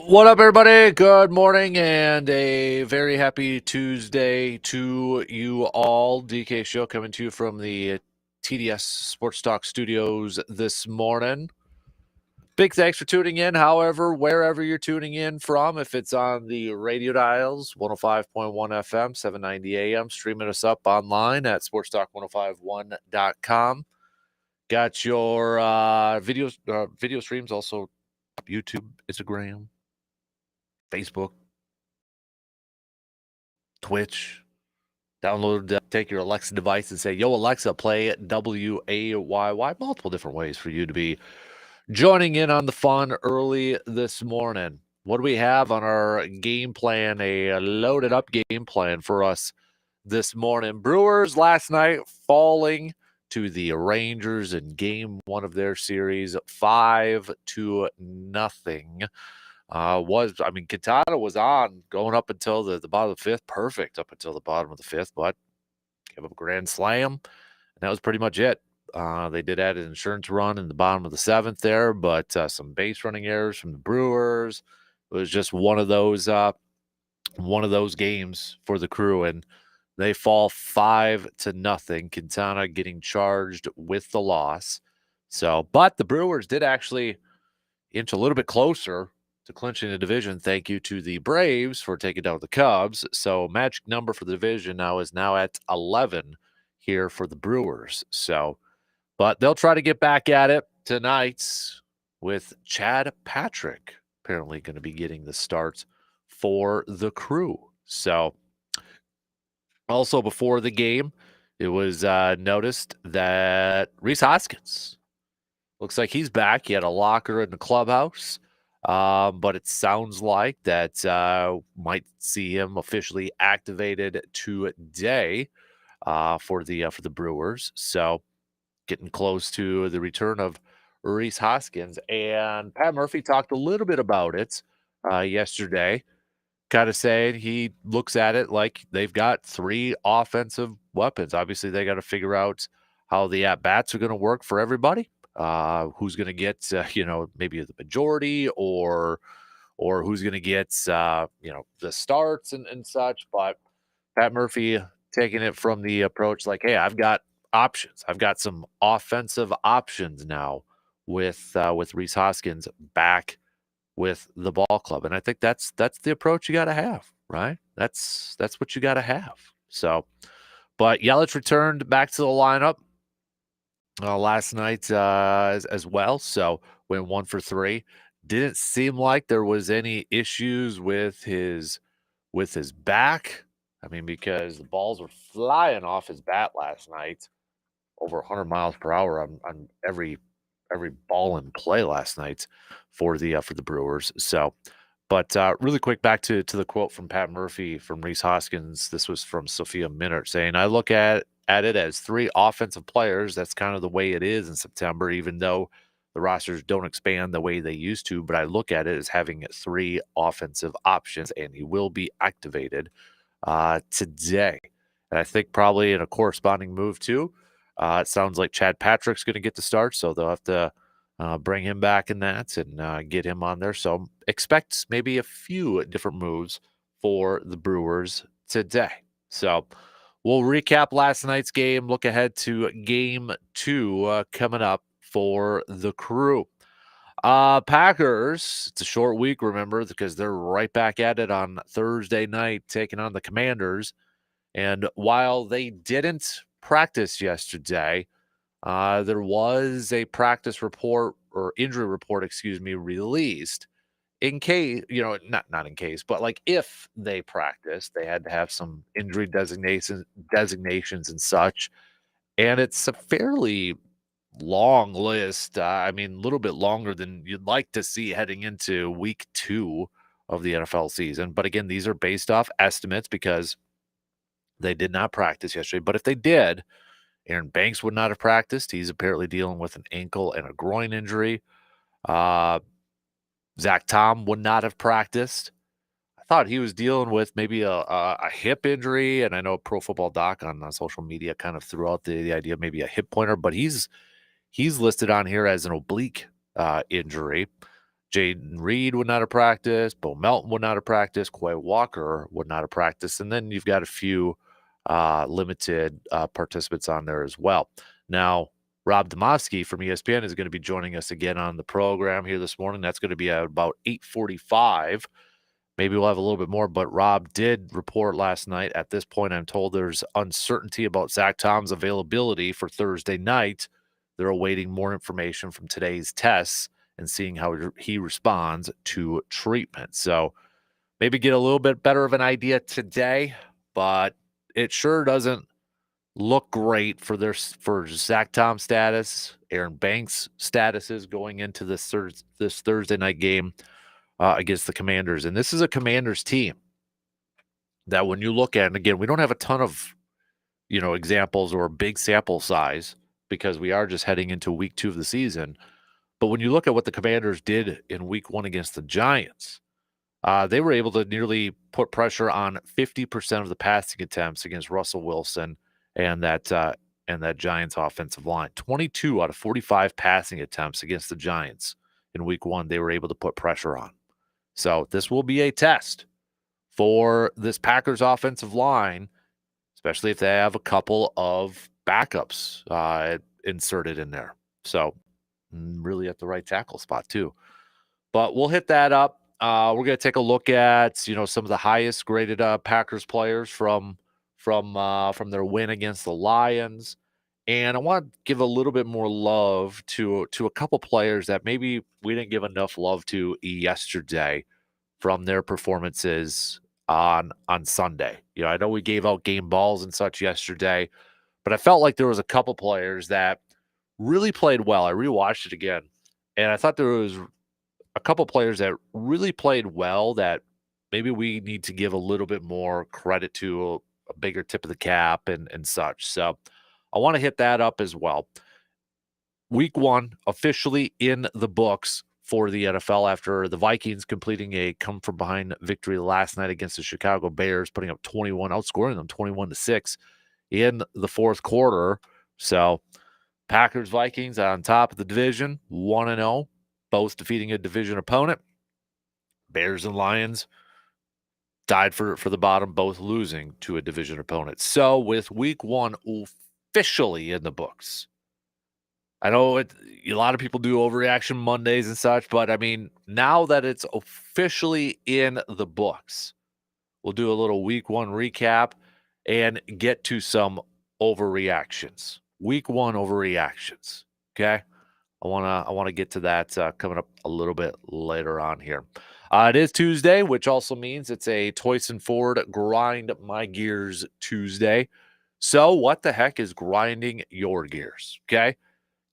What up, everybody? Good morning and a very happy Tuesday to you all. DK Show coming to you from the TDS Sports Talk studios this morning. Big thanks for tuning in, however, wherever you're tuning in from. If it's on the radio dials, 105.1 FM, 790 AM, streaming us up online at sportstalk1051.com. Got your video streams, also YouTube, Instagram, Facebook, Twitch. Download, take your Alexa device and say, yo, Alexa, play WAYY. Multiple different ways for you to be joining in on the fun early this morning. What do we have on our game plan? A loaded up game plan for us this morning. Brewers last night falling to the Rangers in game one of their series, 5-0. Quintana was on going up until the bottom of the fifth, perfect up until the bottom of the fifth, but gave up a grand slam, and that was pretty much it. They did add an insurance run in the bottom of the seventh there, but some base running errors from the Brewers. It was just one of those games for the Crew, and they fall 5-0. Quintana getting charged with the loss. So, but the Brewers did actually inch a little bit closer to clinching the division. Thank you to the Braves for taking down the Cubs. So magic number for the division is at 11 here for the Brewers. So, but they'll try to get back at it tonight with Chad Patrick apparently going to be getting the start for the Crew. So also before the game, it was noticed that Rhys Hoskins looks like he's back. He had a locker in the clubhouse. But it sounds like that might see him officially activated today for the Brewers. So getting close to the return of Rhys Hoskins. And Pat Murphy talked a little bit about it yesterday, kind of saying he looks at it like they've got three offensive weapons. Obviously, they got to figure out how the at-bats are going to work for everybody. Who's going to get maybe the majority or who's going to get the starts and such. But Pat Murphy taking it from the approach like, hey, I've got options. I've got some offensive options now with Rhys Hoskins back with the ball club, and I think that's the approach you got to have, right? That's what you got to have. So, but Yelich returned back to the lineup last night as well. So went 1 for 3. Didn't seem like there was any issues with his back. I mean, because the balls were flying off his bat last night, over 100 miles per hour on every ball in play last night for the Brewers. So, but really quick, back to the quote from Pat Murphy from Rhys Hoskins. This was from Sophia Minert saying, "I look at it as three offensive players. That's kind of the way it is in September, even though the rosters don't expand the way they used to. But I look at it as having three offensive options, and he will be activated today. And I think probably in a corresponding move too. It sounds like Chad Patrick's going to get the start, so they'll have to bring him back in that and get him on there. So expect maybe a few different moves for the Brewers today. So we'll recap last night's game, look ahead to game 2 coming up for the Crew. Packers, it's a short week, remember, because they're right back at it on Thursday night, taking on the Commanders. And while they didn't practice yesterday, there was a practice report or injury report, released in case, not in case, but like if they practiced, they had to have some injury designations and such. And it's a fairly long list. A little bit longer than you'd like to see heading into week 2 of the NFL season. But again, these are based off estimates because they did not practice yesterday. But if they did, Aaron Banks would not have practiced. He's apparently dealing with an ankle and a groin injury. Zach Tom would not have practiced. I thought he was dealing with maybe a hip injury, and I know Pro Football Doc on social media kind of threw out the idea of maybe a hip pointer, but he's listed on here as an oblique injury. Jaden Reed would not have practiced. Bo Melton would not have practiced. Quay Walker would not have practiced. And then you've got a few limited participants on there as well. Now, Rob Demovsky from ESPN is going to be joining us again on the program here this morning. That's going to be at about 8:45. Maybe we'll have a little bit more, but Rob did report last night. At this point, I'm told there's uncertainty about Zach Tom's availability for Thursday night. They're awaiting more information from today's tests and seeing how he responds to treatment. So maybe get a little bit better of an idea today, but it sure doesn't look great for Zach Tom's status, Aaron Banks' statuses going into this Thursday night game against the Commanders. And this is a Commanders team that when you look at, and again, we don't have a ton of, examples or a big sample size because we are just heading into week 2 of the season. But when you look at what the Commanders did in week 1 against the Giants, they were able to nearly put pressure on 50% of the passing attempts against Russell Wilson and that Giants offensive line. 22 out of 45 passing attempts against the Giants in week 1, they were able to put pressure on. So this will be a test for this Packers offensive line, especially if they have a couple of backups inserted in there. So really at the right tackle spot too. But we'll hit that up. We're going to take a look at, some of the highest graded Packers players from their win against the Lions. And I want to give a little bit more love to a couple players that maybe we didn't give enough love to yesterday from their performances on Sunday. I know we gave out game balls and such yesterday, but I felt like there was a couple players that really played well. I rewatched it again, and I thought there was a couple players that really played well that maybe we need to give a little bit more credit to, a bigger tip of the cap and such. So I want to hit that up as well. Week 1 officially in the books for the NFL after the Vikings completing a come-from-behind victory last night against the Chicago Bears, putting up 21, outscoring them 21-6 in the fourth quarter. So Packers, Vikings on top of the division, 1-0, both defeating a division opponent. Bears and Lions tied for the bottom, both losing to a division opponent. So with week 1 officially in the books, I know a lot of people do overreaction Mondays and such, but I mean, now that it's officially in the books, we'll do a little week 1 recap and get to some overreactions. Week 1 overreactions. Okay. I want to get to that coming up a little bit later on here. It is Tuesday, which also means it's a Toyson Ford Grind My Gears Tuesday. So what the heck is grinding your gears? Okay.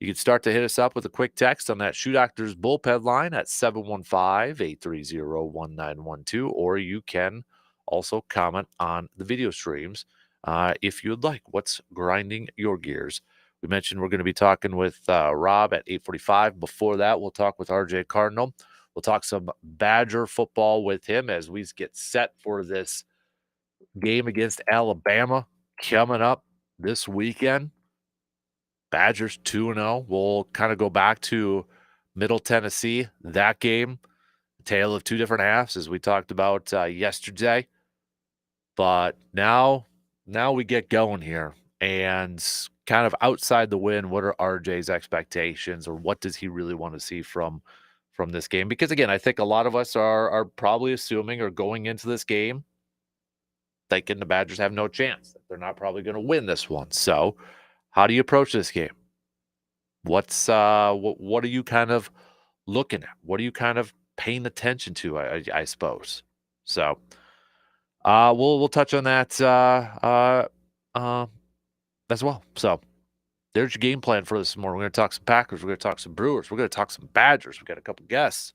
You can start to hit us up with a quick text on that Shoe Doctors bullpen line at 715-830-1912, or you can also comment on the video streams if you'd like. What's grinding your gears? We mentioned we're going to be talking with Rob at 8:45. Before that, we'll talk with RJ Cardinal. We'll talk some Badger football with him as we get set for this game against Alabama coming up this weekend. Badgers 2-0. We'll kind of go back to Middle Tennessee, that game, tale of two different halves, as we talked about yesterday. But now we get going here, and kind of outside the win, what are RJ's expectations, or what does he really want to see from this game? Because again, I think a lot of us are probably assuming or going into this game thinking the Badgers have no chance. They're not probably going to win this one. So how do you approach this game? What's what are you kind of looking at? What are you kind of paying attention to, I suppose? So we'll touch on that as well. So there's your game plan for this morning. We're going to talk some Packers. We're going to talk some Brewers. We're going to talk some Badgers. We've got a couple guests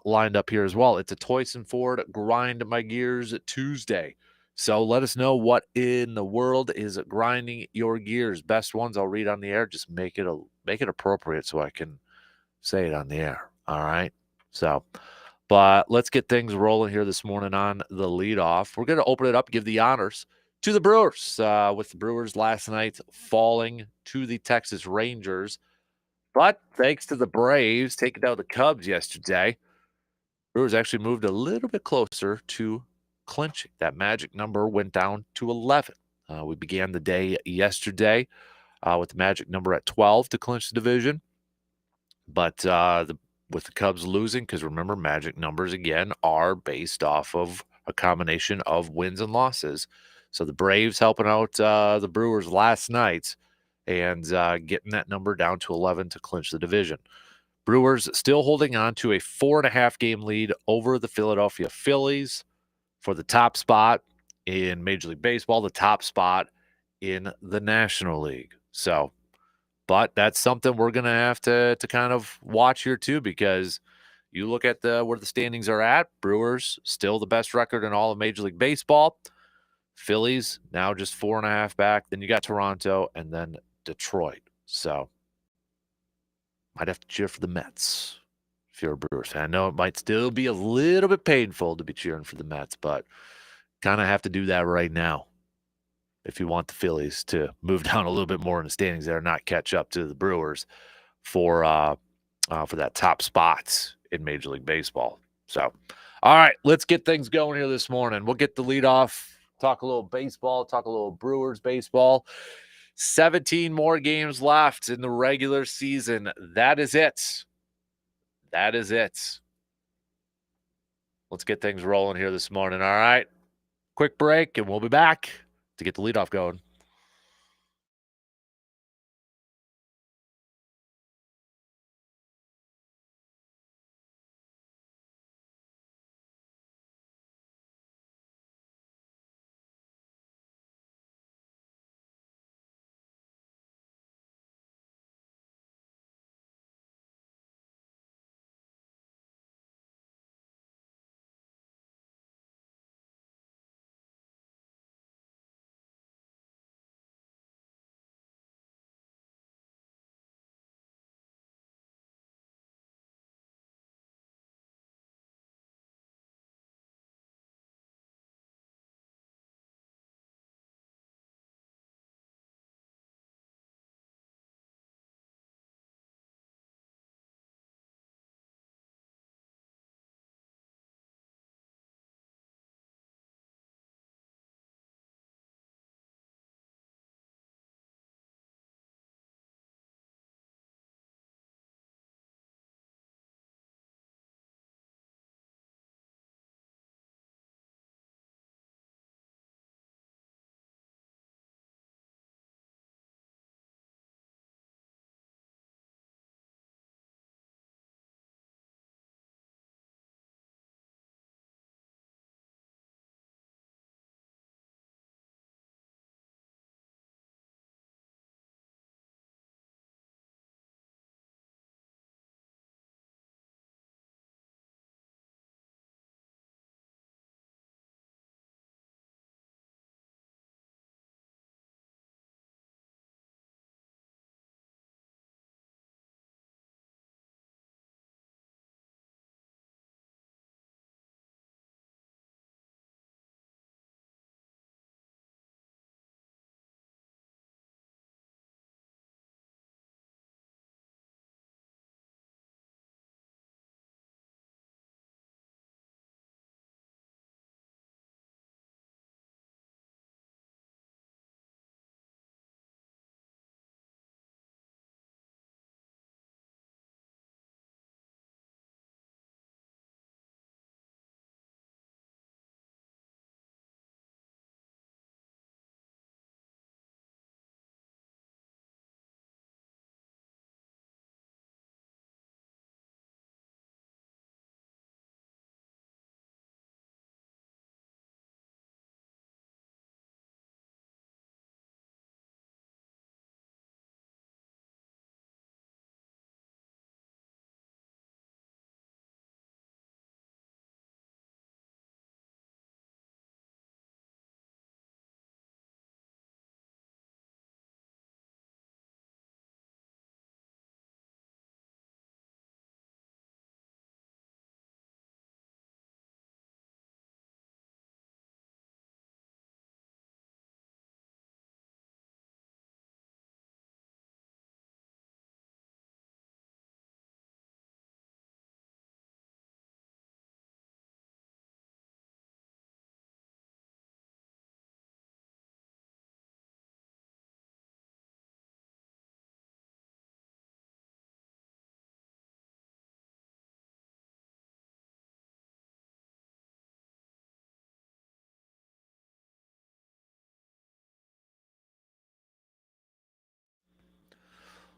lined up here as well. It's a Toyson Ford Grind My Gears Tuesday. So let us know what in the world is grinding your gears. Best ones I'll read on the air. Just make it appropriate so I can say it on the air. All right. So, but let's get things rolling here this morning on the leadoff. We're going to open it up, give the honors to the Brewers, with the Brewers last night falling to the Texas Rangers But thanks to the Braves taking down the Cubs yesterday, Brewers actually moved a little bit closer to clinching. That magic number went down to 11. We began the day yesterday with the magic number at 12 to clinch the division. But with the Cubs losing, because remember, magic numbers again are based off of a combination of wins and losses. So the Braves helping out the Brewers last night and getting that number down to 11 to clinch the division. Brewers still holding on to a 4.5 game lead over the Philadelphia Phillies for the top spot in Major League Baseball, the top spot in the National League. So, but that's something we're going to have to kind of watch here too, because you look at where the standings are at. Brewers still the best record in all of Major League Baseball. Phillies now just 4.5 back. Then you got Toronto and then Detroit. So might have to cheer for the Mets if you're a Brewers fan. I know it might still be a little bit painful to be cheering for the Mets, but kind of have to do that right now if you want the Phillies to move down a little bit more in the standings there, not catch up to the Brewers for that top spot in Major League Baseball. So, all right, let's get things going here this morning. We'll get the lead off, talk a little baseball, talk a little Brewers baseball. 17 more games left in the regular season. That is it. That is it. Let's get things rolling here this morning. All right. Quick break, and we'll be back to get the leadoff going.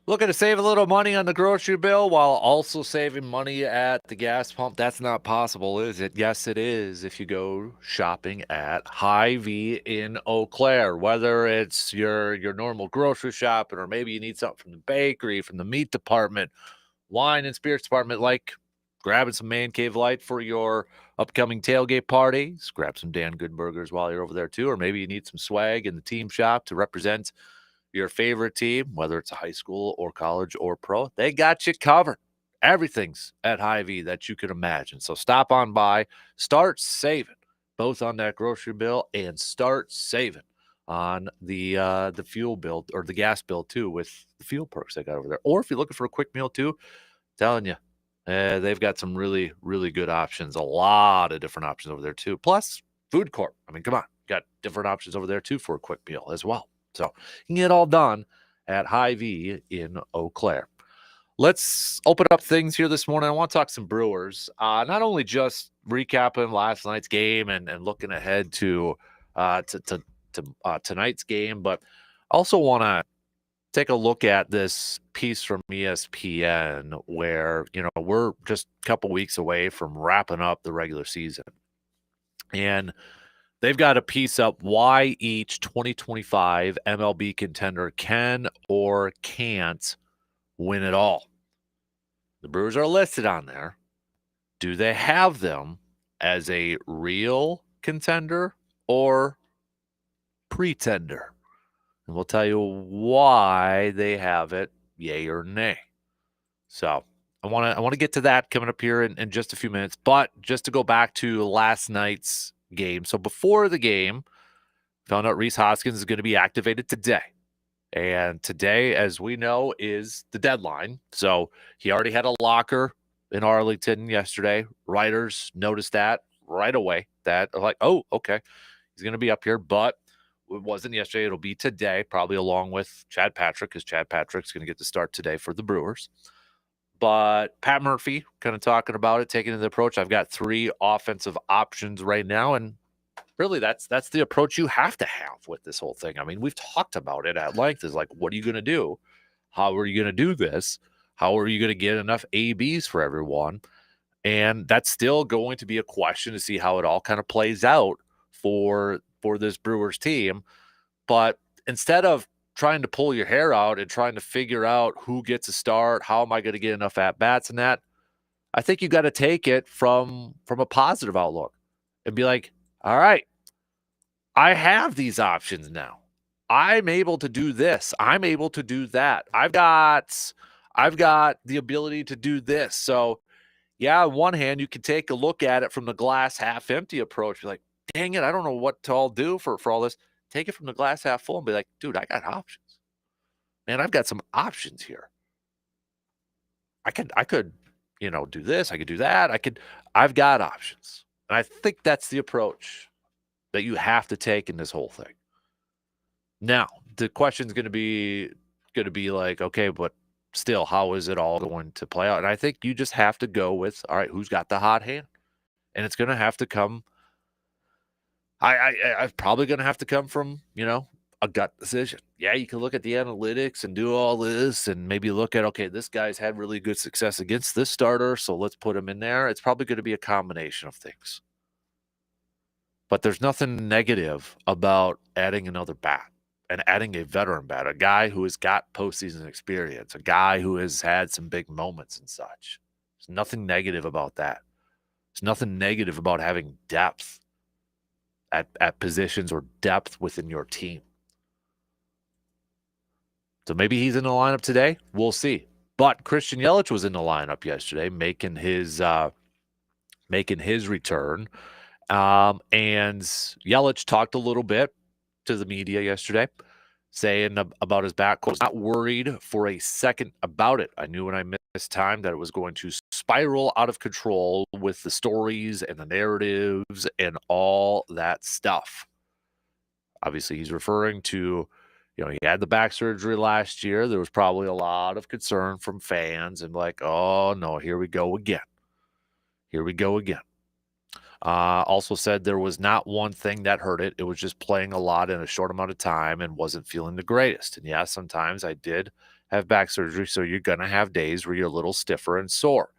Looking to save a little money on the grocery bill while also saving money at the gas pump? That's not possible, is it? Yes, it is if you go shopping at Hy-Vee in Eau Claire. Whether it's your normal grocery shopping or maybe you need something from the bakery, from the meat department, wine and spirits department, like grabbing some Man Cave Light for your upcoming tailgate parties. Grab some Dan Good Burgers while you're over there too, or maybe you need some swag in the team shop to represent your favorite team, whether it's a high school or college or pro. They got you covered. Everything's at Hy-Vee that you can imagine. So stop on by, start saving both on that grocery bill and start saving on the fuel bill or the gas bill too with the fuel perks they got over there. Or if you're looking for a quick meal too, telling you, they've got some really, really good options. A lot of different options over there too. Plus, food court. I mean, come on, got different options over there too for a quick meal as well. So you can get it all done at Hy-Vee in Eau Claire. Let's open up things here this morning. I want to talk some Brewers. Not only just recapping last night's game and looking ahead to tonight's game, but also want to take a look at this piece from ESPN where, we're just a couple weeks away from wrapping up the regular season. And they've got a piece up why each 2025 MLB contender can or can't win it all. The Brewers are listed on there. Do they have them as a real contender or pretender? And we'll tell you why they have it, yay or nay. So I want to get to that coming up here in just a few minutes. But just to go back to last night's game. So before the game, found out Rhys Hoskins is going to be activated today. And today, as we know, is the deadline. So he already had a locker in Arlington yesterday. Writers noticed that right away. That like, oh, okay, he's going to be up here. But it wasn't yesterday. It'll be today, probably along with Chad Patrick, because Chad Patrick's going to get to start today for the Brewers. But Pat Murphy kind of talking about it, taking the approach. I've got 3 offensive options right now, and really that's the approach you have to have with this whole thing. I mean, we've talked about it at length. Is like, what are you going to do? How are you going to do this? How are you going to get enough ABs for everyone? And that's still going to be a question to see how it all kind of plays out for this Brewers team. But instead of trying to pull your hair out and trying to figure out who gets a start, how am I going to get enough at-bats and that, I think you got to take it from a positive outlook and be like, all right, I have these options now. I'm able to do this. I'm able to do that. I've got the ability to do this. So yeah, on one hand, you can take a look at it from the glass half empty approach. Be like, dang it, I don't know what to all do for all this. Take it from the glass half full and be like, dude, I got options. Man, I've got some options here. I could, do this. I could do that. I've got options. And I think that's the approach that you have to take in this whole thing. Now, the question's going to be like, okay, but still, how is it all going to play out? And I think you just have to go with, all right, who's got the hot hand? And it's going to have to come. I'm probably going to have to come from, a gut decision. Yeah, you can look at the analytics and do all this and maybe look at, okay, this guy's had really good success against this starter, so let's put him in there. It's probably going to be a combination of things. But there's nothing negative about adding another bat and adding a veteran bat, a guy who has got postseason experience, a guy who has had some big moments and such. There's nothing negative about that. There's nothing negative about having depth at positions or depth within your team. So maybe he's in the lineup today. We'll see. But Christian Yelich was in the lineup yesterday, making his return. And Yelich talked a little bit to the media yesterday, saying about his back. I was not worried for a second about it. I knew when I missed time that it was going to spiral out of control with the stories and the narratives and all that stuff. Obviously, he's referring to, he had the back surgery last year. There was probably a lot of concern from fans and like, oh, no, here we go again. Here we go again. Also said there was not one thing that hurt it. It was just playing a lot in a short amount of time and wasn't feeling the greatest. And yeah, sometimes I did have back surgery, so you're going to have days where you're a little stiffer and sore.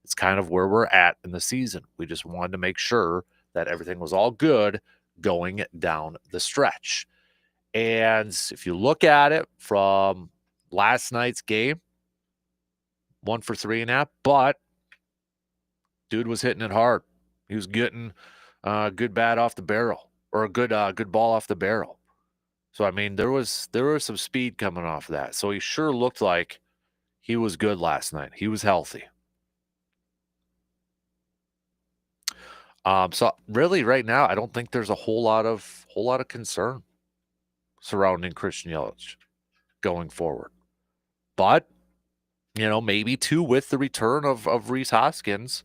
It's kind of where we're at in the season. We just wanted to make sure that everything was all good going down the stretch. And if you look at it from last night's game, 1 for 3.5, but dude was hitting it hard. He was getting a good bat off the barrel, or a good ball off the barrel. So I mean, there was some speed coming off of that. So he sure looked like he was good last night. He was healthy. So really, right now, I don't think there's a whole lot of concern surrounding Christian Yelich going forward. But maybe too, with the return of Rhys Hoskins,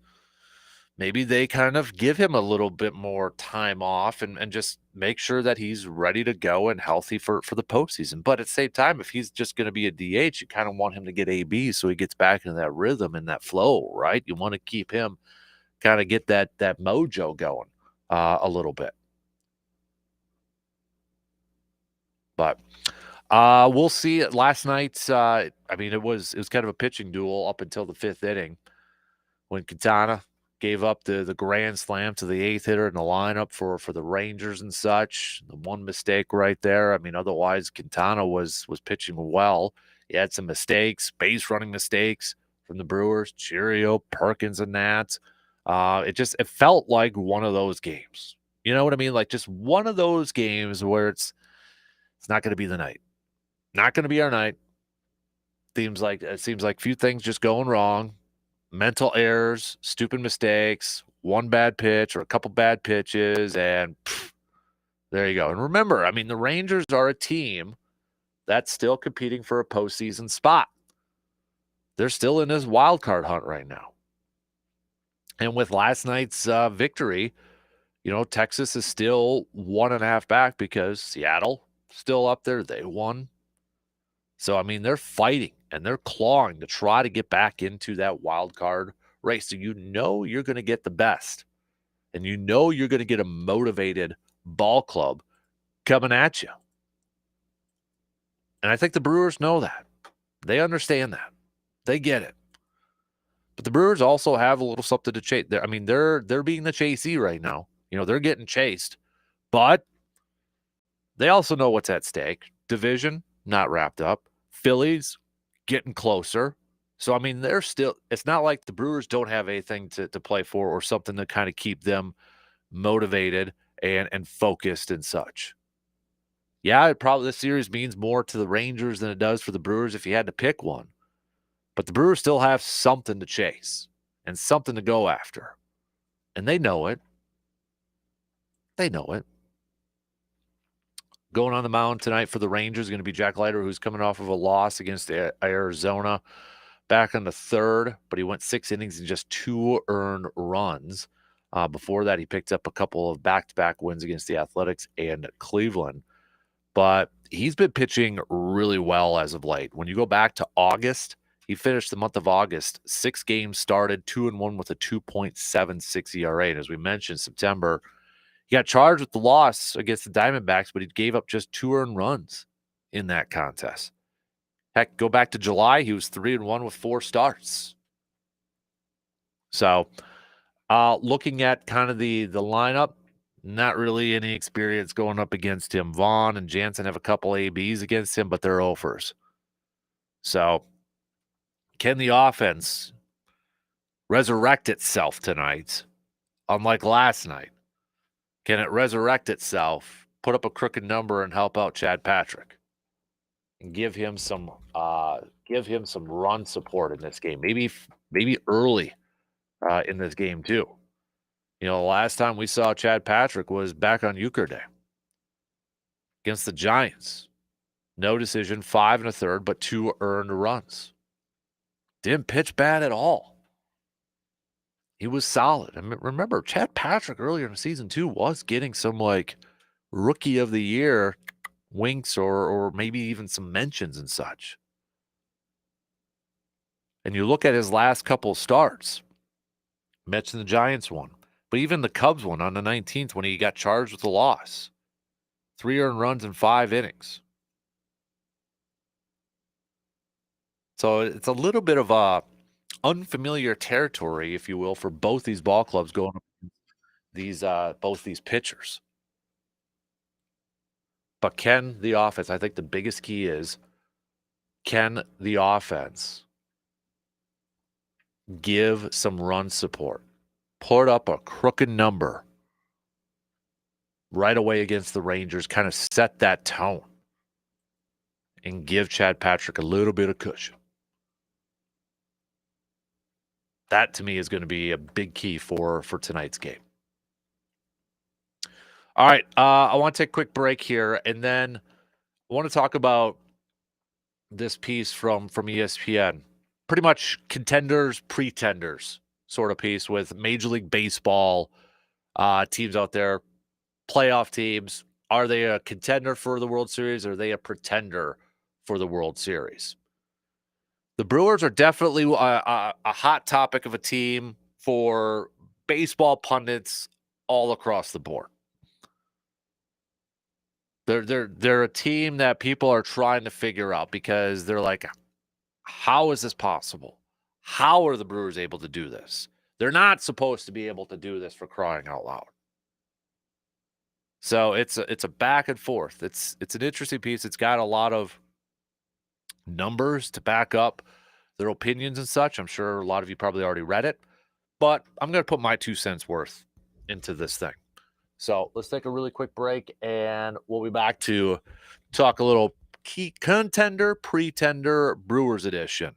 maybe they kind of give him a little bit more time off and just make sure that he's ready to go and healthy for the postseason. But at the same time, if he's just going to be a DH, you kind of want him to get AB so he gets back into that rhythm and that flow, right? You want to keep him kind of get that mojo going a little bit. But we'll see. Last night, it was kind of a pitching duel up until the 5th inning when Quintana gave up the grand slam to the 8th hitter in the lineup for the Rangers and such. The one mistake right there. I mean, otherwise Quintana was pitching well. He had some mistakes, base running mistakes from the Brewers, Cheerio, Perkins, and that. It felt like one of those games. You know what I mean? Like just one of those games where it's not going to be the night. Not going to be our night. Seems like a few things just going wrong. Mental errors, stupid mistakes, one bad pitch or a couple bad pitches, and there you go. And remember, I mean, the Rangers are a team that's still competing for a postseason spot. They're still in this wild card hunt right now. And with last night's victory, Texas is still 1.5 back because Seattle still up there. They won. So, I mean, they're fighting and they're clawing to try to get back into that wild card race. So you're going to get the best. And you're going to get a motivated ball club coming at you. And I think the Brewers know that. They understand that. They get it. But the Brewers also have a little something to chase. They're being the chasee right now. They're getting chased. But they also know what's at stake. Division, not wrapped up. Phillies, getting closer. So, I mean, they're still – it's not like the Brewers don't have anything to play for or something to kind of keep them motivated and focused and such. Yeah, this series means more to the Rangers than it does for the Brewers if you had to pick one. But the Brewers still have something to chase and something to go after. And they know it. They know it. Going on the mound tonight for the Rangers is going to be Jack Leiter, who's coming off of a loss against Arizona back on the 3rd, but he went 6 innings and just 2 earned runs. Before that, he picked up a couple of back-to-back wins against the Athletics and Cleveland. But he's been pitching really well as of late. When you go back to August, he finished the month of August, 6 games started, 2-1 with a 2.76 ERA. And as we mentioned, September, he got charged with the loss against the Diamondbacks, but he gave up just 2 earned runs in that contest. Heck, go back to July, he was 3-1 with 4 starts. So, looking at kind of the lineup, not really any experience going up against him. Vaughn and Jansen have a couple ABs against him, but they're offers. So, can the offense resurrect itself tonight, unlike last night? Can it resurrect itself, put up a crooked number, and help out Chad Patrick, and give him some run support in this game? Maybe early in this game too. The last time we saw Chad Patrick was back on Euchre Day against the Giants. No decision, 5 1/3, but 2 earned runs. Didn't pitch bad at all. He was solid. I mean, remember, Chad Patrick earlier in the season too was getting some like rookie of the year winks or maybe even some mentions and such. And you look at his last couple of starts. Mentioned the Giants one, but even the Cubs one on the 19th when he got charged with the loss. 3 earned runs in 5 innings. So it's a little bit of a unfamiliar territory, if you will, for both these ball clubs going up these both these pitchers. But can the offense, I think the biggest key is, can the offense give some run support? Put up a crooked number right away against the Rangers, kind of set that tone and give Chad Patrick a little bit of cushion. That to me is going to be a big key for tonight's game. All right, I want to take a quick break here, and then I want to talk about this piece from ESPN. Pretty much contenders, pretenders sort of piece with Major League Baseball teams out there, playoff teams. Are they a contender for the World Series? Or are they a pretender for the World Series? The Brewers are definitely a hot topic of a team for baseball pundits all across the board. They're a team that people are trying to figure out because they're like, how is this possible? How are the Brewers able to do this? They're not supposed to be able to do this, for crying out loud. So it's a back and forth. It's an interesting piece. It's got a lot of numbers to back up their opinions and such. I'm sure a lot of you probably already read it, but I'm going to put my 2 cents worth into this thing. So let's take a really quick break, and we'll be back to talk a little key contender, pretender, Brewers edition.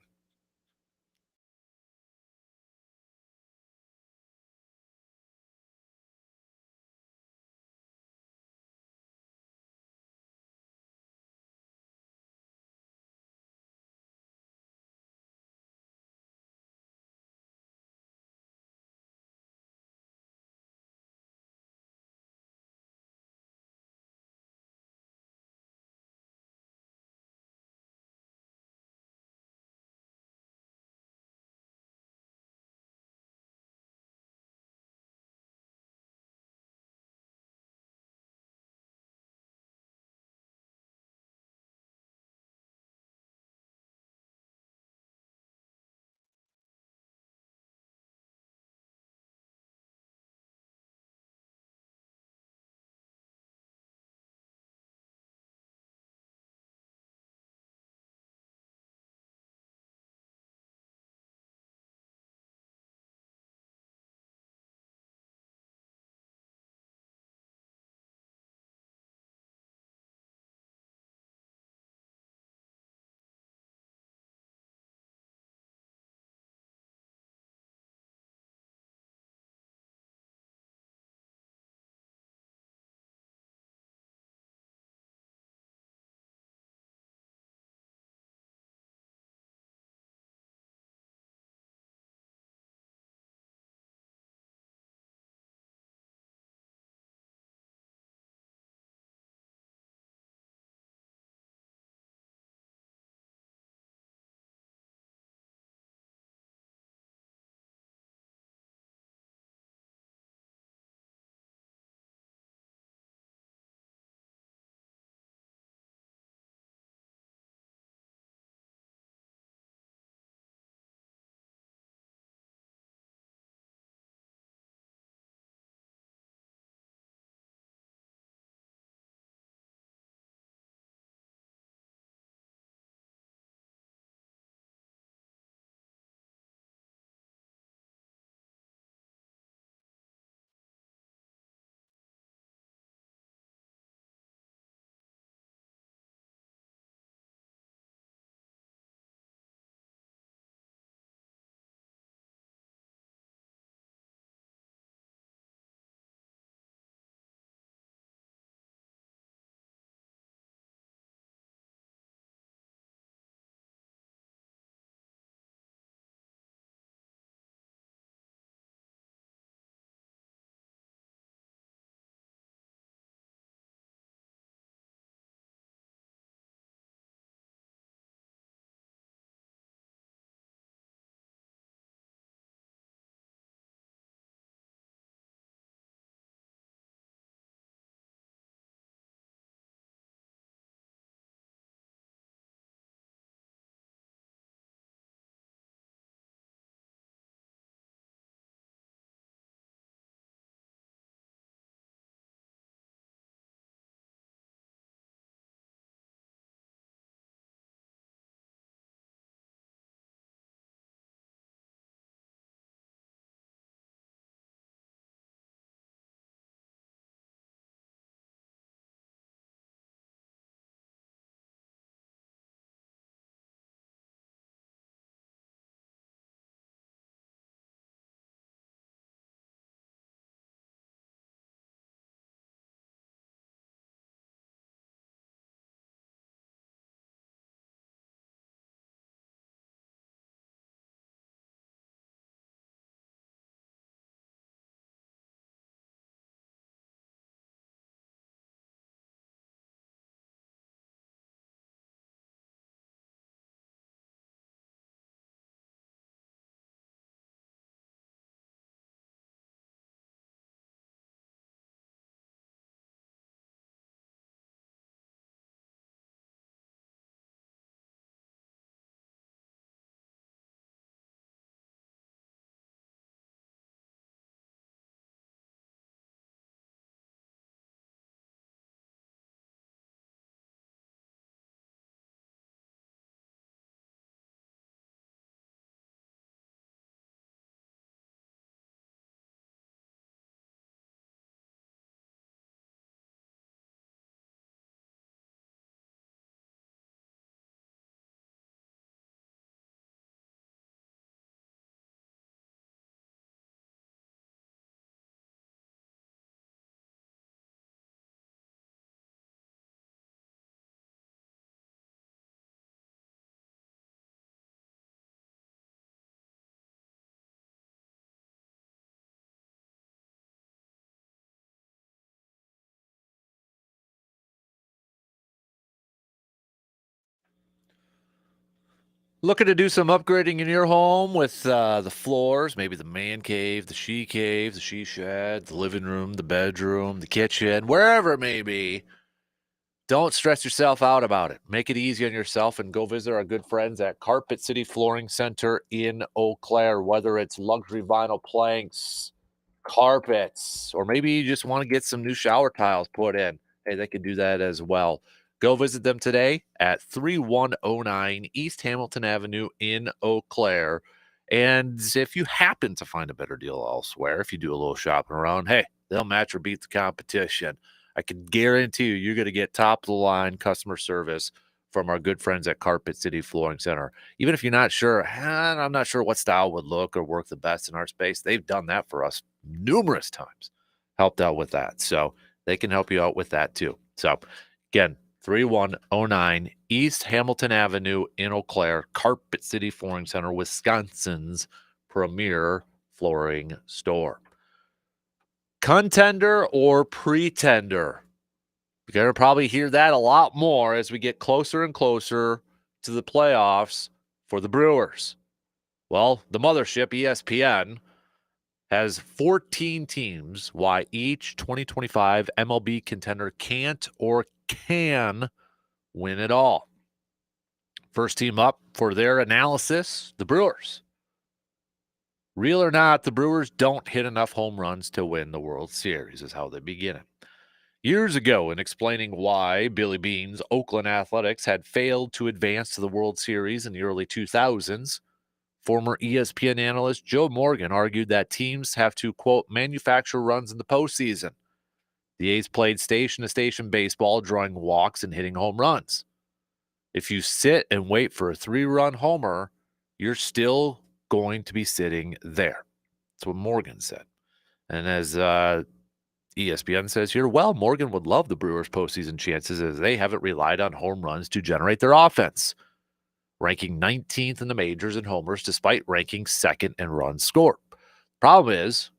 Looking to do some upgrading in your home with the floors, maybe the man cave, the she shed, the living room, the bedroom, the kitchen, wherever it may be. Don't stress yourself out about it. Make it easy on yourself and go visit our good friends at Carpet City Flooring Center in Eau Claire. Whether it's luxury vinyl planks, carpets, or maybe you just want to get some new shower tiles put in. Hey, they can do that as well. Go visit them today at 3109 East Hamilton Avenue in Eau Claire. And if you happen to find a better deal elsewhere, if you do a little shopping around, hey, they'll match or beat the competition. I can guarantee you're going to get top of the line customer service from our good friends at Carpet City Flooring Center. Even if you're not sure, I'm not sure what style would look or work the best in our space, they've done that for us numerous times, helped out with that. So they can help you out with that too. So again, 3109 East Hamilton Avenue in Eau Claire, Carpet City Flooring Center, Wisconsin's premier flooring store. Contender or pretender? You're going to probably hear that a lot more as we get closer and closer to the playoffs for the Brewers. Well, the mothership, ESPN, has 14 teams why each 2025 MLB contender can't or can win it all. First team up for their analysis, the Brewers. Real or not, the Brewers don't hit enough home runs to win the World Series, is how they begin it. Years ago, in explaining why Billy Beane's Oakland Athletics had failed to advance to the World Series in the early 2000s, former ESPN analyst Joe Morgan argued that teams have to, quote, manufacture runs in the postseason. The A's played station-to-station baseball, drawing walks and hitting home runs. If you sit and wait for a 3-run homer, you're still going to be sitting there. That's what Morgan said. And as ESPN says here, well, Morgan would love the Brewers' postseason chances as they haven't relied on home runs to generate their offense, ranking 19th in the majors in homers despite ranking second in runs scored. Problem is,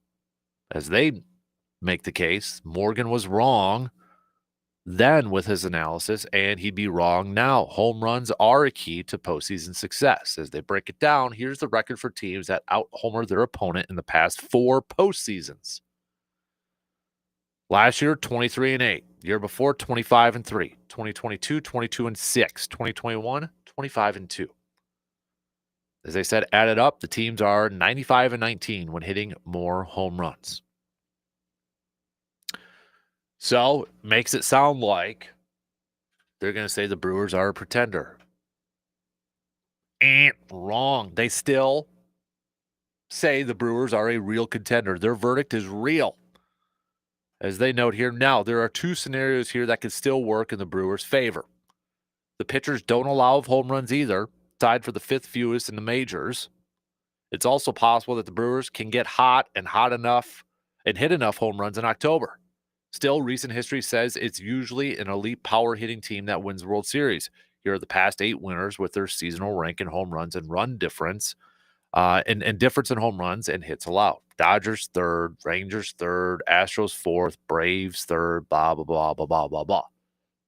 as they make the case, Morgan was wrong then with his analysis, and he'd be wrong now. Home runs are a key to postseason success. As they break it down, here's the record for teams that out-homer their opponent in the past 4 postseasons. Last year, 23-8. Year before, 25-3. 2022, 22-6. 2021, 25-2. As I said, added up, the teams are 95-19 when hitting more home runs. So, makes it sound like they're going to say the Brewers are a pretender. Wrong. They still say the Brewers are a real contender. Their verdict is real. As they note here, now there are 2 scenarios here that could still work in the Brewers' favor. The pitchers don't allow home runs either, tied for the 5th fewest in the majors. It's also possible that the Brewers can get hot enough and hit enough home runs in October. Still, recent history says it's usually an elite power hitting team that wins the World Series. Here are the past 8 winners with their seasonal rank in home runs and run difference, and difference in home runs and hits allowed. Dodgers 3rd, Rangers 3rd, Astros 4th, Braves 3rd, blah, blah, blah, blah, blah, blah, blah.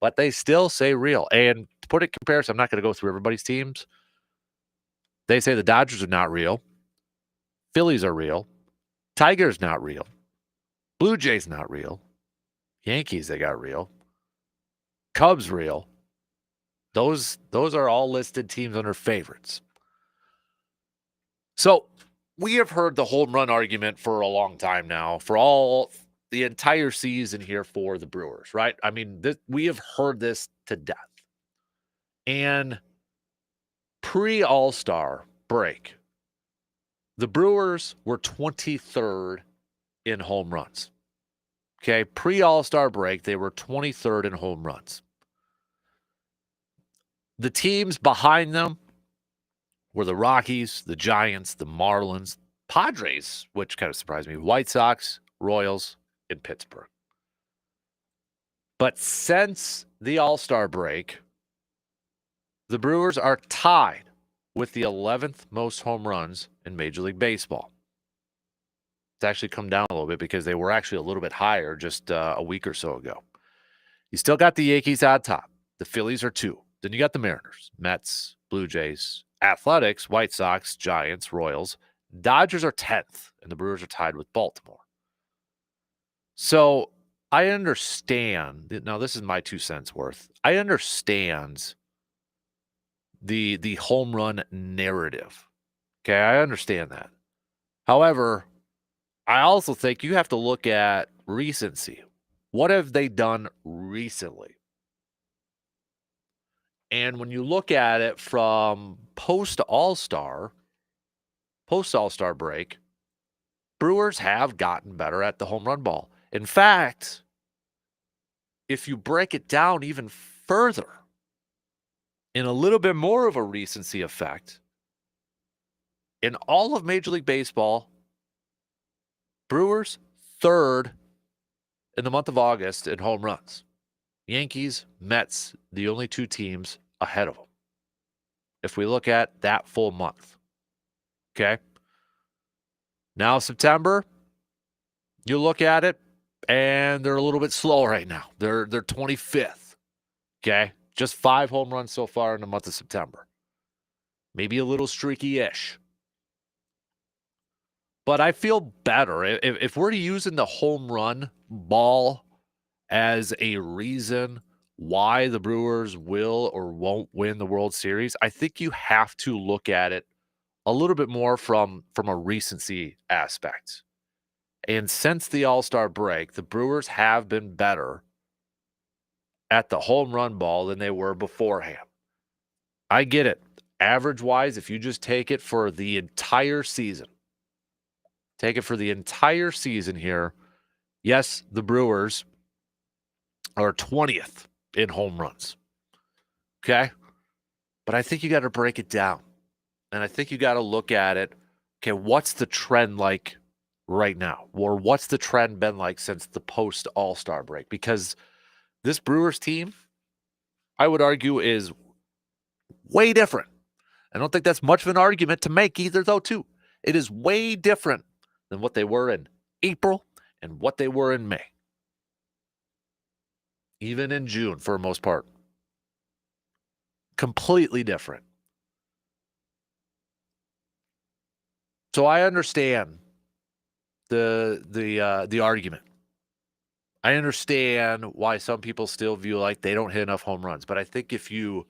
But they still say real. And to put it in comparison, I'm not going to go through everybody's teams. They say the Dodgers are not real. Phillies are real. Tigers not real. Blue Jays not real. Yankees, they got real. Cubs real. Those are all listed teams under favorites. So we have heard the home run argument for a long time now, for all the entire season here for the Brewers, right? I mean, we have heard this to death. And pre-All-Star break, the Brewers were 23rd in home runs. Okay, pre-All-Star break, they were 23rd in home runs. The teams behind them were the Rockies, the Giants, the Marlins, Padres, which kind of surprised me, White Sox, Royals, and Pittsburgh. But since the All-Star break, the Brewers are tied with the 11th most home runs in Major League Baseball. It's actually come down a little bit because they were actually a little bit higher just a week or so ago. You still got the Yankees on top. The Phillies are 2. Then you got the Mariners, Mets, Blue Jays, Athletics, White Sox, Giants, Royals. Dodgers are 10th, and the Brewers are tied with Baltimore. So I understand. Now, this is my 2 cents worth. I understand the home run narrative. Okay, I understand that. However, I also think you have to look at recency. What have they done recently? And when you look at it from post All-Star break, Brewers have gotten better at the home run ball. In fact, if you break it down even further, in a little bit more of a recency effect, in all of Major League Baseball, Brewers third in the month of August in home runs. Yankees, Mets, the only 2 teams ahead of them. If we look at that full month. Okay. Now, September, you look at it, and they're a little bit slow right now. They're 25th. Okay. Just 5 home runs so far in the month of September. Maybe a little streaky-ish. But I feel better. If we're using the home run ball as a reason why the Brewers will or won't win the World Series, I think you have to look at it a little bit more from a recency aspect. And since the All-Star break, the Brewers have been better at the home run ball than they were beforehand. I get it. Average-wise, if you just take it for the entire season, here, yes, the Brewers are 20th in home runs. Okay? But I think you got to break it down. And I think you got to look at it. Okay, what's the trend like right now? Or what's the trend been like since the post All-Star break? Because this Brewers team, I would argue, is way different. I don't think that's much of an argument to make either, though, too. It is way different than what they were in April and what they were in May. Even in June, for the most part. Completely different. So I understand the argument. I understand why some people still view like they don't hit enough home runs. But I think if you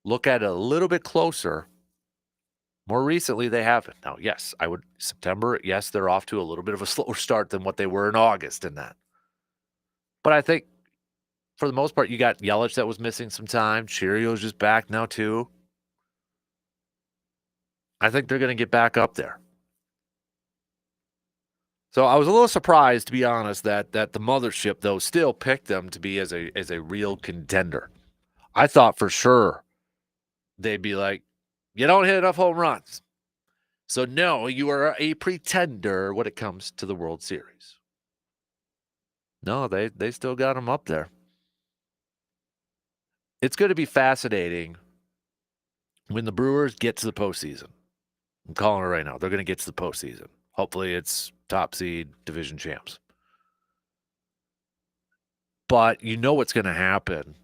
look at it a little bit closer, more recently they haven't. Now, yes, September, yes, they're off to a little bit of a slower start than what they were in August in that. But I think for the most part, you got Yelich that was missing some time. Cheerio's just back now too. I think they're going to get back up there. So I was a little surprised, to be honest, that the mothership, though, still picked them to be as a real contender. I thought for sure they'd be like, you don't hit enough home runs. So, no, you are a pretender when it comes to the World Series. No, they still got them up there. It's going to be fascinating when the Brewers get to the postseason. I'm calling it right now. They're going to get to the postseason. Hopefully it's top seed division champs. But you know what's going to happen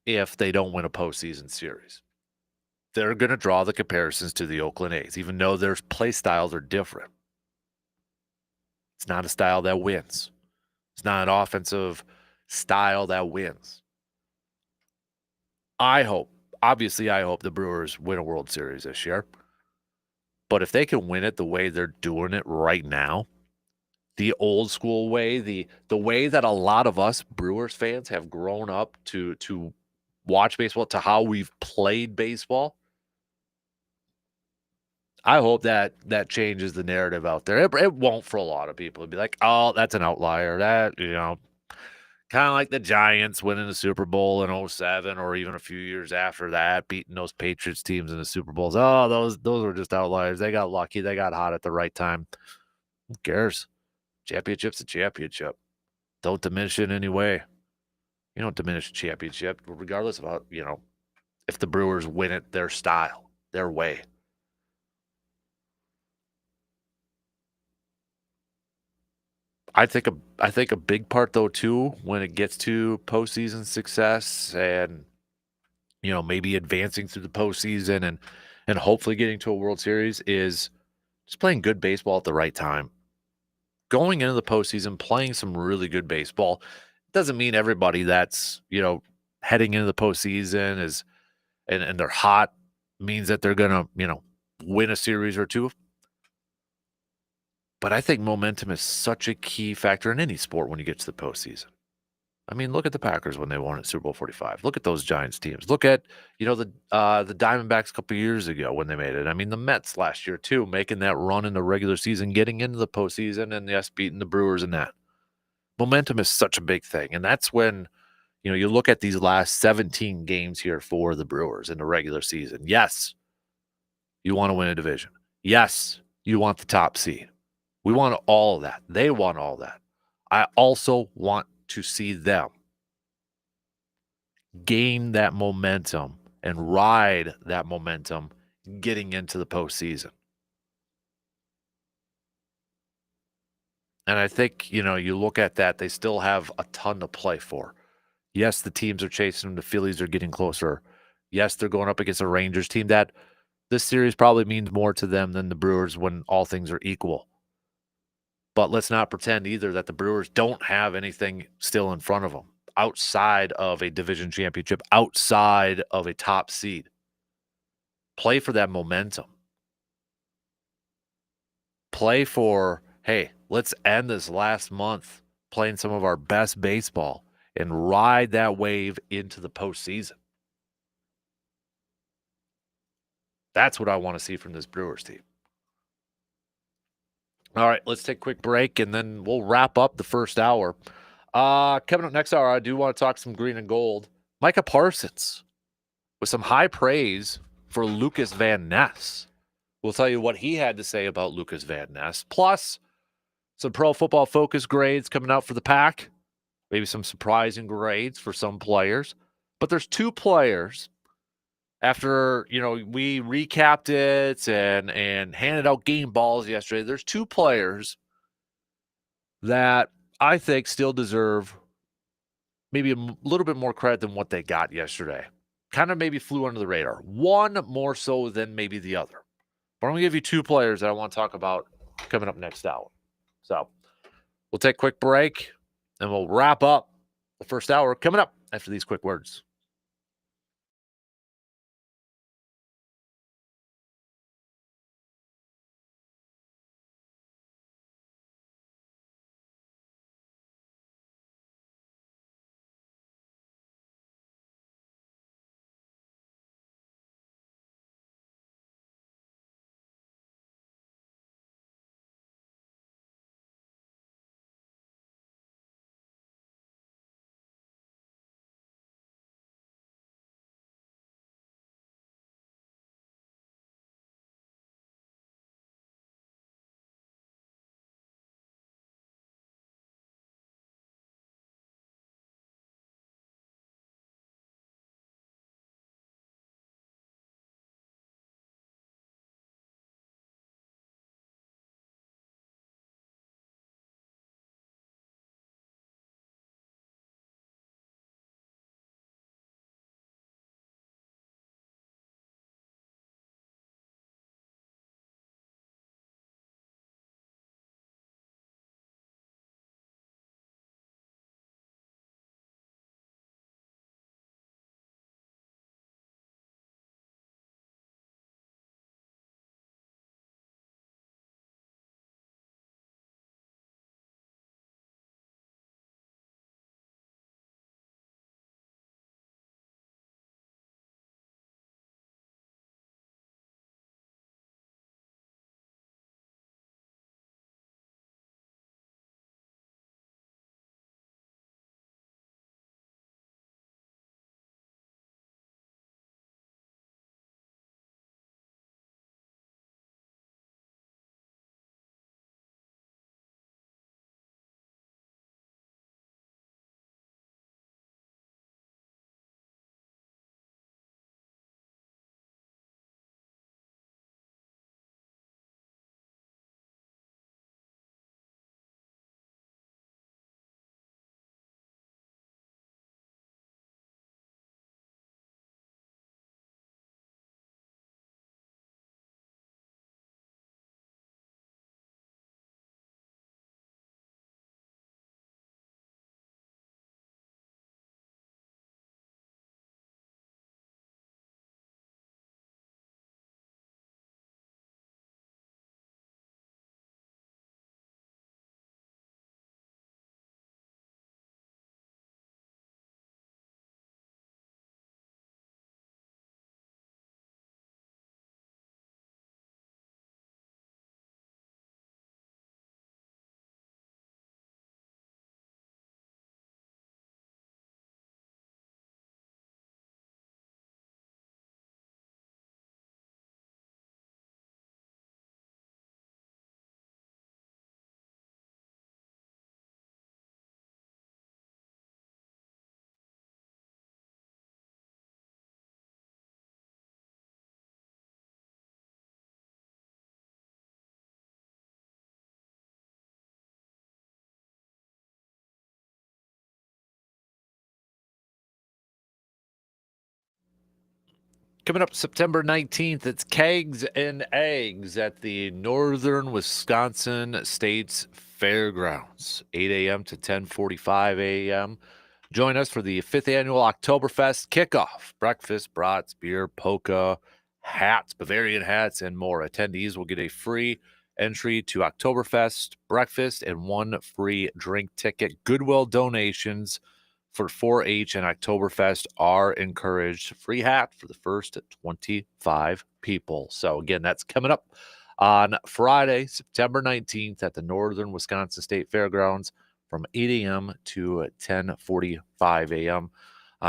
if they don't win a postseason series. They're going to draw the comparisons to the Oakland A's, even though their play styles are different. It's not a style that wins. It's not an offensive style that wins. I hope the Brewers win a World Series this year. But if they can win it the way they're doing it right now, the old school way, the way that a lot of us Brewers fans have grown up to watch baseball, to how we've played baseball, I hope that changes the narrative out there. It won't for a lot of people. It'd be like, oh, that's an outlier. That, kind of like the Giants winning the Super Bowl in 2007 or even a few years after that, beating those Patriots teams in the Super Bowls. Oh, those were just outliers. They got lucky. They got hot at the right time. Who cares? Championship's a championship. Don't diminish it in any way. You don't diminish a championship, regardless of how, if the Brewers win it their style, their way. I think a big part, though, too, when it gets to postseason success and, maybe advancing through the postseason and hopefully getting to a World Series is just playing good baseball at the right time. Going into the postseason, playing some really good baseball doesn't mean everybody that's, heading into the postseason is and they're hot means that they're gonna, win a series or two. But I think momentum is such a key factor in any sport when you get to the postseason. I mean, look at the Packers when they won at Super Bowl 45. Look at those Giants teams. Look at, the Diamondbacks a couple years ago when they made it. I mean, the Mets last year too, making that run in the regular season, getting into the postseason, and yes, beating the Brewers in that. Momentum is such a big thing, and that's when you look at these last 17 games here for the Brewers in the regular season. Yes, you want to win a division. Yes, you want the top seed. We want all of that. They want all that. I also want to see them gain that momentum and ride that momentum getting into the postseason. And I think, you look at that, they still have a ton to play for. Yes, the teams are chasing them. The Phillies are getting closer. Yes, they're going up against a Rangers team that this series probably means more to them than the Brewers when all things are equal. But let's not pretend either that the Brewers don't have anything still in front of them outside of a division championship, outside of a top seed. Play for that momentum. Play for, hey, let's end this last month playing some of our best baseball and ride that wave into the postseason. That's what I want to see from this Brewers team. All right, let's take a quick break, and then we'll wrap up the first hour. Coming up next hour, I do want to talk some green and gold. Micah Parsons with some high praise for Lucas Van Ness. We'll tell you what he had to say about Lucas Van Ness, plus some Pro Football Focus grades coming out for the Pack, maybe some surprising grades for some players. But there's two players after, we recapped it and handed out game balls yesterday. There's two players that I think still deserve maybe a little bit more credit than what they got yesterday. Kind of maybe flew under the radar. One more so than maybe the other. But I'm going to give you two players that I want to talk about coming up next hour. So we'll take a quick break and we'll wrap up the first hour coming up after these quick words. Coming up September 19th, it's Kegs and Eggs at the Northern Wisconsin States Fairgrounds, 8 a.m. to 10:45 a.m. Join us for the 5th annual Oktoberfest kickoff. Breakfast, brats, beer, polka, hats, Bavarian hats, and more. Attendees will get a free entry to Oktoberfest breakfast and one free drink ticket. Goodwill donations for 4-H and Oktoberfest are encouraged. Free hat for the first 25 people. So again, that's coming up on Friday, September 19th at the Northern Wisconsin State Fairgrounds from 8 a.m. to 10:45 a.m.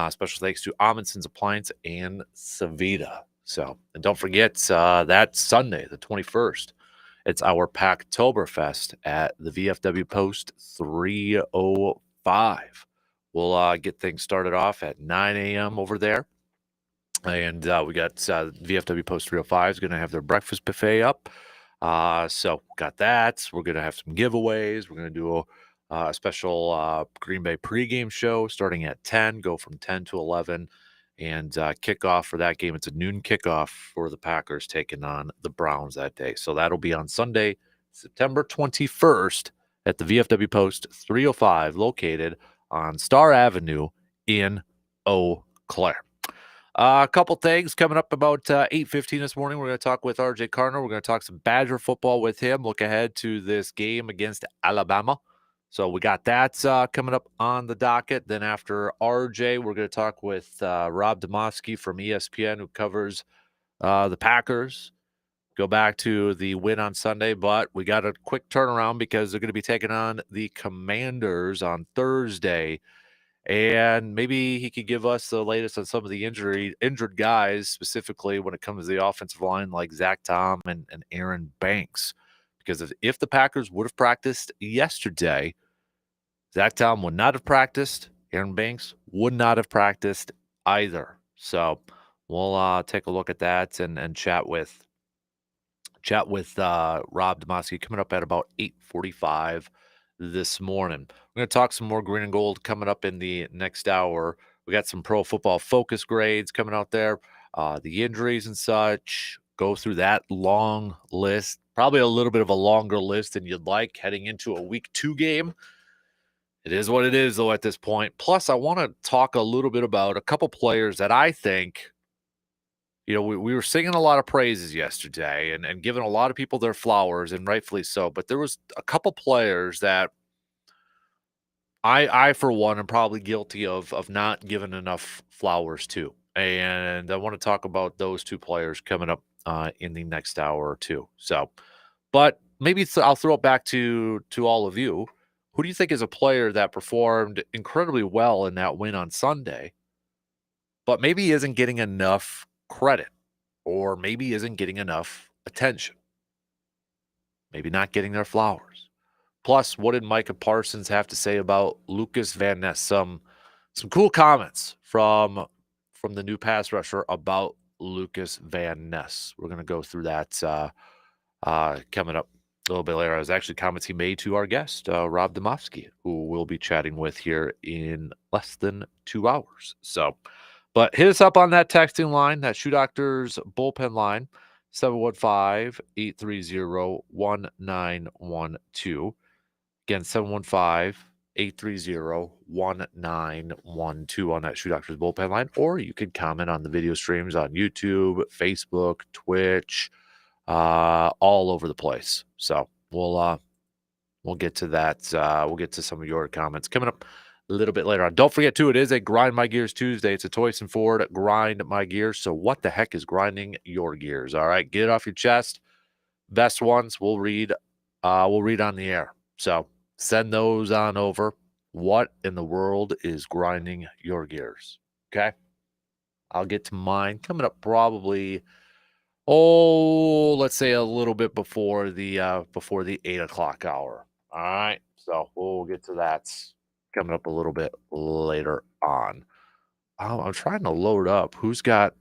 Special thanks to Amundsen's Appliance and Savita. So, and don't forget that Sunday, the 21st, it's our Packtoberfest at the VFW Post 305. We'll get things started off at 9 a.m. over there. And we got VFW Post 305 is going to have their breakfast buffet up. So got that. We're going to have some giveaways. We're going to do a special Green Bay pregame show starting at 10, go from 10 to 11, and kickoff for that game. It's a noon kickoff for the Packers taking on the Browns that day. So that'll be on Sunday, September 21st at the VFW Post 305, located on Star Avenue in Eau Claire. A couple things coming up about 8:15 this morning. We're going to talk with RJ Cardinal. We're going to talk some Badger football with him. Look ahead to this game against Alabama. So we got that coming up on the docket. Then after RJ, we're going to talk with Rob Demovsky from ESPN, who covers the Packers. Go back to the win on Sunday, but we got a quick turnaround because they're going to be taking on the Commanders on Thursday. And maybe he could give us the latest on some of the injured guys, specifically when it comes to the offensive line, like Zach Tom and Aaron Banks. Because if the Packers would have practiced yesterday, Zach Tom would not have practiced. Aaron Banks would not have practiced either. So we'll take a look at that and chat with Rob Demovsky coming up at about 8:45 this morning. We're going to talk some more green and gold coming up in the next hour. We got some Pro Football Focus grades coming out there, the injuries and such. Go through that long list, probably a little bit of a longer list than you'd like heading into a week 2 game. It is what it is, though, at this point. Plus, I want to talk a little bit about a couple players that I think, we were singing a lot of praises yesterday and giving a lot of people their flowers, and rightfully so. But there was a couple players that I for one, am probably guilty of not giving enough flowers to. And I want to talk about those two players coming up in the next hour or two. So, but maybe I'll throw it back to all of you. Who do you think is a player that performed incredibly well in that win on Sunday, but maybe isn't getting enough credit, or maybe isn't getting enough attention? Maybe not getting their flowers. Plus, what did Micah Parsons have to say about Lucas Van Ness? Some cool comments from the new pass rusher about Lucas Van Ness. We're going to go through that coming up a little bit later. It was actually comments he made to our guest, Rob Demovsky, who we'll be chatting with here in less than 2 hours. So, but hit us up on that texting line, that Shoe Doctors bullpen line, 715-830-1912. Again, 715-830-1912 on that Shoe Doctors bullpen line. Or you can comment on the video streams on YouTube, Facebook, Twitch, all over the place. So we'll get to that. We'll get to some of your comments coming up a little bit later on. Don't forget, too, it is a Grind My Gears Tuesday. It's a Toyson Ford Grind My Gears. So what the heck is grinding your gears? All right, get it off your chest. Best ones we'll read on the air. So send those on over. What in the world is grinding your gears? Okay, I'll get to mine coming up probably, let's say a little bit before the 8 o'clock hour. All right, so we'll get to that coming up a little bit later on. I'm trying to load up who's got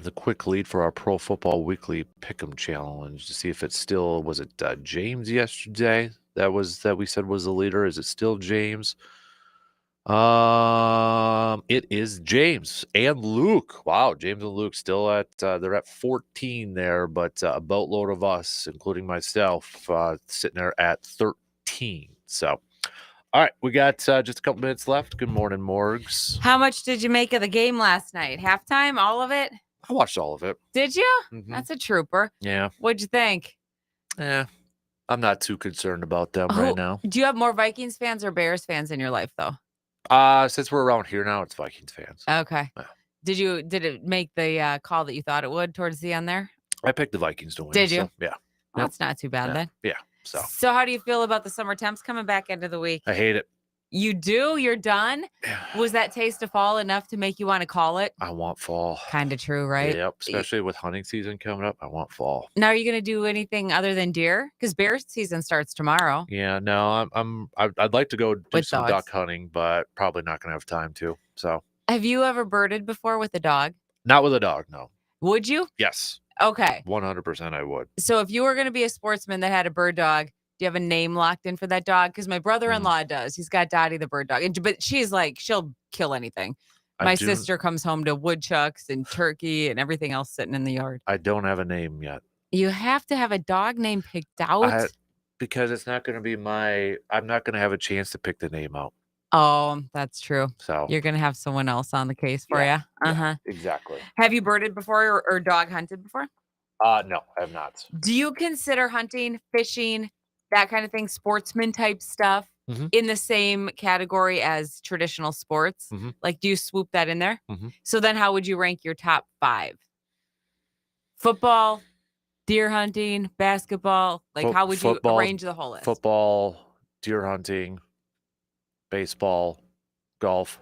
the quick lead for our Pro Football Weekly Pick'em Challenge to see if it's still, was it James yesterday that we said was the leader? Is it still James? It is James and Luke. Wow, James and Luke still at they're at 14 there, but a boatload of us, including myself, sitting there at 13. So, all right, we got just a couple minutes left. Good morning, Morgs. How much did you make of the game last night? Halftime, all of it? I watched all of it. Did you? Mhm. That's a trooper. Yeah. What'd you think? Yeah. I'm not too concerned about them right now. Do you have more Vikings fans or Bears fans in your life, though? Since we're around here now, it's Vikings fans. Okay. Yeah. Did it make the call that you thought it would towards the end there? I picked the Vikings to win. Did you? So, yeah. Well, that's not too bad then. Yeah. So So how do you feel about the summer temps coming back into the week? I hate it. You do? You're done? Was that taste of fall enough to make you want to call it? I want fall. Kind of true, right? Yep. Especially with hunting season coming up, I want fall. Now, are you going to do anything other than deer? Because bear season starts tomorrow. Yeah. No, I'd like to go do With some dogs. duck hunting, but probably not going to have time to. So Have you ever birded before with a dog? not with a dog. No. Would you? Yes. Okay. 100% I would. So if you were going to be a sportsman that had a bird dog, do you have a name locked in for that dog? Because my brother-in-law does. He's got Dottie the bird dog. But she's like, she'll kill anything. My sister comes home to woodchucks and turkey and everything else sitting in the yard. I don't have a name yet. You have to have a dog name picked out? Because it's not going to be I'm not going to have a chance to pick the name out. Oh, that's true. So You're going to have someone else on the case for you. yeah, exactly. Have you birded before or dog hunted before? No, I have not. Do you consider hunting, fishing, that kind of thing, sportsman type stuff in the same category as traditional sports? Like, do you swoop that in there? So then how would you rank your top 5? Football, deer hunting, basketball? Like, how would you arrange the whole list? Football, deer hunting, baseball, golf,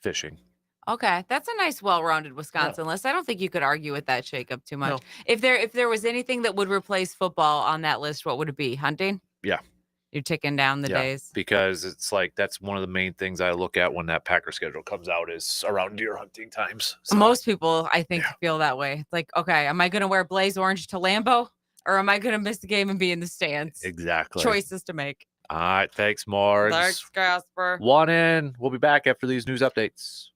fishing. Okay, that's a nice, well-rounded Wisconsin list. I don't think you could argue with that shakeup too much. No. If there was anything that would replace football on that list, what would it be? Hunting? Yeah. You're ticking down the days. Because it's like that's one of the main things I look at when that Packer schedule comes out is around deer hunting times. So. Most people, I think, feel that way. It's like, okay, am I going to wear blaze orange to Lambeau, or am I going to miss the game and be in the stands? Exactly. Choices to make. All right, thanks, Morgs. Thanks, Kasper. One in. We'll be back after these news updates.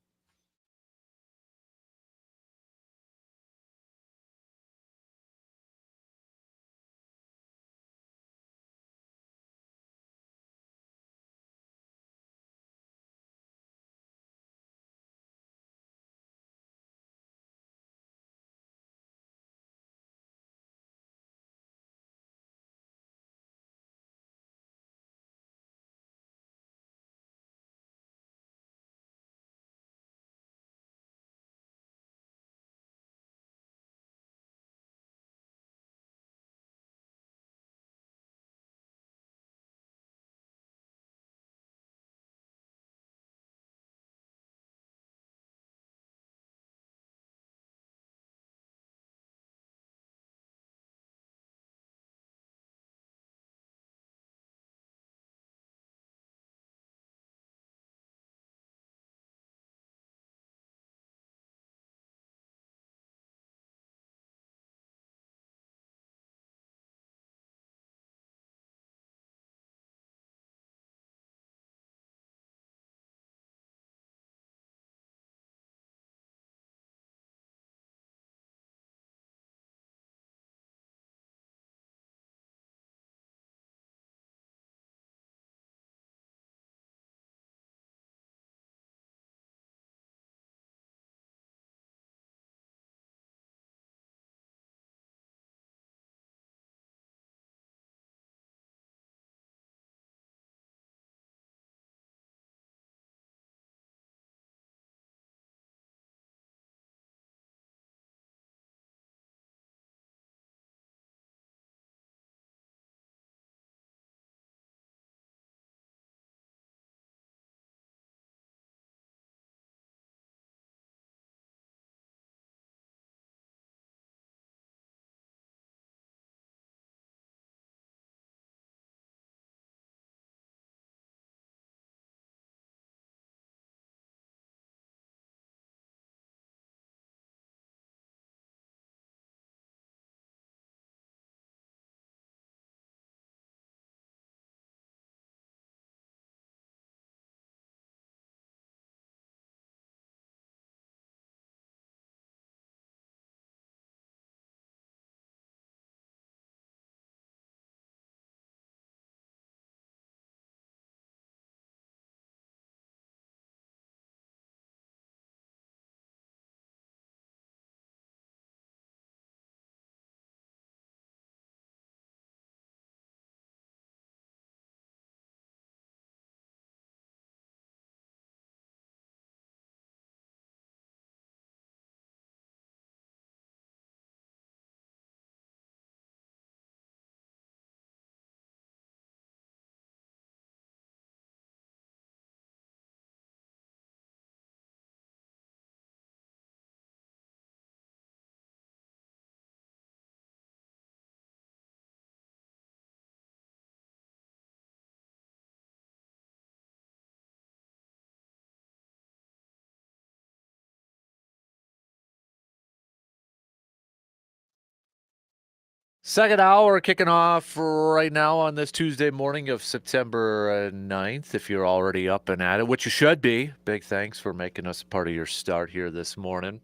Second hour kicking off right now on this Tuesday morning of September 9th. If you're already up and at it, which you should be, big thanks for making us part of your start here this morning.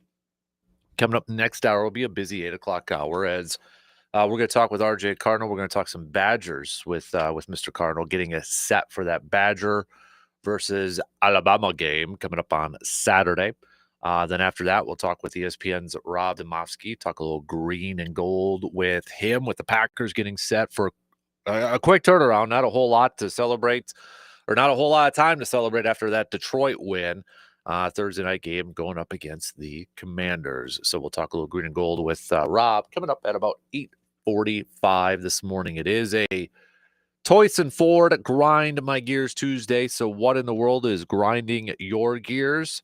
Coming up next hour will be a busy 8 o'clock hour as we're going to talk with RJ Cardinal. We're going to talk some Badgers with Mr. Cardinal, getting a set for that Badger versus Alabama game coming up on Saturday. Then after that, we'll talk with ESPN's Rob Demovsky, talk a little green and gold with him, with the Packers getting set for a quick turnaround. Not a whole lot to celebrate, or not a whole lot of time to celebrate after that Detroit win. Thursday night game going up against the Commanders. So we'll talk a little green and gold with Rob coming up at about 8:45 this morning. It is a Toyson Ford Grind My Gears Tuesday. So what in the world is grinding your gears?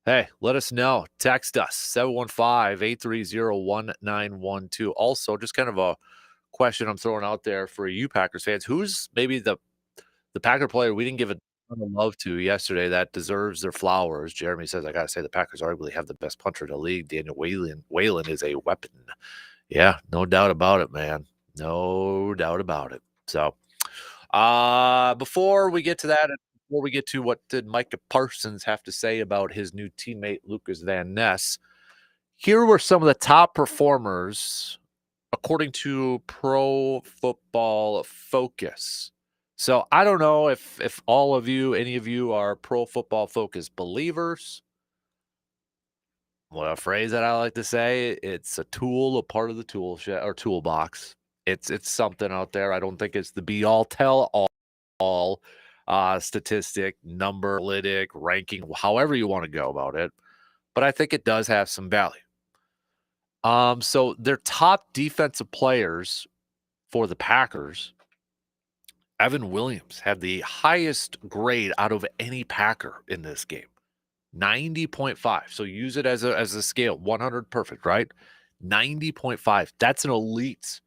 Hey, let us know. Text us, 715-830-1912. Also, just kind of a question I'm throwing out there for you Packers fans. Who's maybe the Packer player we didn't give a ton of love to yesterday that deserves their flowers? Jeremy says, I got to say, the Packers arguably have the best puncher in the league. Daniel Whalen is a weapon. Yeah, no doubt about it, man. No doubt about it. So, before we get to that, before we get to what did Micah Parsons have to say about his new teammate Lucas Van Ness, here were some of the top performers according to Pro Football Focus. So I don't know if all of you, any of you, are Pro Football Focus believers. Well, a phrase that I like to say, it's a tool, a part of the tool shed or toolbox. It's something out there. I don't think it's the be all tell all statistic, number, analytic, ranking, however you want to go about it. But I think it does have some value. So their top defensive players for the Packers, Evan Williams had the highest grade out of any Packer in this game. 90.5. So use it as a scale. 100 perfect, right? 90.5. That's an elite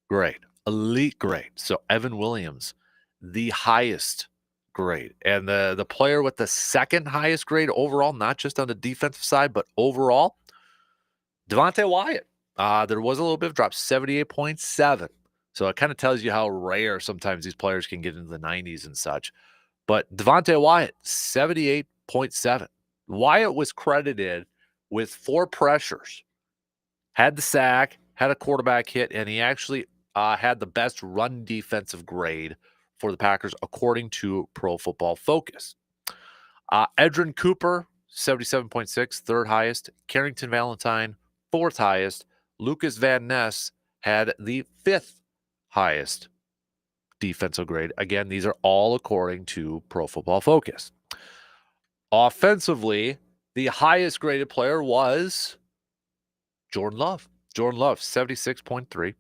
grade. Elite grade. So Evan Williams, the highest grade. And the player with the second highest grade overall, not just on the defensive side, but overall, Devontae Wyatt. There was a little bit of drop, 78.7. So it kind of tells you how rare sometimes these players can get into the 90s and such. But Devontae Wyatt, 78.7. Wyatt was credited with 4 pressures, had the sack, had a quarterback hit, and he actually had the best run defensive grade for the Packers according to Pro Football Focus. Edrin Cooper, 77.6, third highest. Carrington Valentine, fourth highest. Lucas Van Ness had the 5th highest defensive grade. Again, these are all according to Pro Football Focus. Offensively, the highest graded player was Jordan Love. Jordan Love, 76.3.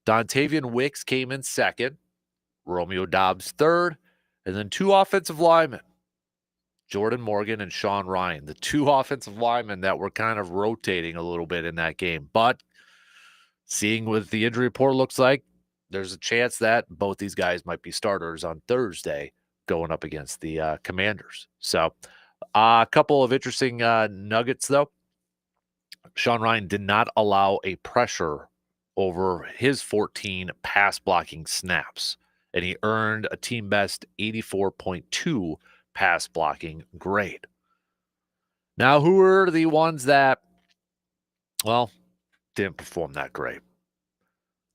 Dontavian Wicks came in second. Romeo Dobbs third. And then 2 offensive linemen, Jordan Morgan and Sean Ryan, the 2 offensive linemen that were kind of rotating a little bit in that game. But seeing what the injury report looks like, there's a chance that both these guys might be starters on Thursday going up against the Commanders. So a couple of interesting nuggets, though. Sean Ryan did not allow a pressure over his 14 pass blocking snaps, and he earned a team best 84.2 pass blocking grade. Now, who are the ones that, well, didn't perform that great?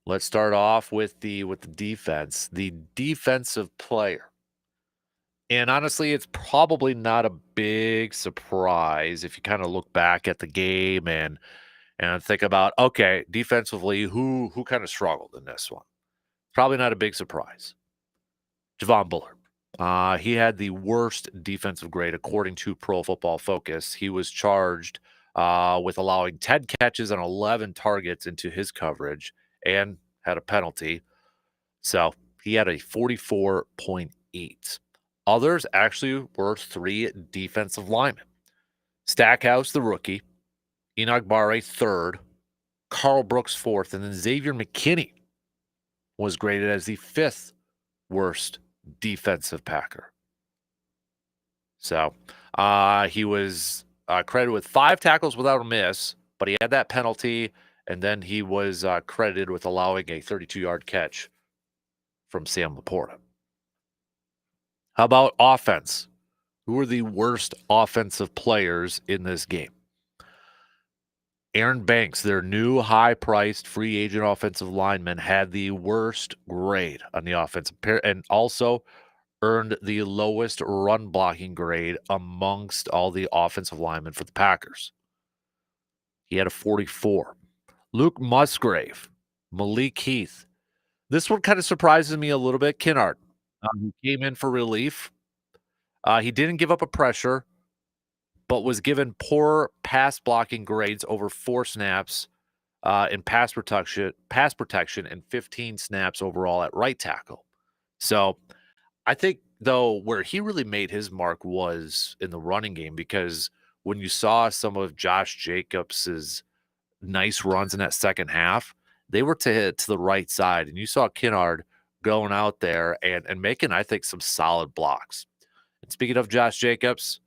Let's start off with the defense, the defensive player. And honestly, it's probably not a big surprise if you kind of look back at the game and think about, okay, defensively, who kind of struggled in this one? Probably not a big surprise. Javon Bullard. He had the worst defensive grade according to Pro Football Focus. He was charged with allowing 10 catches and 11 targets into his coverage and had a penalty. So he had a 44.8. Others actually were 3 defensive linemen. Stackhouse, the rookie, Enoch Barre, third, Carl Brooks, fourth, and then Xavier McKinney was graded as the 5th worst defensive Packer. So he was credited with 5 tackles without a miss, but he had that penalty and then he was credited with allowing a 32-yard catch from Sam Laporta. How about offense? Who are the worst offensive players in this game? Aaron Banks, their new high-priced free agent offensive lineman, had the worst grade on the offensive and also earned the lowest run blocking grade amongst all the offensive linemen for the Packers. He had a 44. Luke Musgrave, Malik Heath. This one kind of surprises me a little bit. Kinnard, who came in for relief. He didn't give up a pressure, but was given poor pass blocking grades over 4 snaps in pass protection, and 15 snaps overall at right tackle. So I think, though, where he really made his mark was in the running game, because when you saw some of Josh Jacobs's nice runs in that second half, they were to the right side, and you saw Kinnard going out there and making, I think, some solid blocks. And speaking of Josh Jacobs,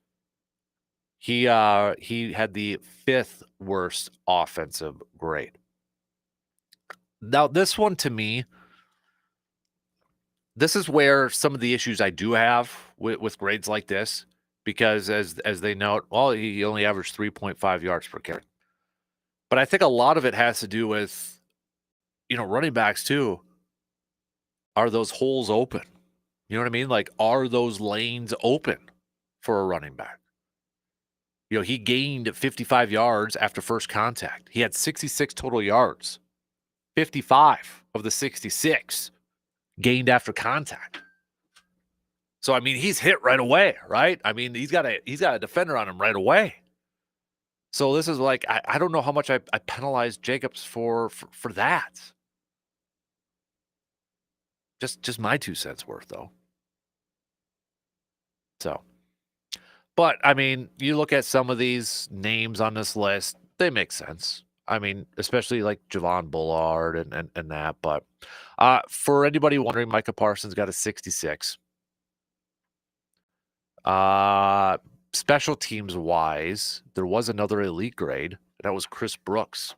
he had the 5th worst offensive grade. Now, this one, to me, this is where some of the issues I do have with grades like this, because as they note, well, he only averaged 3.5 yards per carry. But I think a lot of it has to do with, running backs too. Are those holes open? You know what I mean? Like, are those lanes open for a running back? He gained 55 yards after first contact. He had 66 total yards. 55 of the 66 gained after contact. So, I mean, he's hit right away, right? I mean, he's got a defender on him right away. So this is like, I don't know how much I penalized Jacobs for that. Just my 2 cents worth, though. So, but I mean, you look at some of these names on this list, they make sense. I mean, especially like Javon Bullard and that. But for anybody wondering, Micah Parsons got a 66. Special teams wise, there was another elite grade. That was Chris Brooks.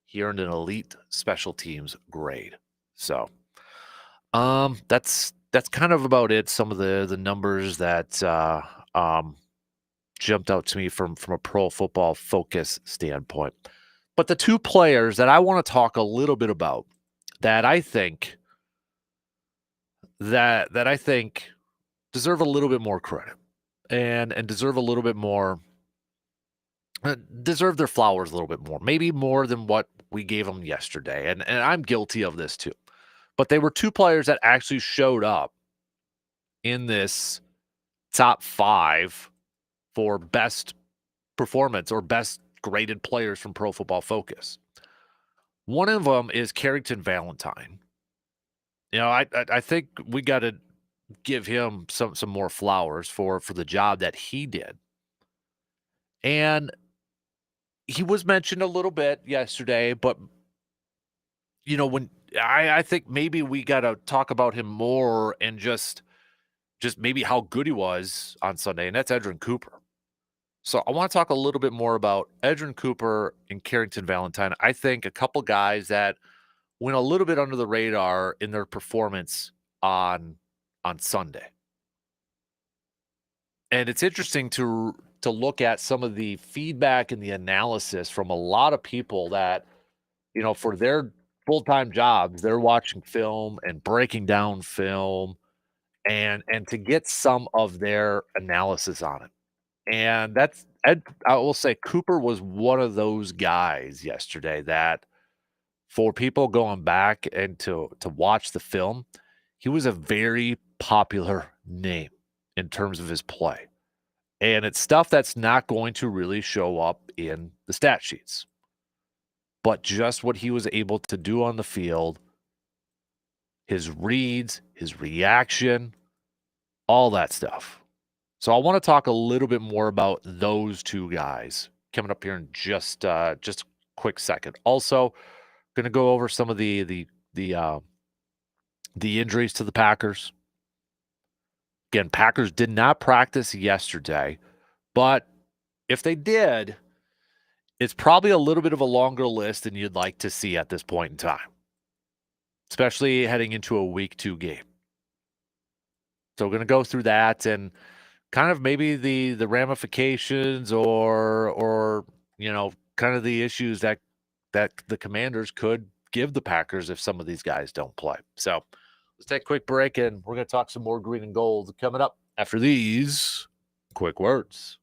He earned an elite special teams grade. So, that's kind of about it. Some of the numbers that jumped out to me from a Pro Football Focus standpoint. But the 2 players that I want to talk a little bit about that I think deserve a little bit more credit and deserve a little bit more, deserve their flowers a little bit more, maybe more than what we gave them yesterday. And I'm guilty of this too. But they were 2 players that actually showed up in this top 5 for best performance or best graded players from Pro Football Focus. One of them is Carrington Valentine. I think we got to give him some more flowers for the job that he did. And he was mentioned a little bit yesterday, but when I think maybe we got to talk about him more and just maybe how good he was on Sunday, and that's Edgerrin Cooper. So I want to talk a little bit more about Edgerrin Cooper and Carrington Valentine. I think a couple guys that went a little bit under the radar in their performance on Sunday. And it's interesting to look at some of the feedback and the analysis from a lot of people that, for their full-time jobs, they're watching film and breaking down film and to get some of their analysis on it. And I will say Cooper was one of those guys yesterday that, for people going back and to watch the film, he was a very popular name in terms of his play. And it's stuff that's not going to really show up in the stat sheets. But just what he was able to do on the field, his reads, his reaction, all that stuff. So I want to talk a little bit more about those 2 guys coming up here in just a quick second. Also, going to go over some of the injuries to the Packers. Again, Packers did not practice yesterday, but if they did, it's probably a little bit of a longer list than you'd like to see at this point in time, especially heading into a week 2 game. So we're going to go through that and kind of maybe the ramifications or kind of the issues that the Commanders could give the Packers if some of these guys don't play. So let's take a quick break and we're going to talk some more green and gold coming up after these quick words.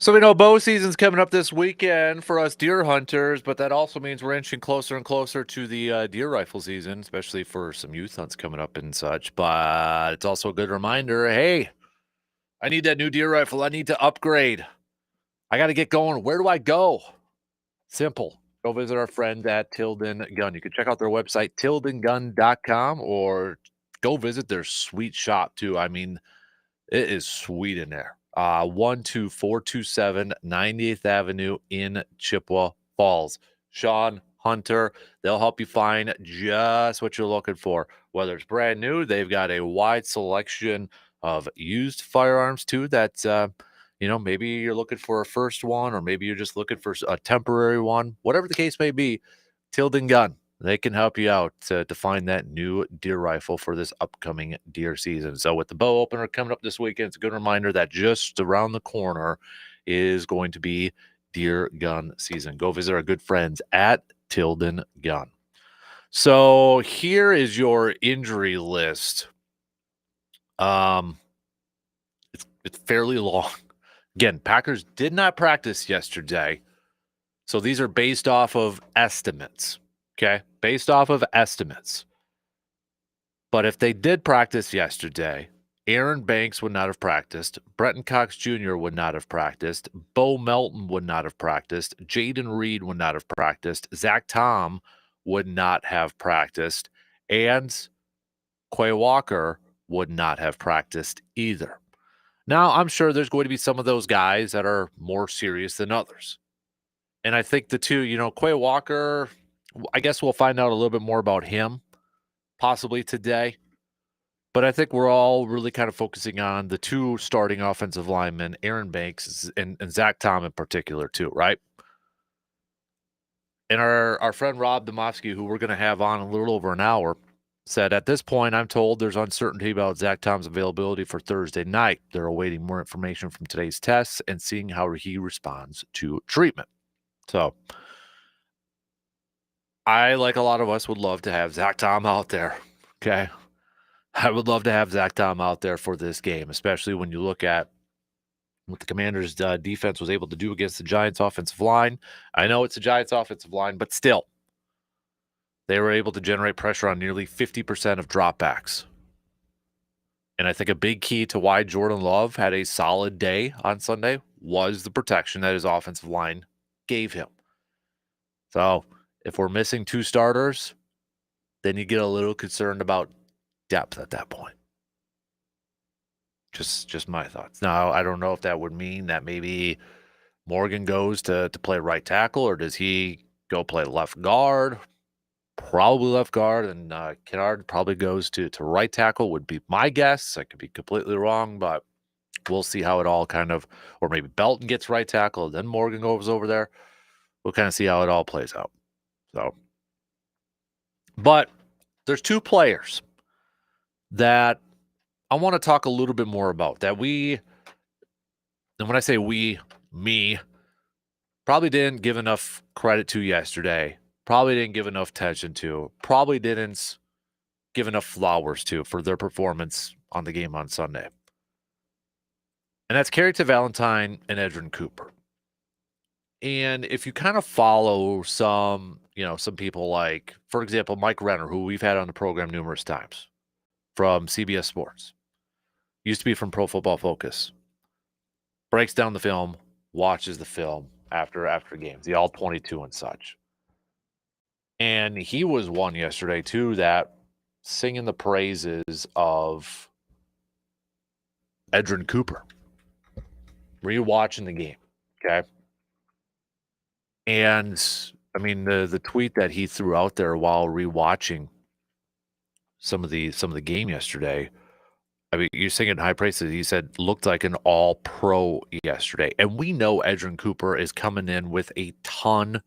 So we know bow season's coming up this weekend for us deer hunters, but that also means we're inching closer and closer to the deer rifle season, especially for some youth hunts coming up and such. But it's also a good reminder, hey, I need that new deer rifle. I need to upgrade. I got to get going. Where do I go? Simple. Go visit our friend at Tilden Gun. You can check out their website, tildengun.com, or go visit their sweet shop too. I mean, it is sweet in there. 12427 98th Avenue in Chippewa Falls. Sean Hunter, they'll help you find just what you're looking for. Whether it's brand new, they've got a wide selection of used firearms too. That maybe you're looking for a first one, or maybe you're just looking for a temporary one. Whatever the case may be, Tilden Gun. They can help you out to find that new deer rifle for this upcoming deer season. So with the bow opener coming up this weekend, it's a good reminder that just around the corner is going to be deer gun season. Go visit our good friends at Tilden Gun. So here is your injury list. It's fairly long. Again, Packers did not practice yesterday. So these are based off of estimates. Okay? Based off of estimates. But if they did practice yesterday, Aaron Banks would not have practiced. Brenton Cox Jr. would not have practiced. Bo Melton would not have practiced. Jaden Reed would not have practiced. Zach Tom would not have practiced. And Quay Walker would not have practiced either. Now, I'm sure there's going to be some of those guys that are more serious than others. And I think the two, Quay Walker, I guess we'll find out a little bit more about him possibly today. But I think we're all really kind of focusing on the two starting offensive linemen, Aaron Banks and Zach Tom in particular too, right? And our friend Rob Demovsky, who we're going to have on a little over an hour, said, at this point, I'm told there's uncertainty about Zach Tom's availability for Thursday night. They're awaiting more information from today's tests and seeing how he responds to treatment. So I, like a lot of us, would love to have Zach Tom out there, okay? I would love to have Zach Tom out there for this game, especially when you look at what the Commanders' defense was able to do against the Giants' offensive line. I know it's the Giants' offensive line, but still, they were able to generate pressure on nearly 50% of dropbacks. And I think a big key to why Jordan Love had a solid day on Sunday was the protection that his offensive line gave him. So if we're missing two starters, then you get a little concerned about depth at that point. Just my thoughts. Now, I don't know if that would mean that maybe Morgan goes to play right tackle, or does he go play left guard? Probably left guard, and Kennard probably goes to right tackle would be my guess. I could be completely wrong, but we'll see how it all kind of, or maybe Belton gets right tackle, then Morgan goes over there. We'll kind of see how it all plays out. So, but there's two players that I want to talk a little bit more about that and when I say we, me, probably didn't give enough credit to yesterday, probably didn't give enough attention to, probably didn't give enough flowers to for their performance on the game on Sunday. And that's Carrington Valentine and Edrin Cooper. And if you kind of follow some people like, for example, Mike Renner, who we've had on the program numerous times from CBS Sports, used to be from Pro Football Focus, breaks down the film, watches the film after games, the all 22 and such. And he was one yesterday too that singing the praises of Edrin Cooper, rewatching the game. Okay. And I mean, the tweet that he threw out there while rewatching some of the game yesterday, I mean, you're singing high praises. He said, looked like an all-pro yesterday. And we know Edrin Cooper is coming in with a ton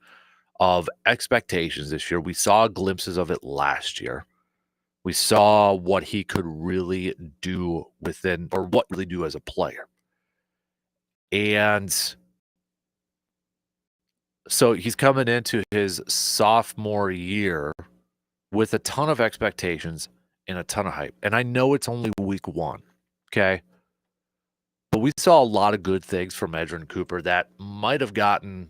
of expectations this year. We saw glimpses of it last year. We saw what he could really do really do as a player. And so he's coming into his sophomore year with a ton of expectations and a ton of hype. And I know it's only week one, okay? But we saw a lot of good things from Edrin Cooper that might have gotten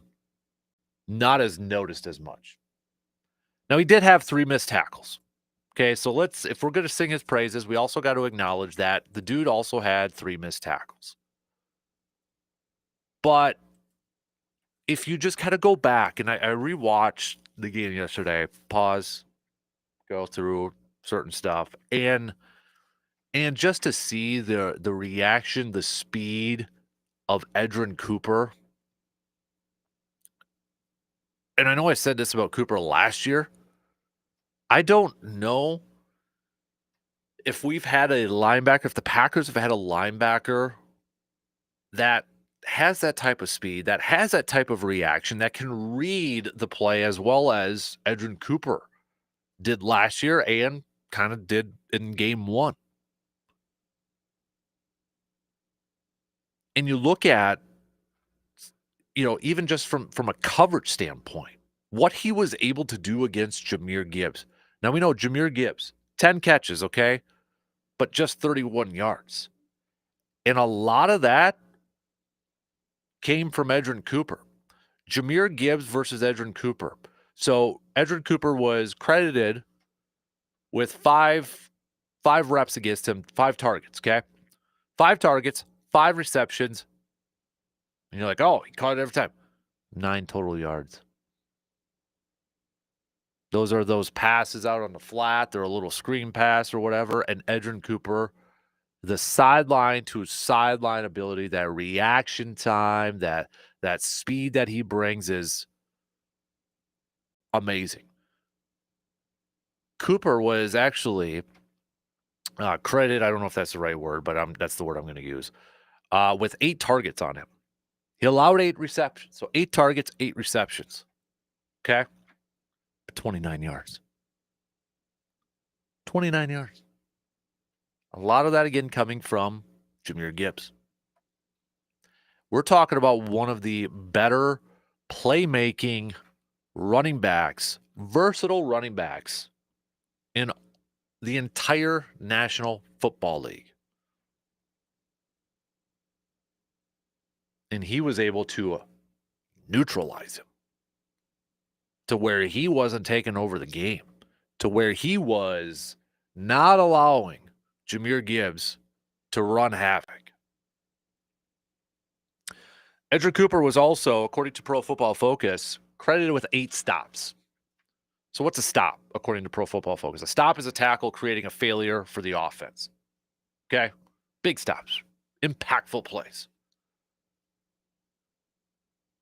not as noticed as much. Now, he did have 3 missed tackles. Okay, so if we're going to sing his praises, we also got to acknowledge that the dude also had 3 missed tackles. But if you just kind of go back, and I rewatched the game yesterday, pause, go through certain stuff, and just to see the reaction, the speed of Edrin Cooper. And I know I said this about Cooper last year. I don't know if we've had a linebacker, if the Packers have had a linebacker that has that type of speed, that has that type of reaction, that can read the play as well as Edrin Cooper did last year and kind of did in game one. And you look at, even just from a coverage standpoint, what he was able to do against Jahmyr Gibbs. Now we know Jahmyr Gibbs, 10 catches, okay, but just 31 yards. And a lot of that came from Edgerrin Cooper. Jahmyr Gibbs versus Edgerrin Cooper. So Edgerrin Cooper was credited with five reps against him, 5 targets, okay? 5 targets, 5 receptions. And you're like, oh, he caught it every time. 9 total yards. Those are those passes out on the flat. They're a little screen pass or whatever. And Edgerrin Cooper, the sideline to sideline ability, that reaction time, that speed that he brings is amazing. Cooper was actually credited, I don't know if that's the right word, but that's the word I'm going to use, with 8 targets on him. He allowed 8 receptions. So 8 targets, 8 receptions. Okay? 29 yards. 29 yards. A lot of that, again, coming from Jahmyr Gibbs. We're talking about one of the better playmaking running backs, versatile running backs in the entire National Football League. And he was able to neutralize him to where he wasn't taking over the game, to where he was not allowing Jahmyr Gibbs to run havoc. Edgerrin Cooper was also, according to Pro Football Focus, credited with 8 stops. So what's a stop, according to Pro Football Focus? A stop is a tackle creating a failure for the offense. Okay? Big stops. Impactful plays.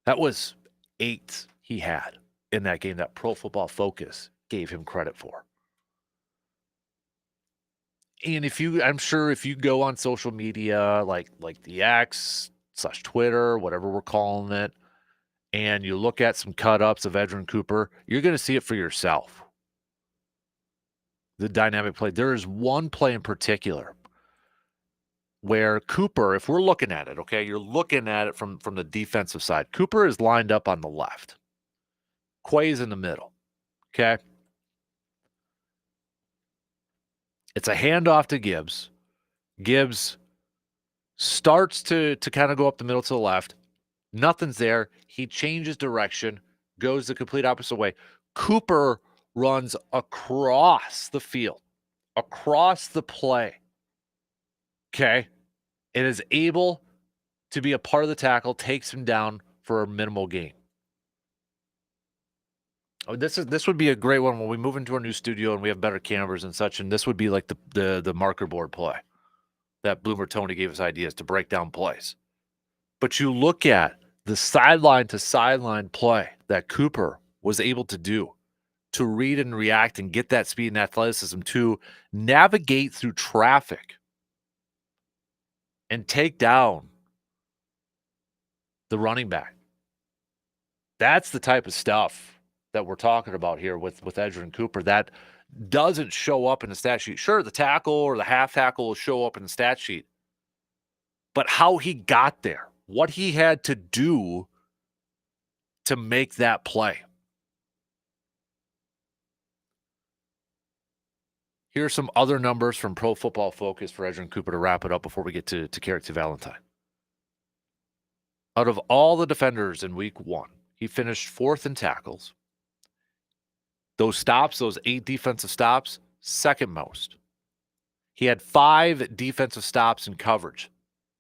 That was 8 he had in that game that Pro Football Focus gave him credit for. And I'm sure if you go on social media, like the X/Twitter, whatever we're calling it, and you look at some cut-ups of Edgerrin Cooper, you're going to see it for yourself. The dynamic play. There is one play in particular where Cooper, if we're looking at it, okay, you're looking at it from the defensive side. Cooper is lined up on the left. Quay's in the middle, okay? It's a handoff to Gibbs. Gibbs starts to kind of go up the middle to the left. Nothing's there. He changes direction, goes the complete opposite way. Cooper runs across the field, across the play, okay? And is able to be a part of the tackle, takes him down for a minimal gain. Oh, this would be a great one when we move into our new studio and we have better cameras and such, and this would be like the marker board play that Bloomer Tony gave us ideas to break down plays. But you look at the sideline to sideline play that Cooper was able to do to read and react and get that speed and athleticism to navigate through traffic and take down the running back. That's the type of stuff that we're talking about here with Edgerrin Cooper. That doesn't show up in the stat sheet. Sure, the tackle or the half tackle will show up in the stat sheet. But how he got there, what he had to do to make that play. Here are some other numbers from Pro Football Focus for Edgerrin Cooper to wrap it up before we get to Carrick to Valentine. Out of all the defenders in week 1, he finished 4th in tackles. Those stops, those 8 defensive stops, second most. He had 5 defensive stops in coverage,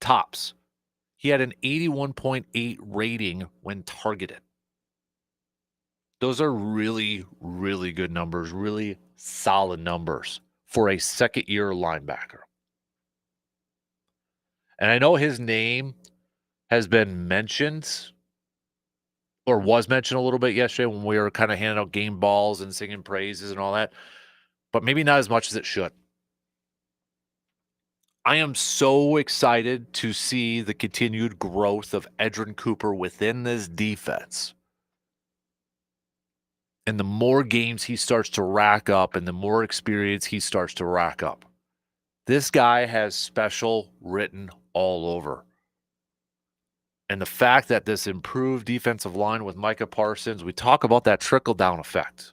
tops. He had an 81.8 rating when targeted. Those are really, really good numbers, really solid numbers for a second-year linebacker. And I know his name has been mentioned or was mentioned a little bit yesterday when we were kind of handing out game balls and singing praises and all that, but maybe not as much as it should. I am so excited to see the continued growth of Edgerrin Cooper within this defense. and the more games he starts to rack up and the more experience he starts to rack up. This guy has special written all over. And the fact that this improved defensive line with Micah Parsons, we talk about that trickle-down effect.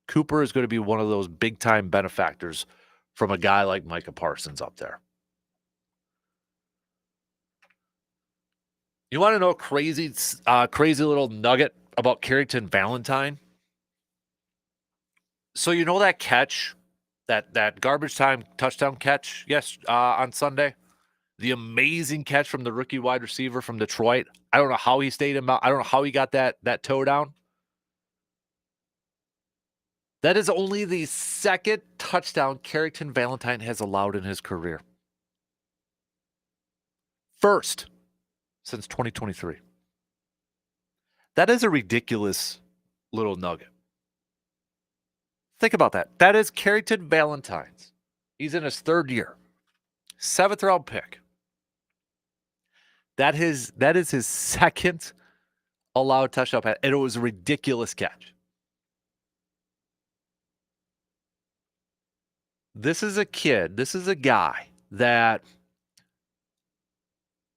Cooper is going to be one of those big-time benefactors from a guy like Micah Parsons up there. You want to know a crazy little nugget about Carrington Valentine? So you know that catch, that garbage time touchdown catch, on Sunday? The amazing catch from the rookie wide receiver from Detroit. I don't know how he stayed him out. I don't know how he got that toe down. That is only the second touchdown Carrington Valentine has allowed in his career. First since 2023. That is a ridiculous little nugget. Think about that. That is Carrington Valentine's. He's in his third year. 7th round pick. That is his second allowed touchdown pass, and it was a ridiculous catch. This is a kid. This is a guy that,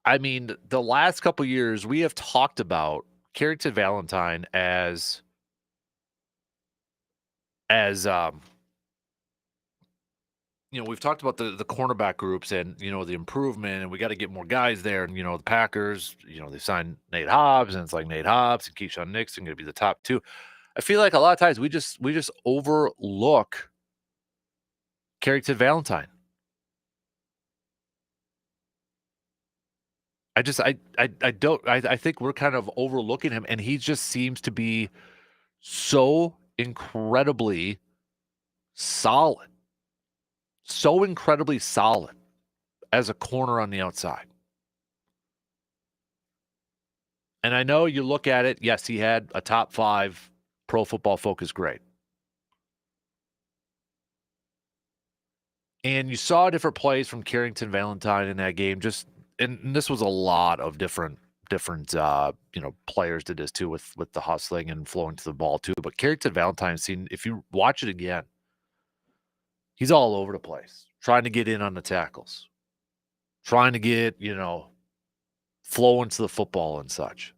I mean, the last couple years we have talked about Carrington Valentine as we've talked about the cornerback groups and, the improvement, and we got to get more guys there. And, the Packers, they signed Nate Hobbs, and it's like Nate Hobbs and Keyshawn Nixon going to be the top two. I feel like a lot of times we just overlook Carrington Valentine. I think we're kind of overlooking him, and he just seems to be so incredibly solid. So incredibly solid as a corner on the outside. And I know you look at it, yes, he had a top 5 Pro Football Focus grade. And you saw different plays from Carrington Valentine in that game. And this was a lot of different players did this too with the hustling and flowing to the ball too. But Carrington Valentine, if you watch it again, he's all over the place, trying to get in on the tackles, trying to get, flow into the football and such.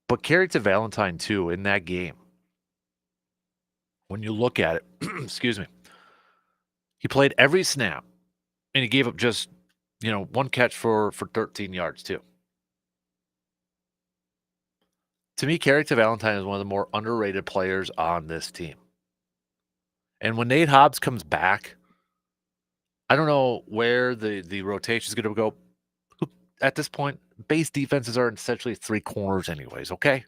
But Carrington Valentine, too, in that game, when you look at it, excuse me, he played every snap, and he gave up just, one catch for 13 yards, too. To me, Carrington Valentine is one of the more underrated players on this team. And when Nate Hobbs comes back, I don't know where the rotation is going to go. At this point, base defenses are essentially 3 corners anyways, okay?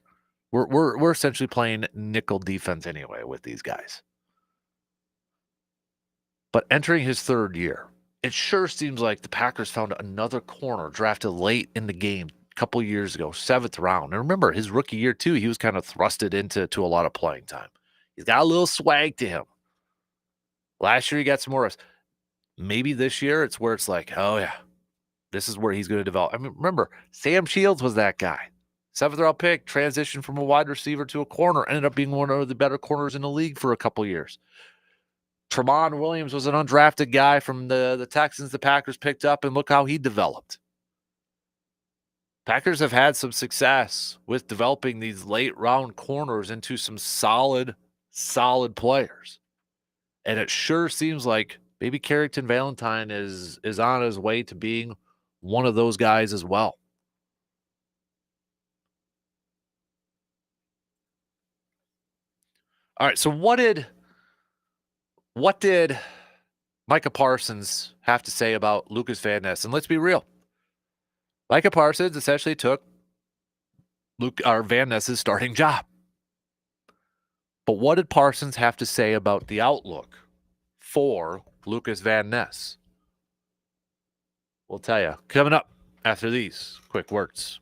We're essentially playing nickel defense anyway with these guys. But entering his 3rd year, it sure seems like the Packers found another corner drafted late in the game a couple years ago, 7th round. And remember, his rookie year too, he was kind of thrusted into a lot of playing time. He's got a little swag to him. Last year he got some more. Maybe this year it's where it's like, oh yeah, this is where he's going to develop. I mean, remember, Sam Shields was that guy. 7th round pick, transitioned from a wide receiver to a corner, ended up being one of the better corners in the league for a couple years. Tramon Williams was an undrafted guy from the Texans the Packers picked up, and look how he developed. Packers have had some success with developing these late round corners into some solid players. And it sure seems like maybe Carrington Valentine is on his way to being one of those guys as well. All right, so what did Micah Parsons have to say about Lucas Van Ness? And let's be real. Micah Parsons essentially took Van Ness's starting job. But what did Parsons have to say about the outlook for Lucas Van Ness? We'll tell you coming up after these quick words.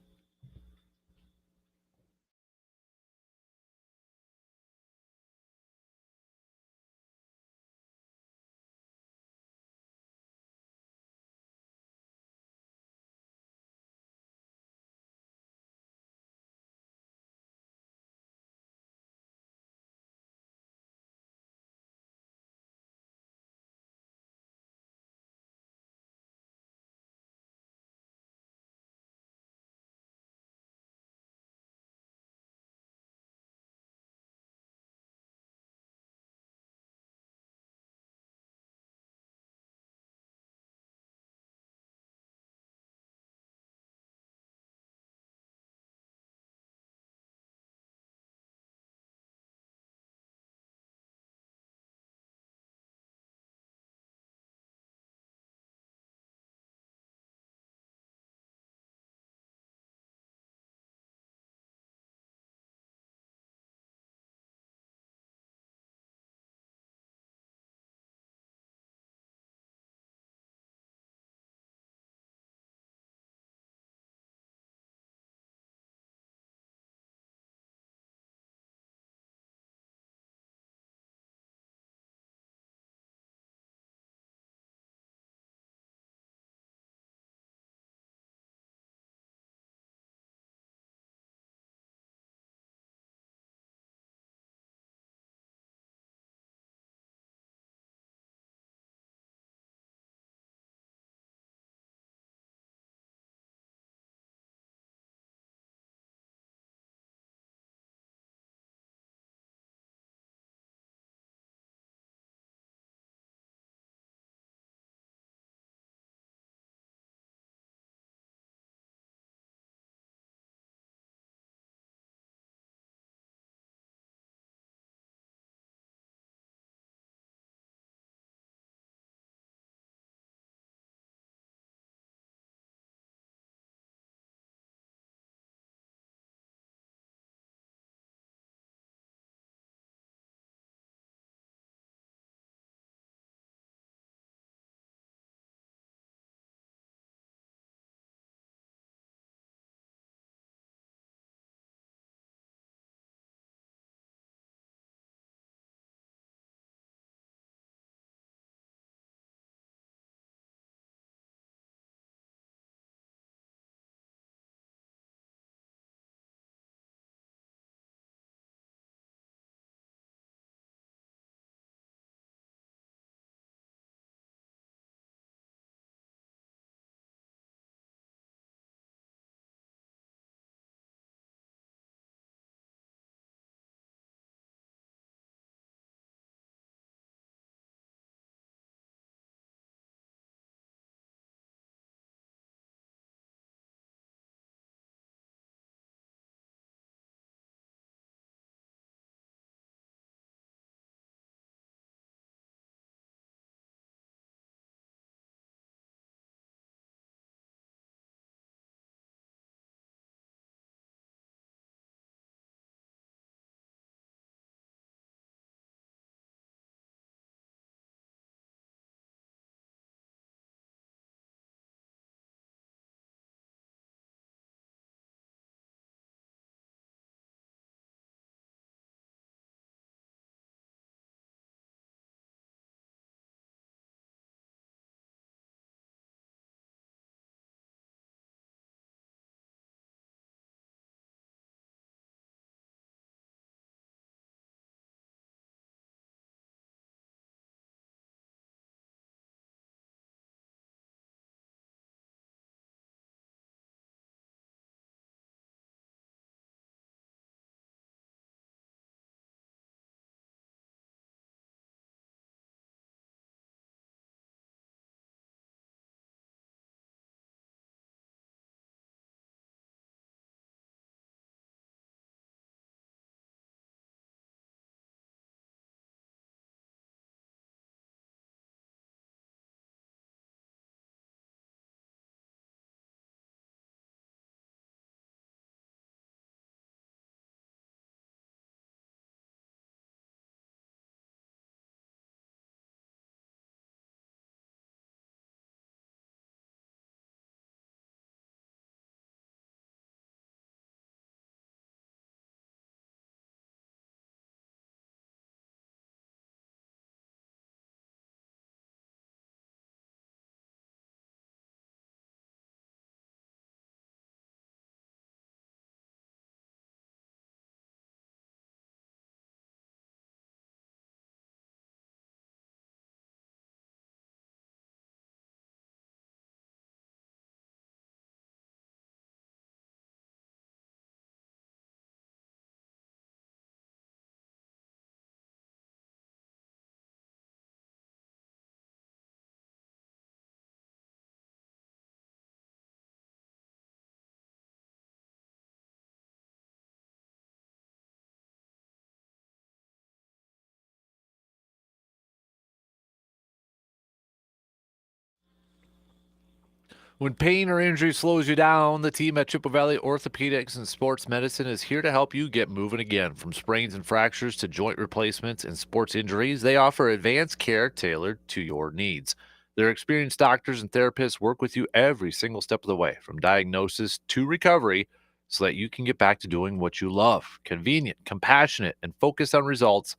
When pain or injury slows you down, the team at Chippewa Valley Orthopedics and Sports Medicine is here to help you get moving again. From sprains and fractures to joint replacements and sports injuries, they offer advanced care tailored to your needs. Their experienced doctors and therapists work with you every single step of the way, from diagnosis to recovery, so that you can get back to doing what you love. Convenient, compassionate, and focused on results,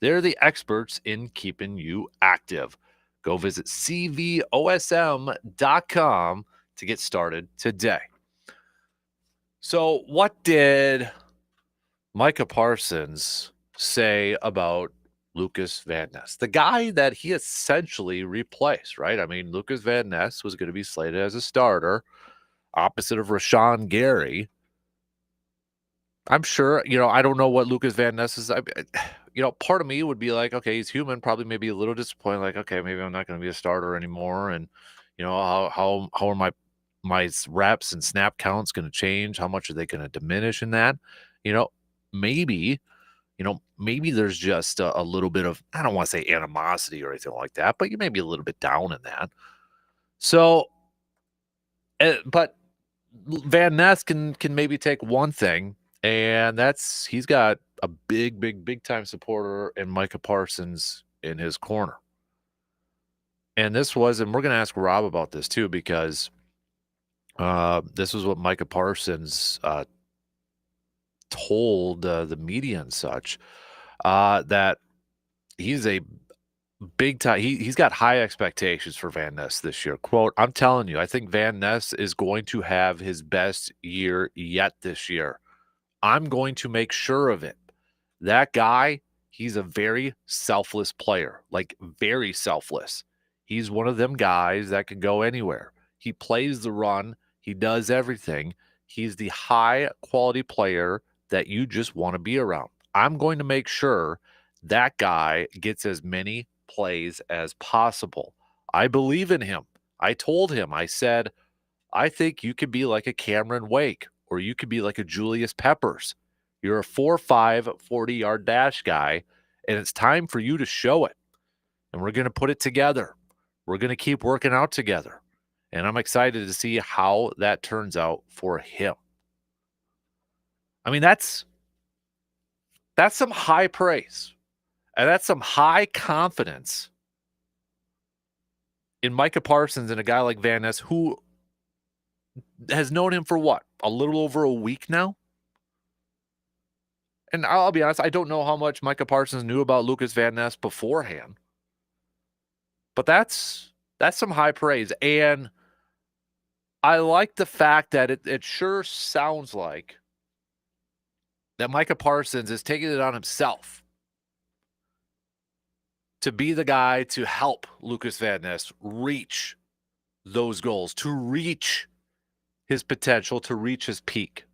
they're the experts in keeping you active. Go visit cvosm.com to get started today. So, what did Micah Parsons say about Lucas Van Ness, the guy that he essentially replaced, right? I mean, Lucas Van Ness was going to be slated as a starter opposite of Rashawn Gary. I'm sure, I don't know what Lucas Van Ness is. Part of me would be like, okay, he's human, probably maybe a little disappointed, like, okay, maybe I'm not going to be a starter anymore. And, how are my reps and snap counts going to change? How much are they going to diminish in that? Maybe, maybe there's just a little bit of, I don't want to say animosity or anything like that, but you may be a little bit down in that. So, but Van Ness can maybe take one thing, and that's he's got a big time supporter in Micah Parsons in his corner. And we're going to ask Rob about this too, because this is what Micah Parsons told the media and such, that he's a big time. He's got high expectations for Van Ness this year. Quote, "I'm telling you, I think Van Ness is going to have his best year yet this year. I'm going to make sure of it. That guy, he's a very selfless player, like very selfless. He's one of them guys that can go anywhere. He plays the run. He does everything. He's the high quality player that you just want to be around. I'm going to make sure that guy gets as many plays as possible. I believe in him. I told him, I said, I think you could be like a Cameron Wake, or you could be like a Julius Peppers. You're a 4.5 40-yard dash guy, and it's time for you to show it. And we're going to put it together. We're going to keep working out together. And I'm excited to see how that turns out for him." I mean, that's some high praise. And that's some high confidence in Micah Parsons and a guy like Van Ness, who has known him for what? A little over a week now? And I'll be honest, I don't know how much Micah Parsons knew about Lucas Van Ness beforehand. But that's some high praise. And I like the fact that it sure sounds like that Micah Parsons is taking it on himself to be the guy to help Lucas Van Ness reach those goals, to reach his potential, to reach his peak.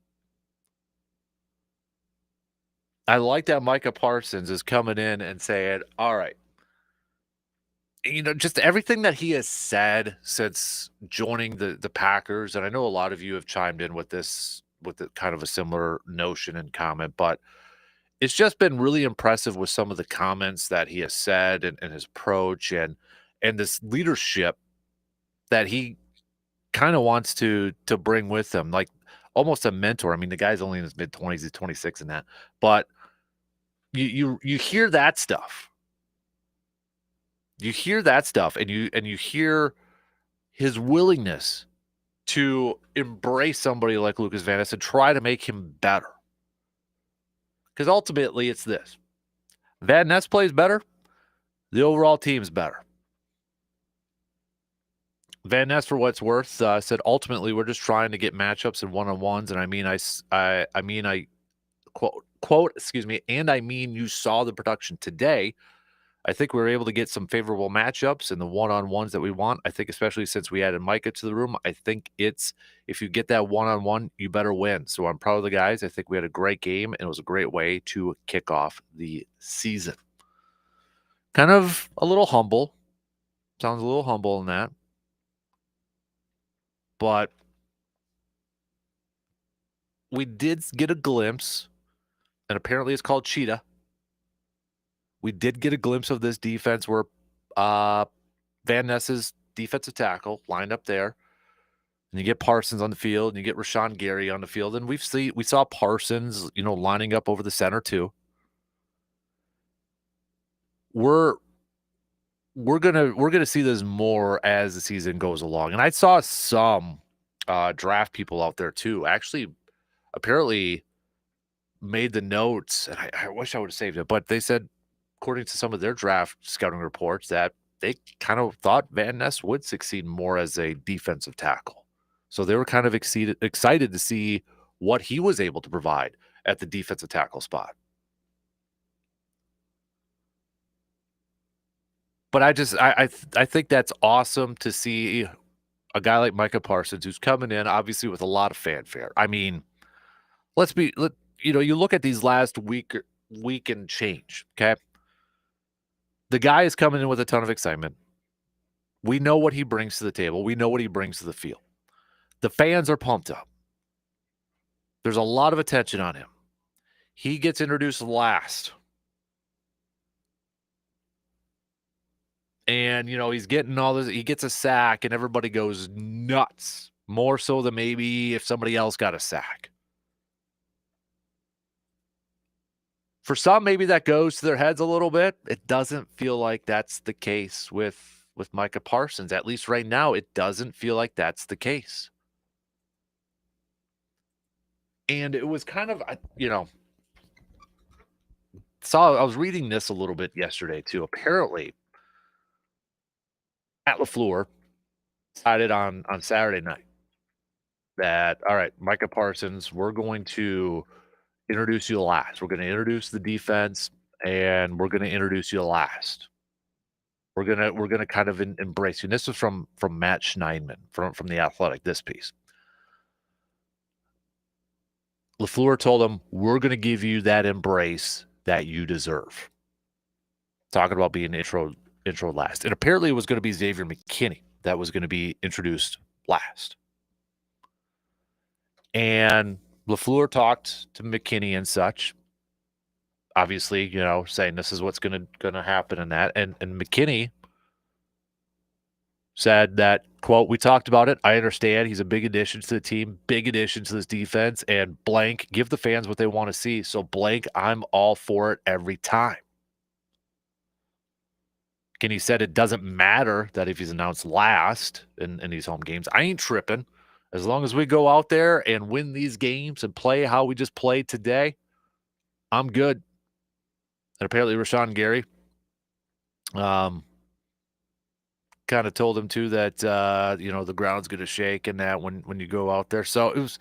I like that Micah Parsons is coming in and saying, all right, just everything that he has said since joining the Packers, and I know a lot of you have chimed in with this, with the kind of a similar notion and comment, but it's just been really impressive with some of the comments that he has said and his approach and this leadership that he kind of wants to bring with him, like almost a mentor. I mean, the guy's only in his mid-20s, he's 26 in that, but you hear that stuff. You hear that stuff, and you hear his willingness to embrace somebody like Lucas Van Ness and try to make him better. Because ultimately, it's this: Van Ness plays better, the overall team's better. Van Ness, for what it's worth, said, ultimately, we're just trying to get matchups and one-on-ones, and I mean, I quote, excuse me, and I mean, you saw the production today. I think we were able to get some favorable matchups and the one-on-ones that we want. I think especially since we added Micah to the room, I think it's, if you get that one-on-one, you better win. So I'm proud of the guys. I think we had a great game, and it was a great way to kick off the season. Kind of a little humble. Sounds a little humble in that. But we did get a glimpse, and apparently it's called Cheetah. We did get a glimpse of this defense where Van Ness's defensive tackle lined up there. and you get Parsons on the field, and you get Rashawn Gary on the field, and we saw Parsons, lining up over the center too. We're gonna see this more as the season goes along, and I saw some draft people out there too. Actually, apparently made the notes, and I wish I would have saved it, but they said, according to some of their draft scouting reports, that they kind of thought Van Ness would succeed more as a defensive tackle. So they were kind of excited to see what he was able to provide at the defensive tackle spot. But I think that's awesome to see a guy like Micah Parsons, who's coming in obviously with a lot of fanfare. I mean, you look at these last week and change, okay? The guy is coming in with a ton of excitement. We know what he brings to the table. We know what he brings to the field. The fans are pumped up. There's a lot of attention on him. He gets introduced last. And, he's getting all this. He gets a sack, and everybody goes nuts. More so than maybe if somebody else got a sack. For some, maybe that goes to their heads a little bit. It doesn't feel like that's the case with Micah Parsons. At least right now, it doesn't feel like that's the case. And it was kind of, I was reading this a little bit yesterday too. Apparently, Matt LaFleur decided on Saturday night that, all right, Micah Parsons, we're going to introduce you last. We're going to introduce the defense, and we're going to introduce you last. We're gonna kind of embrace you. And this was from Matt Schneidman from The Athletic, this piece. LaFleur told him, we're going to give you that embrace that you deserve. Talking about being intro last. And apparently it was going to be Xavier McKinney that was going to be introduced last. And LaFleur talked to McKinney and such. Obviously, saying this is what's going to happen in that. And McKinney said that, quote, we talked about it. I understand he's a big addition to the team, big addition to this defense, and blank, give the fans what they want to see. So blank, I'm all for it every time. Kenny said it doesn't matter that if he's announced last in these home games. I ain't tripping. As long as we go out there and win these games and play how we just played today, I'm good. And apparently Rashawn Gary kind of told him too that the ground's going to shake and that when you go out there. So it was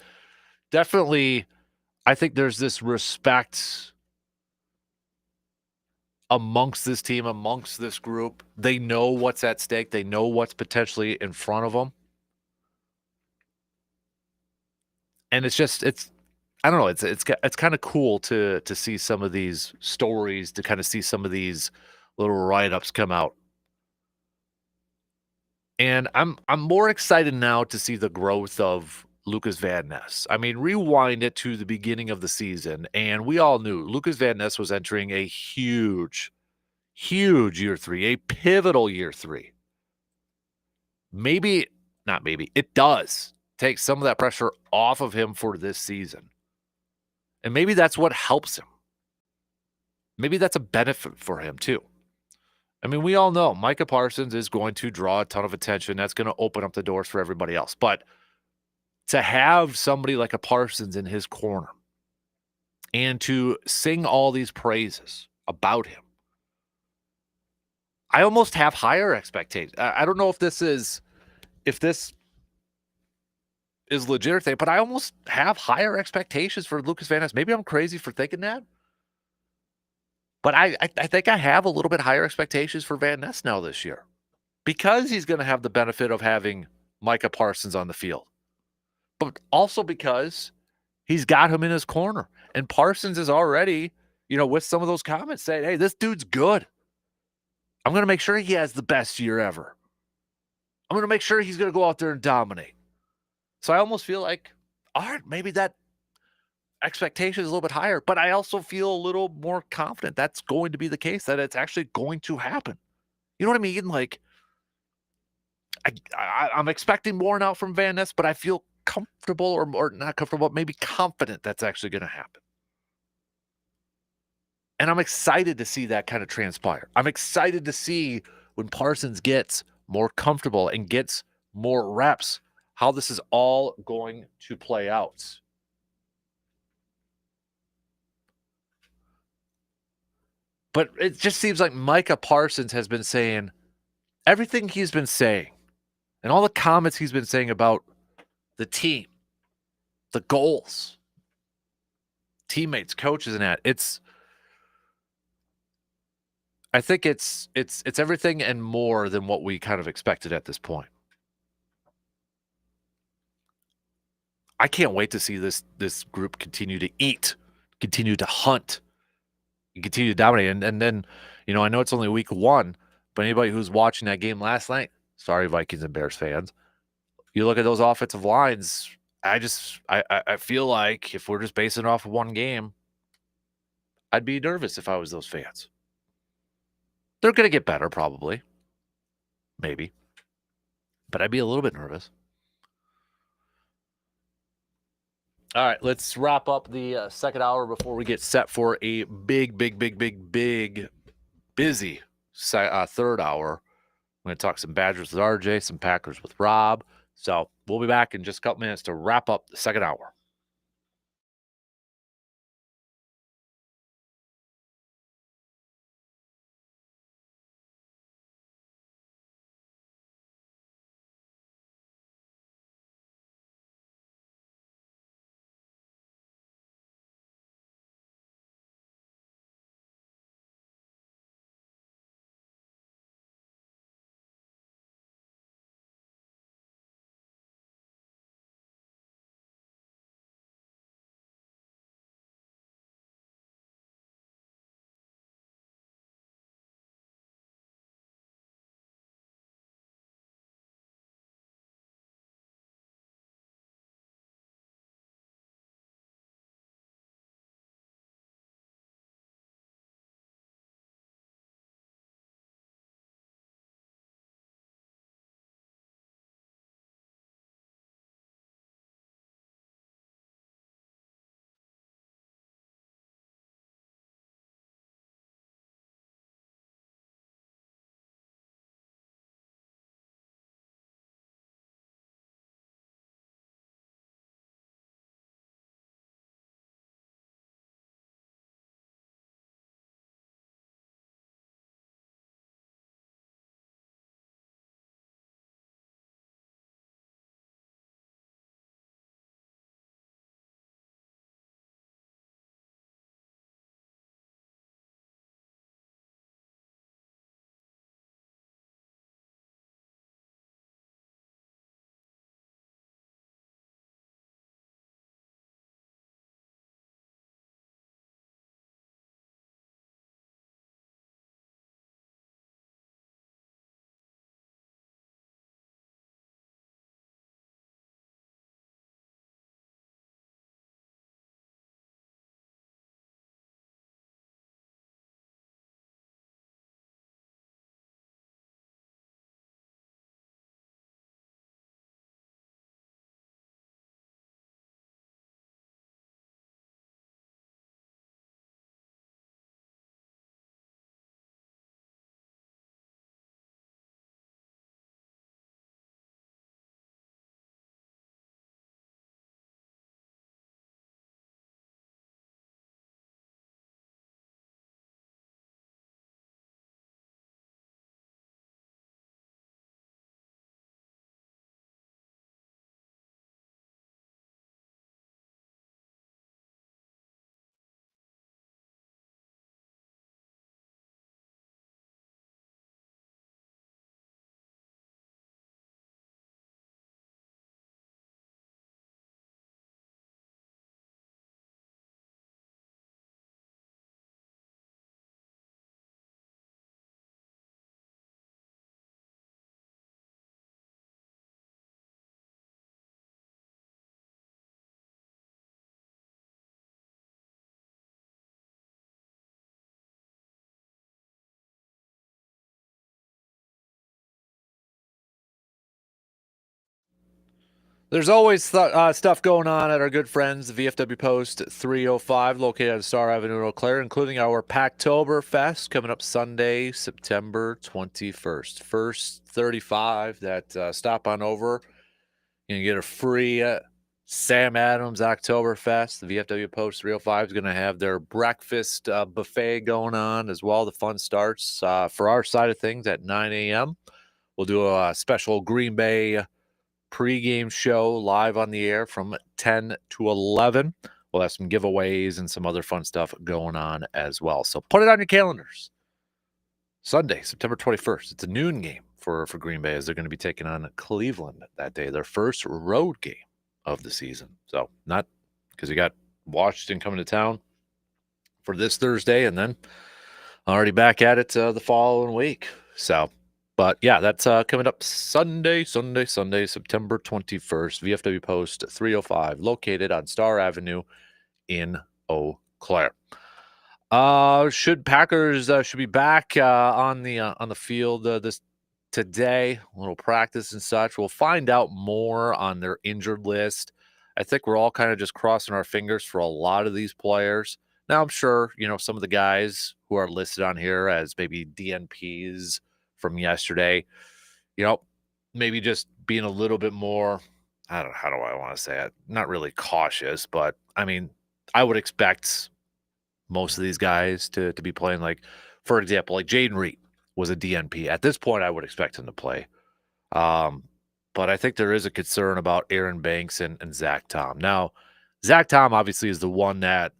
definitely, I think there's this respect amongst this team, amongst this group. They know what's at stake. They know what's potentially in front of them. And it's I don't know, it's kind of cool to see some of these stories, to kind of see some of these little write-ups come out. And I'm more excited now to see the growth of Lucas Van Ness. I mean, rewind it to the beginning of the season, and we all knew Lucas Van Ness was entering a huge year 3, a pivotal year 3. It does take some of that pressure off of him for this season. And maybe that's what helps him. Maybe that's a benefit for him too. I mean, we all know Micah Parsons is going to draw a ton of attention. That's going to open up the doors for everybody else. But to have somebody like a Parsons in his corner and to sing all these praises about him, I almost have higher expectations. I don't know if this is legit or thing, but I almost have higher expectations for Lucas Van Ness. Maybe I'm crazy for thinking that. But I think I have a little bit higher expectations for Van Ness now this year because he's going to have the benefit of having Micah Parsons on the field, but also because he's got him in his corner. And Parsons is already, with some of those comments saying, hey, this dude's good. I'm going to make sure he has the best year ever. I'm going to make sure he's going to go out there and dominate. So I almost feel like, all right, maybe that expectation is a little bit higher, but I also feel a little more confident that's going to be the case, that it's actually going to happen. You know what I mean? Like, I'm expecting more now from Van Ness, but I feel comfortable or not comfortable, maybe confident that's actually going to happen. And I'm excited to see that kind of transpire. I'm excited to see when Parsons gets more comfortable and gets more reps, how this is all going to play out. But it just seems like Micah Parsons has been saying everything he's been saying and all the comments he's been saying about the team, the goals, teammates, coaches, and that. I think it's everything and more than what we kind of expected at this point. I can't wait to see this group continue to eat, continue to hunt, and continue to dominate. And then, I know it's only week 1, but anybody who's watching that game last night, sorry, Vikings and Bears fans, you look at those offensive lines. I feel like if we're just basing it off of one game, I'd be nervous if I was those fans. They're going to get better, probably, maybe, but I'd be a little bit nervous. All right, let's wrap up the second hour before we get set for a big, busy third hour. I'm going to talk some Badgers with RJ, some Packers with Rob. So we'll be back in just a couple minutes to wrap up the second hour. There's always stuff going on at our good friends, the VFW Post 305, located on Star Avenue in Eau Claire, including our Packtober Fest coming up Sunday, September 21st. First 35 that stop on over. You can get a free Sam Adams Oktoberfest. The VFW Post 305 is going to have their breakfast buffet going on as well. The fun starts for our side of things at 9 a.m. We'll do a special Green Bay pregame show live on the air from 10 to 11. We'll have some giveaways and some other fun stuff going on as well. So put it on your calendars. Sunday, September 21st. It's a noon game for Green Bay as they're going to be taking on Cleveland that day, their first road game of the season. So not because you got Washington coming to town for this Thursday and then already back at it the following week. So, but yeah, that's coming up Sunday, September 21st, VFW Post 305, located on Star Avenue in Eau Claire. Packers should be back on the field this today, a little practice and such. We'll find out more on their injured list. I think we're all kind of just crossing our fingers for a lot of these players. Now, I'm sure, some of the guys who are listed on here as maybe DNPs from yesterday, maybe just being a little bit more, I don't know, how do I want to say it? Not really cautious, but I mean, I would expect most of these guys to be playing, like, for example, like Jaden Reed was a DNP. At this point, I would expect him to play. But I think there is a concern about Aaron Banks and Zach Tom. Now, Zach Tom obviously is the one that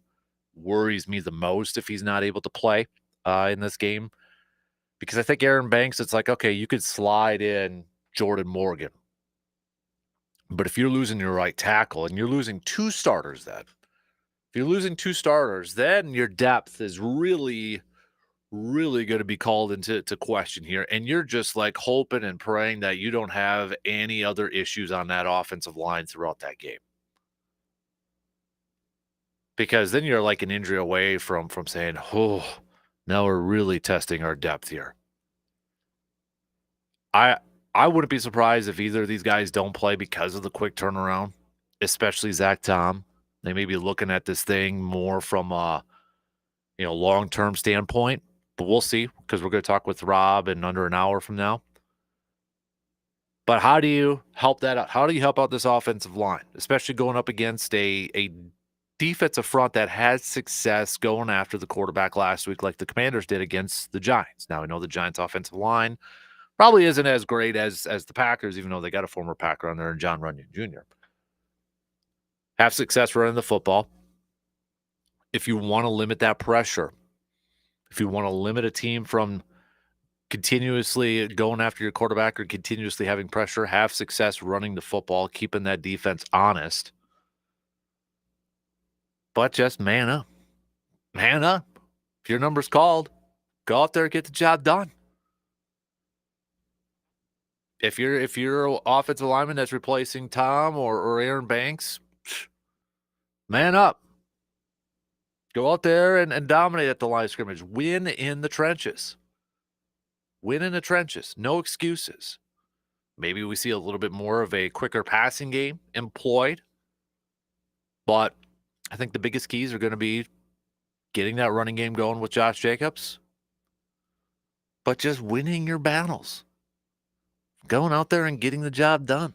worries me the most if he's not able to play in this game. Because I think Aaron Banks, it's like, okay, you could slide in Jordan Morgan. But if you're losing your right tackle and you're losing two starters then, if you're losing two starters, then your depth is really, really going to be called into question here. And you're just like hoping and praying that you don't have any other issues on that offensive line throughout that game. Because then you're like an injury away from saying, oh, now we're really testing our depth here. I wouldn't be surprised if either of these guys don't play because of the quick turnaround, especially Zach Tom. They may be looking at this thing more from a long-term standpoint, but we'll see because we're going to talk with Rob in under an hour from now. But how do you help that out? How do you help out this offensive line, especially going up against a defensive front that had success going after the quarterback last week like the Commanders did against the Giants? Now, I know the Giants' offensive line probably isn't as great as the Packers, even though they got a former Packer on there, and John Runyon Jr. Have success running the football. If you want to limit that pressure, if you want to limit a team from continuously going after your quarterback or continuously having pressure, have success running the football, keeping that defense honest. But just man up. Man up. If your number's called, go out there and get the job done. If you're offensive lineman that's replacing Tom or Aaron Banks, man up. Go out there and dominate at the line of scrimmage. Win in the trenches. Win in the trenches. No excuses. Maybe we see a little bit more of a quicker passing game employed. But I think the biggest keys are going to be getting that running game going with Josh Jacobs. But just winning your battles. Going out there and getting the job done.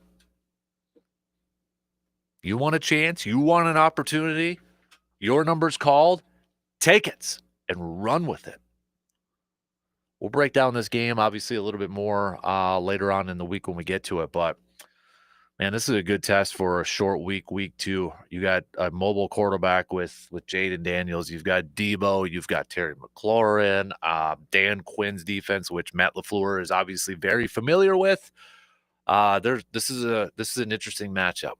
You want a chance? You want an opportunity? Your number's called? Take it and run with it. We'll break down this game, obviously, a little bit more later on in the week when we get to it. But, man, this is a good test for a short week 2. You got a mobile quarterback with Jaden Daniels. You've got Debo. You've got Terry McLaurin. Dan Quinn's defense, which Matt LaFleur is obviously very familiar with. This is an interesting matchup.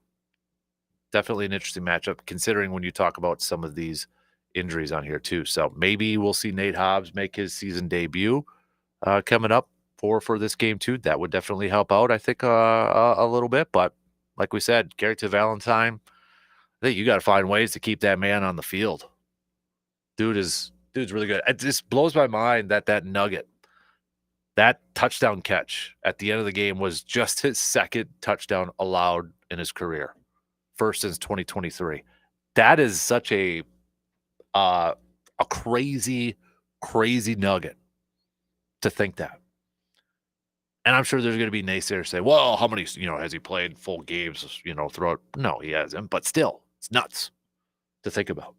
Definitely an interesting matchup, considering when you talk about some of these injuries on here too. So maybe we'll see Nate Hobbs make his season debut coming up for this game too. That would definitely help out, I think, a little bit. But like we said, Garrett Valentine, I think you got to find ways to keep that man on the field. Dude's really good. It just blows my mind that nugget, that touchdown catch at the end of the game was just his second touchdown allowed in his career, first since 2023. That is such a crazy nugget to think that. And I'm sure there's going to be naysayers say, well, how many, has he played full games, throughout? No, he hasn't, but still, it's nuts to think about.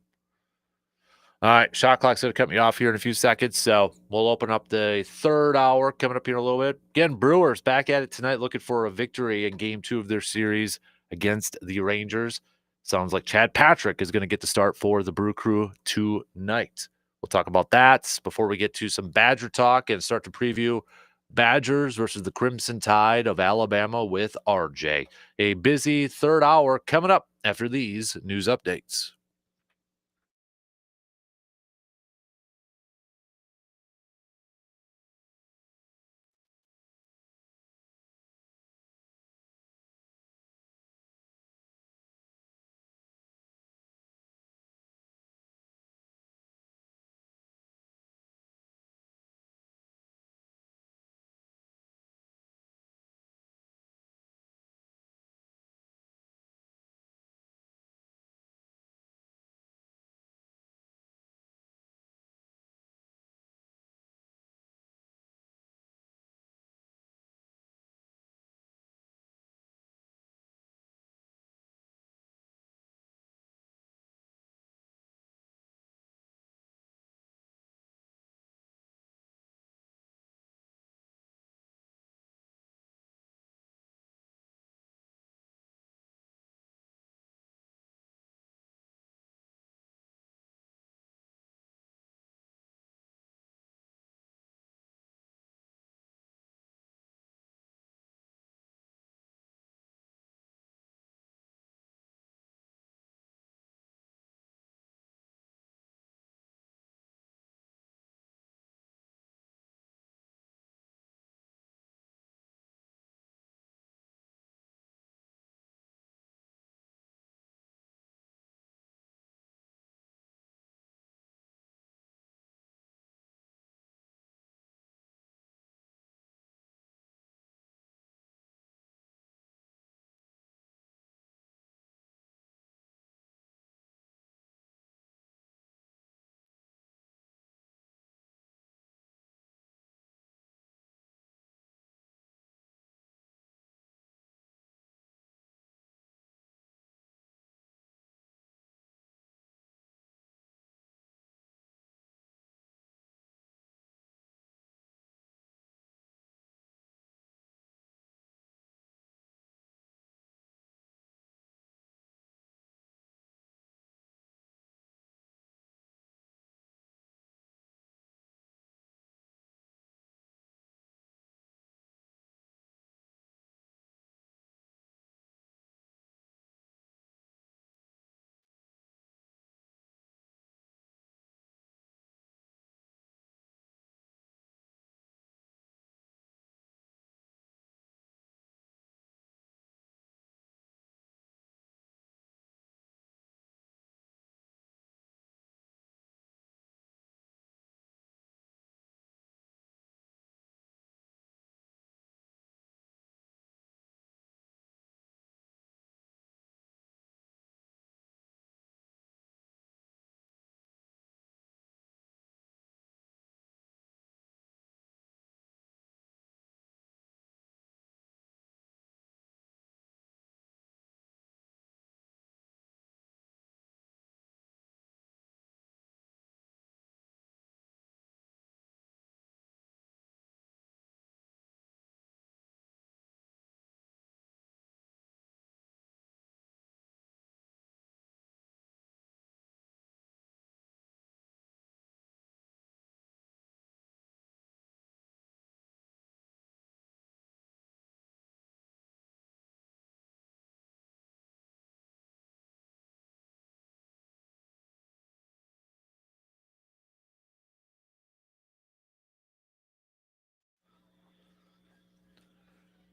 All right, shot clock's going to cut me off here in a few seconds, so we'll open up the third hour coming up here in a little bit. Again, Brewers back at it tonight, looking for a victory in Game 2 of their series against the Rangers. Sounds like Chad Patrick is going to get the start for the Brew Crew tonight. We'll talk about that before we get to some Badger talk and start to preview Badgers versus the Crimson Tide of Alabama with RJ. A busy third hour coming up after these news updates.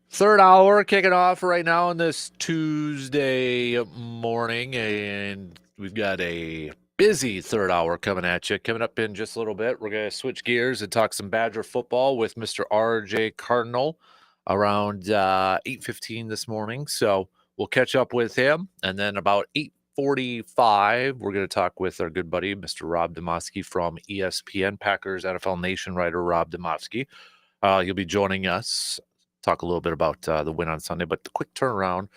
Third hour kicking off right now on this Tuesday morning, and we've got a busy third hour coming at you. Coming up in just a little bit, we're going to switch gears and talk some Badger football with Mr. RJ Cardinal around 8:15 this morning. So we'll catch up with him. And then about 8:45, we're going to talk with our good buddy, Mr. Rob Demovsky from ESPN, Packers NFL Nation writer Rob Demovsky. He'll be joining us, talk a little bit about the win on Sunday, but the quick turnaround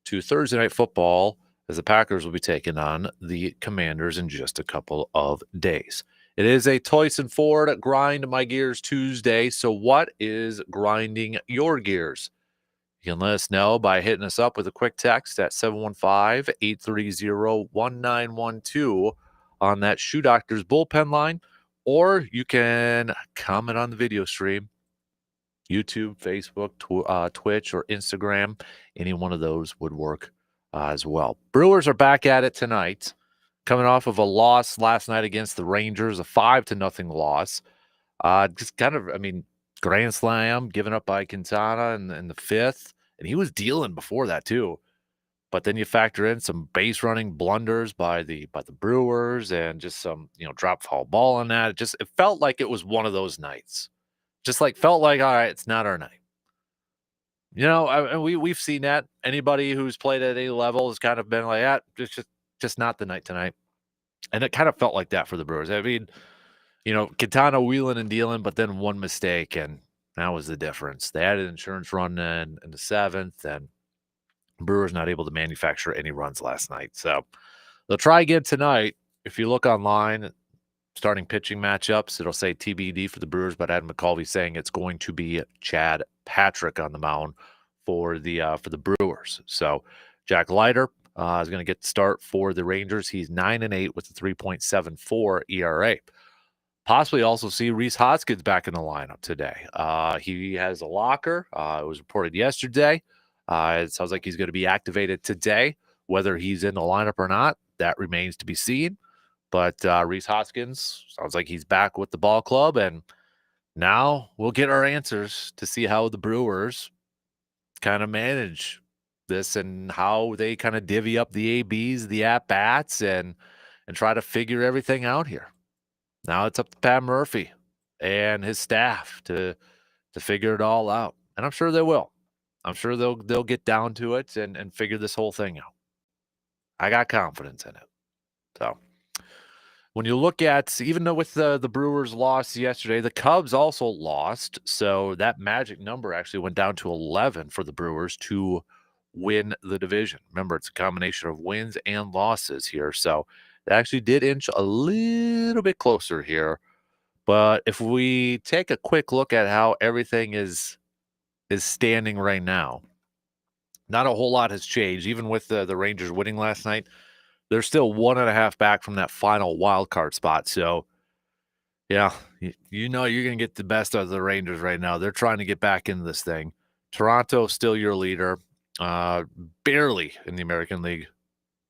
to Thursday Night Football as the Packers will be taking on the Commanders in just a couple of days. It is a Toyson Ford Grind My Gears Tuesday. So what is grinding your gears? You can let us know by hitting us up with a quick text at 715-830-1912 on that Shoe Doctor's bullpen line, or you can comment on the video stream, YouTube, Facebook, Twitch, or Instagram. Any one of those would work as well. Brewers are back at it tonight, coming off of a loss last night against the Rangers, a 5-0 loss. Just kind of, grand slam given up by Quintana in the fifth, and he was dealing before that too. But then you factor in some base running blunders by the Brewers and just some drop foul ball on that. It felt like it was one of those nights. Felt like, all right, it's not our night. We've seen that. Anybody who's played at any level has kind of been like, yeah, it's just not the night tonight. And it kind of felt like that for the Brewers. Quintana wheeling and dealing, but then one mistake, and that was the difference. They had an insurance run in the seventh, and Brewers not able to manufacture any runs last night. So they'll try again tonight. If you look online, starting pitching matchups, it'll say TBD for the Brewers, but Adam McCulvey saying it's going to be Chad Patrick on the mound for the Brewers. So Jack Leiter is going to get the start for the Rangers. He's 9-8 with a 3.74 ERA. Possibly also see Rhys Hoskins back in the lineup today. He has a locker. It was reported yesterday. It sounds like he's going to be activated today. Whether he's in the lineup or not, that remains to be seen. But Rhys Hoskins sounds like he's back with the ball club, and now we'll get our answers to see how the Brewers kind of manage this and how they kind of divvy up the ABs, the at-bats, and try to figure everything out here. Now it's up to Pat Murphy and his staff to figure it all out, and I'm sure they will. I'm sure they'll get down to it and figure this whole thing out. I got confidence in it. So when you look at, even though with the Brewers lost yesterday, the Cubs also lost. So that magic number actually went down to 11 for the Brewers to win the division. Remember, it's a combination of wins and losses here. So they actually did inch a little bit closer here. But if we take a quick look at how everything is standing right now, not a whole lot has changed. Even with the Rangers winning last night, they're still 1.5 back from that final wild card spot. So, yeah, you're going to get the best out of the Rangers right now. They're trying to get back into this thing. Toronto still your leader, barely in the American League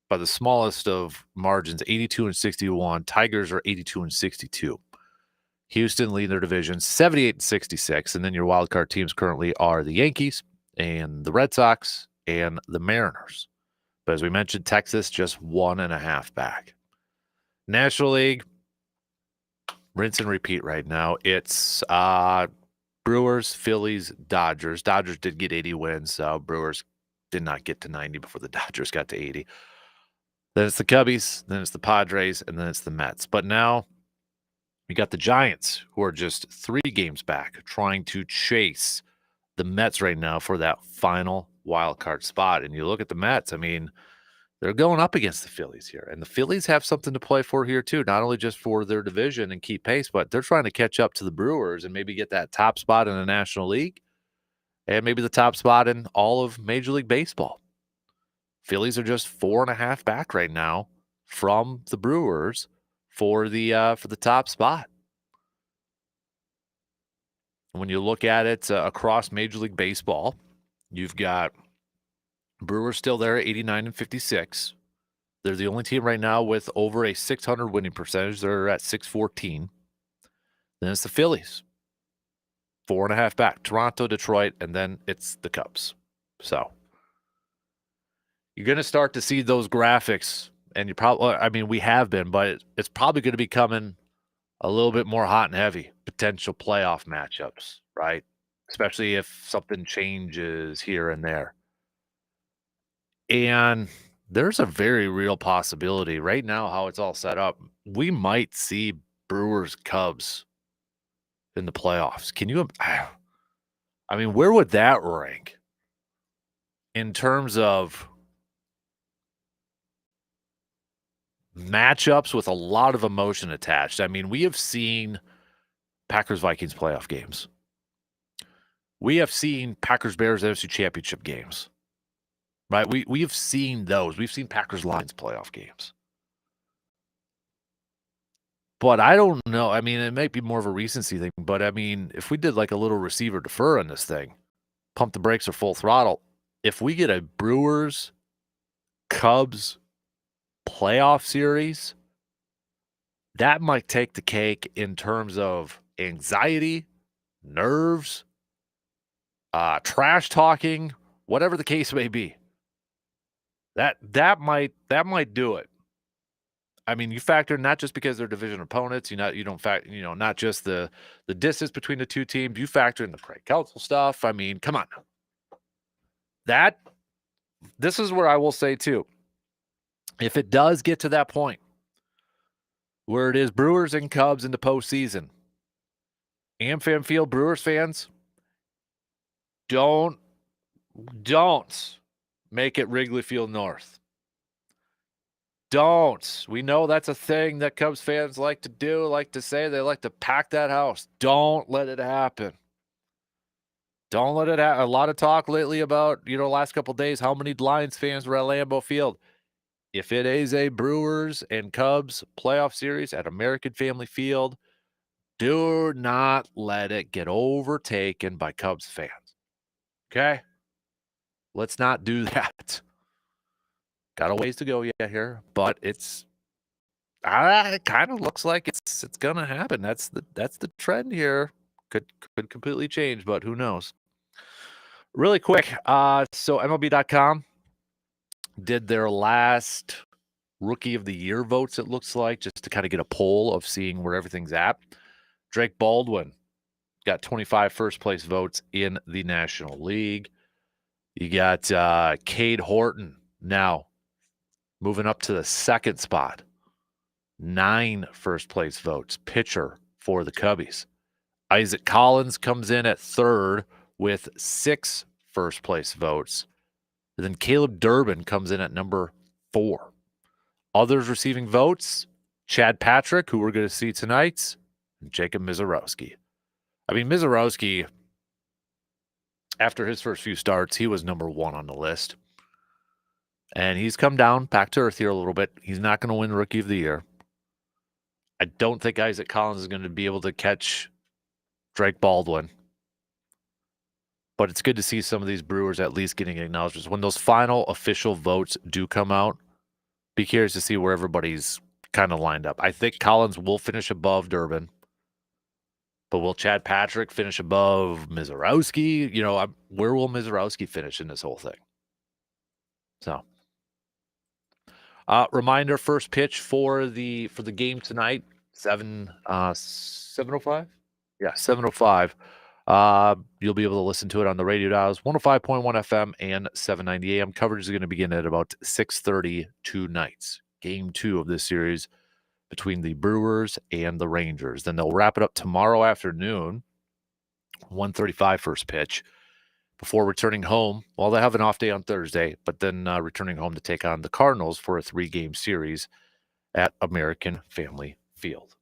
by the smallest of margins, 82-61. Tigers are 82-62. Houston lead their division, 78-66. And then your wild card teams currently are the Yankees and the Red Sox and the Mariners. But as we mentioned, Texas just 1.5 back. National League, rinse and repeat right now. It's Brewers, Phillies, Dodgers. Dodgers did get 80 wins. Brewers did not get to 90 before the Dodgers got to 80. Then it's the Cubbies, then it's the Padres, and then it's the Mets. But now we got the Giants, who are just 3 games back, trying to chase the Mets right now for that final wild card spot. And you look at the Mets, they're going up against the Phillies here. And the Phillies have something to play for here too, not only just for their division and keep pace, but they're trying to catch up to the Brewers and maybe get that top spot in the National League and maybe the top spot in all of Major League Baseball. Phillies are just 4.5 back right now from the Brewers for the top spot. When you look at it across Major League Baseball, you've got Brewers still there at 89-56. They're the only team right now with over a 600 winning percentage. They're at 614. Then it's the Phillies, 4.5 back. Toronto, Detroit, and then it's the Cubs. So you're going to start to see those graphics, and you probably, we have been, but it's probably going to be coming a little bit more hot and heavy, potential playoff matchups, right? Especially if something changes here and there. And there's a very real possibility right now, how it's all set up. We might see Brewers Cubs in the playoffs. Can you? I mean, where would that rank in terms of matchups with a lot of emotion attached? I mean, we have seen Packers-Vikings playoff games. We have seen Packers-Bears NFC Championship games, right? We have seen those. We've seen Packers-Lions playoff games. But I don't know. I mean, it might be more of a recency thing, but I mean, if we did like a little receiver defer on this thing, pump the brakes or full throttle, if we get a Brewers Cubs playoff series, that might take the cake in terms of anxiety, nerves, trash talking, whatever the case may be. That might do it. I mean, you factor not just because they're division opponents, you don't factor, not just the distance between the two teams, you factor in the Craig Counsell stuff. I mean, come on. This is where I will say too, if it does get to that point where it is Brewers and Cubs in the postseason, AmFam Field Brewers fans, don't make it Wrigley Field North. Don't. We know that's a thing that Cubs fans like to do, like to say. They like to pack that house. Don't let it happen. Don't let it happen. A lot of talk lately about, last couple of days, how many Lions fans were at Lambeau Field. If it is a Brewers and Cubs playoff series at American Family Field, do not let it get overtaken by Cubs fans. Okay? Let's not do that. Got a ways to go yet here, but it kind of looks like it's gonna happen. That's the trend here. Could completely change, but who knows? Really quick, so MLB.com did their last Rookie of the Year votes, it looks like, just to kind of get a poll of seeing where everything's at. Drake Baldwin got 25 first-place votes in the National League. You got Cade Horton now moving up to the second spot. 9 first-place votes, pitcher for the Cubbies. Isaac Collins comes in at third with 6 first-place votes. And then Caleb Durbin comes in at number 4. Others receiving votes, Chad Patrick, who we're going to see tonight, and Jacob Mizorowski. I mean, Mizorowski, after his first few starts, he was number 1 on the list. And he's come down, back to earth here a little bit. He's not going to win Rookie of the Year. I don't think Isaac Collins is going to be able to catch Drake Baldwin. But it's good to see some of these Brewers at least getting acknowledgments. When those final official votes do come out, be curious to see where everybody's kind of lined up. I think Collins will finish above Durbin. But will Chad Patrick finish above Mizorowski? Where will Mizorowski finish in this whole thing? So, reminder: first pitch for the game tonight, 7:05. Yeah, 7:05. You'll be able to listen to it on the radio dials, 105.1 FM and 790 AM. Coverage is going to begin at about 6:30 tonight. Game 2 of this series between the Brewers and the Rangers. Then they'll wrap it up tomorrow afternoon, 1:35 first pitch, before returning home. Well, they have an off day on Thursday, but then returning home to take on the Cardinals for a 3-game series at American Family Field.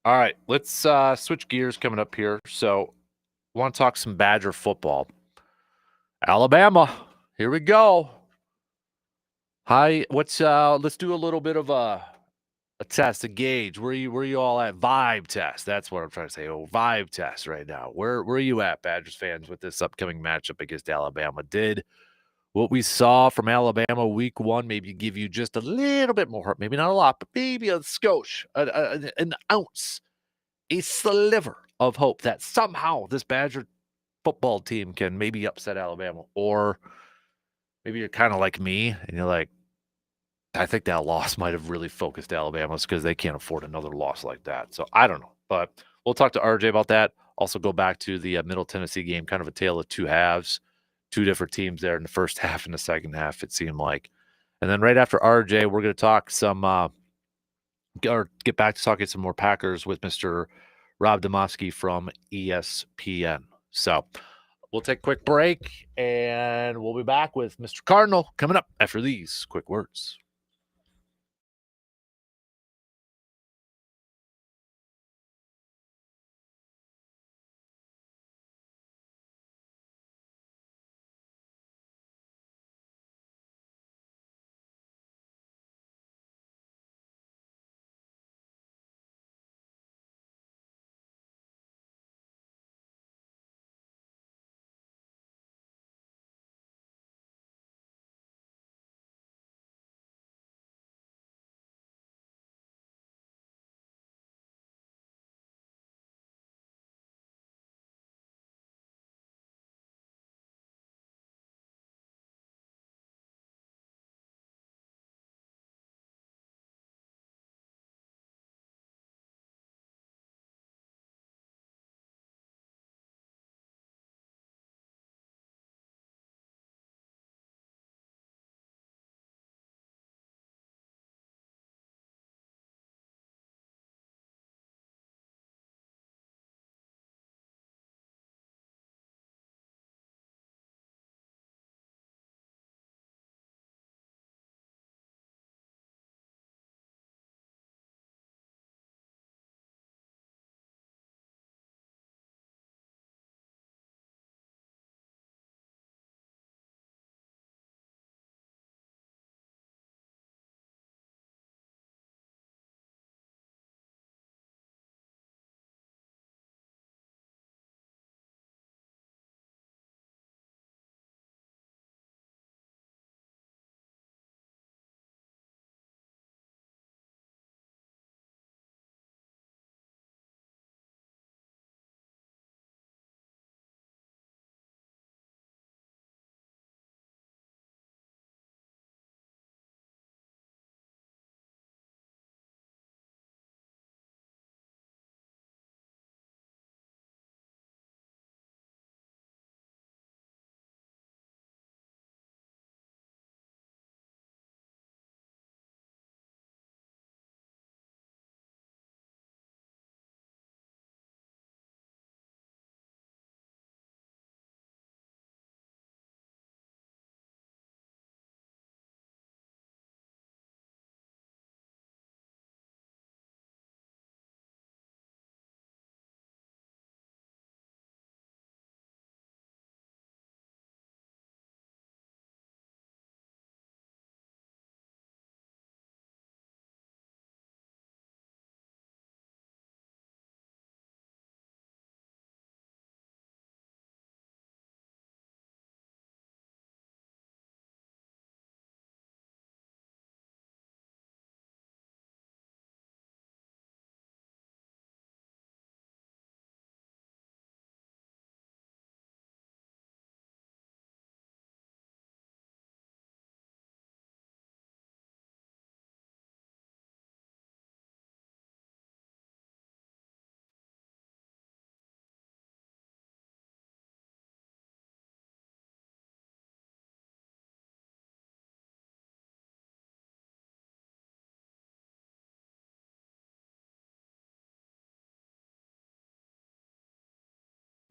All right, let's switch gears coming up here. So, want to talk some Badger football. Alabama, here we go. Hi, let's do a little bit of a test, a gauge. Where you all at? Vibe test. That's what I'm trying to say. Oh, vibe test right now. Where are you at, Badgers fans, with this upcoming matchup against Alabama? Did what we saw from Alabama week 1 maybe give you just a little bit more, maybe not a lot, but maybe a skosh, an ounce, a sliver of hope that somehow this Badger football team can maybe upset Alabama? Or maybe you're kind of like me and you're like, I think that loss might have really focused Alabama's because they can't afford another loss like that. So I don't know, but we'll talk to RJ about that. Also go back to the Middle Tennessee game, kind of a tale of two halves. two different teams there in the first half and the second half, it seemed like. And then right after RJ, we're going to talk some or get back to talking some more Packers with Mr. Rob Demovsky from ESPN. So we'll take a quick break, and we'll be back with Mr. Cardinal coming up after these quick words.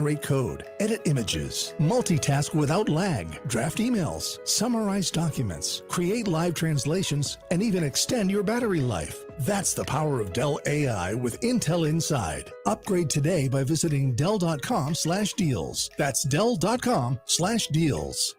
Generate code, edit images, multitask without lag, draft emails, summarize documents, create live translations, and even extend your battery life. That's the power of Dell AI with Intel Inside. Upgrade today by visiting Dell.com/deals. That's Dell.com/deals.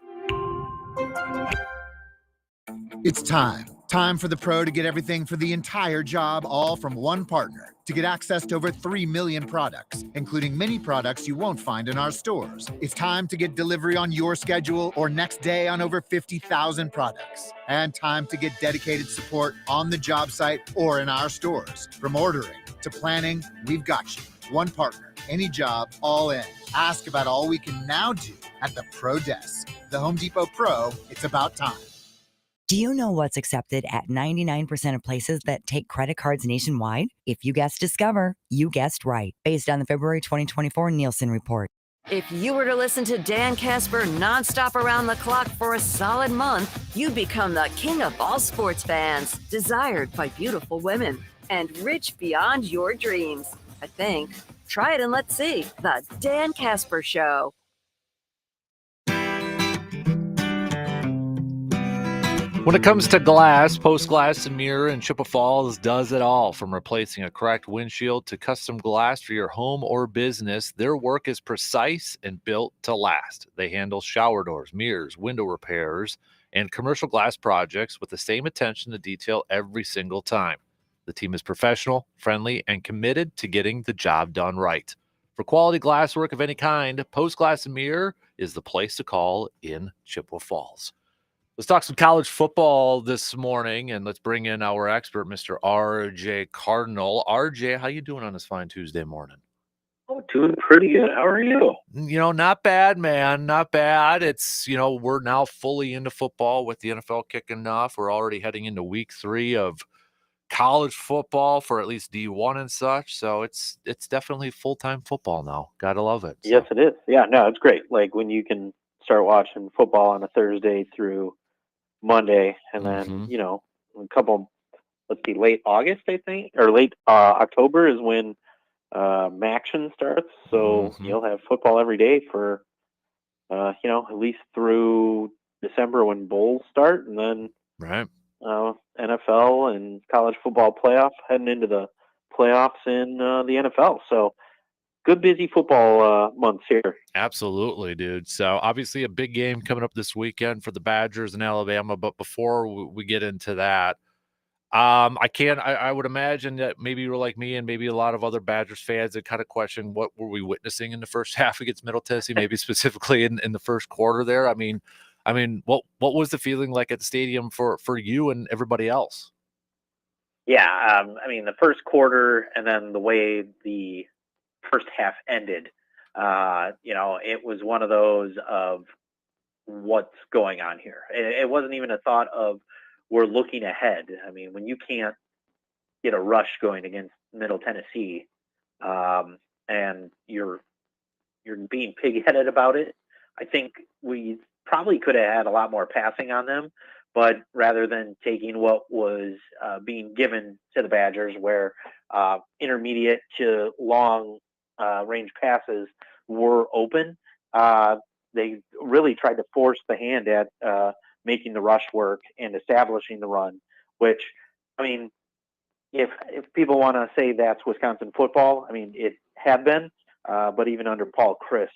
It's time. Time for the pro to get everything for the entire job, all from one partner. To get access to over 3 million products, including many products you won't find in our stores. It's time to get delivery on your schedule or next day on over 50,000 products. And time to get dedicated support on the job site or in our stores. From ordering to planning, we've got you. One partner, any job, all in. Ask about all we can now do at the Pro Desk. The Home Depot Pro, it's about time. Do you know what's accepted at 99% of places that take credit cards nationwide? If you guessed Discover, you guessed right, based on the February 2024 Nielsen report. If you were to listen to Dan Kasper nonstop around the clock for a solid month, you'd become the king of all sports fans, desired by beautiful women, and rich beyond your dreams. I think. Try it and let's see. The Dan Kasper Show. When it comes to glass, Post Glass and Mirror in Chippewa Falls does it all. From replacing a cracked windshield to custom glass for your home or business, their work is precise and built to last. They handle shower doors, mirrors, window repairs, and commercial glass projects with the same attention to detail every single time. The team is professional, friendly, and committed to getting the job done right. For quality glass work of any kind, Post Glass and Mirror is the place to call in Chippewa Falls. Let's talk some college football this morning, and let's bring in our expert, Mr. RJ Cardinal. RJ, how you doing on this fine Tuesday morning? Oh, doing pretty good. How are you? Not bad, man. Not bad. It's, we're now fully into football with the NFL kicking off. We're already heading into week 3 of college football for at least D1 and such. So it's definitely full-time football now. Gotta love it. Yes, it is. Yeah, no, it's great. Like when you can start watching football on a Thursday through Monday, and then a couple. Let's see, late August, I think, or late October is when Maction starts. So you'll have football every day for at least through December when bowls start, and then NFL and college football playoff heading into the playoffs in the NFL. So good busy football months here. Absolutely, dude. So obviously a big game coming up this weekend for the Badgers in Alabama. But before we get into that, I would imagine that maybe you were like me and maybe a lot of other Badgers fans that kind of question what were we witnessing in the first half against Middle Tennessee, maybe specifically in the first quarter there. I mean, what was the feeling like at the stadium for you and everybody else? Yeah, the first quarter and then the way the first half ended, it was one of those of what's going on here. It wasn't even a thought of we're looking ahead. I mean, when you can't get a rush going against Middle Tennessee, and you're being pig-headed about it, I think we probably could have had a lot more passing on them. But rather than taking what was being given to the Badgers, where intermediate to long range passes were open, they really tried to force the hand at making the rush work and establishing the run, which, if people want to say that's Wisconsin football, it had been, but even under Paul Christ,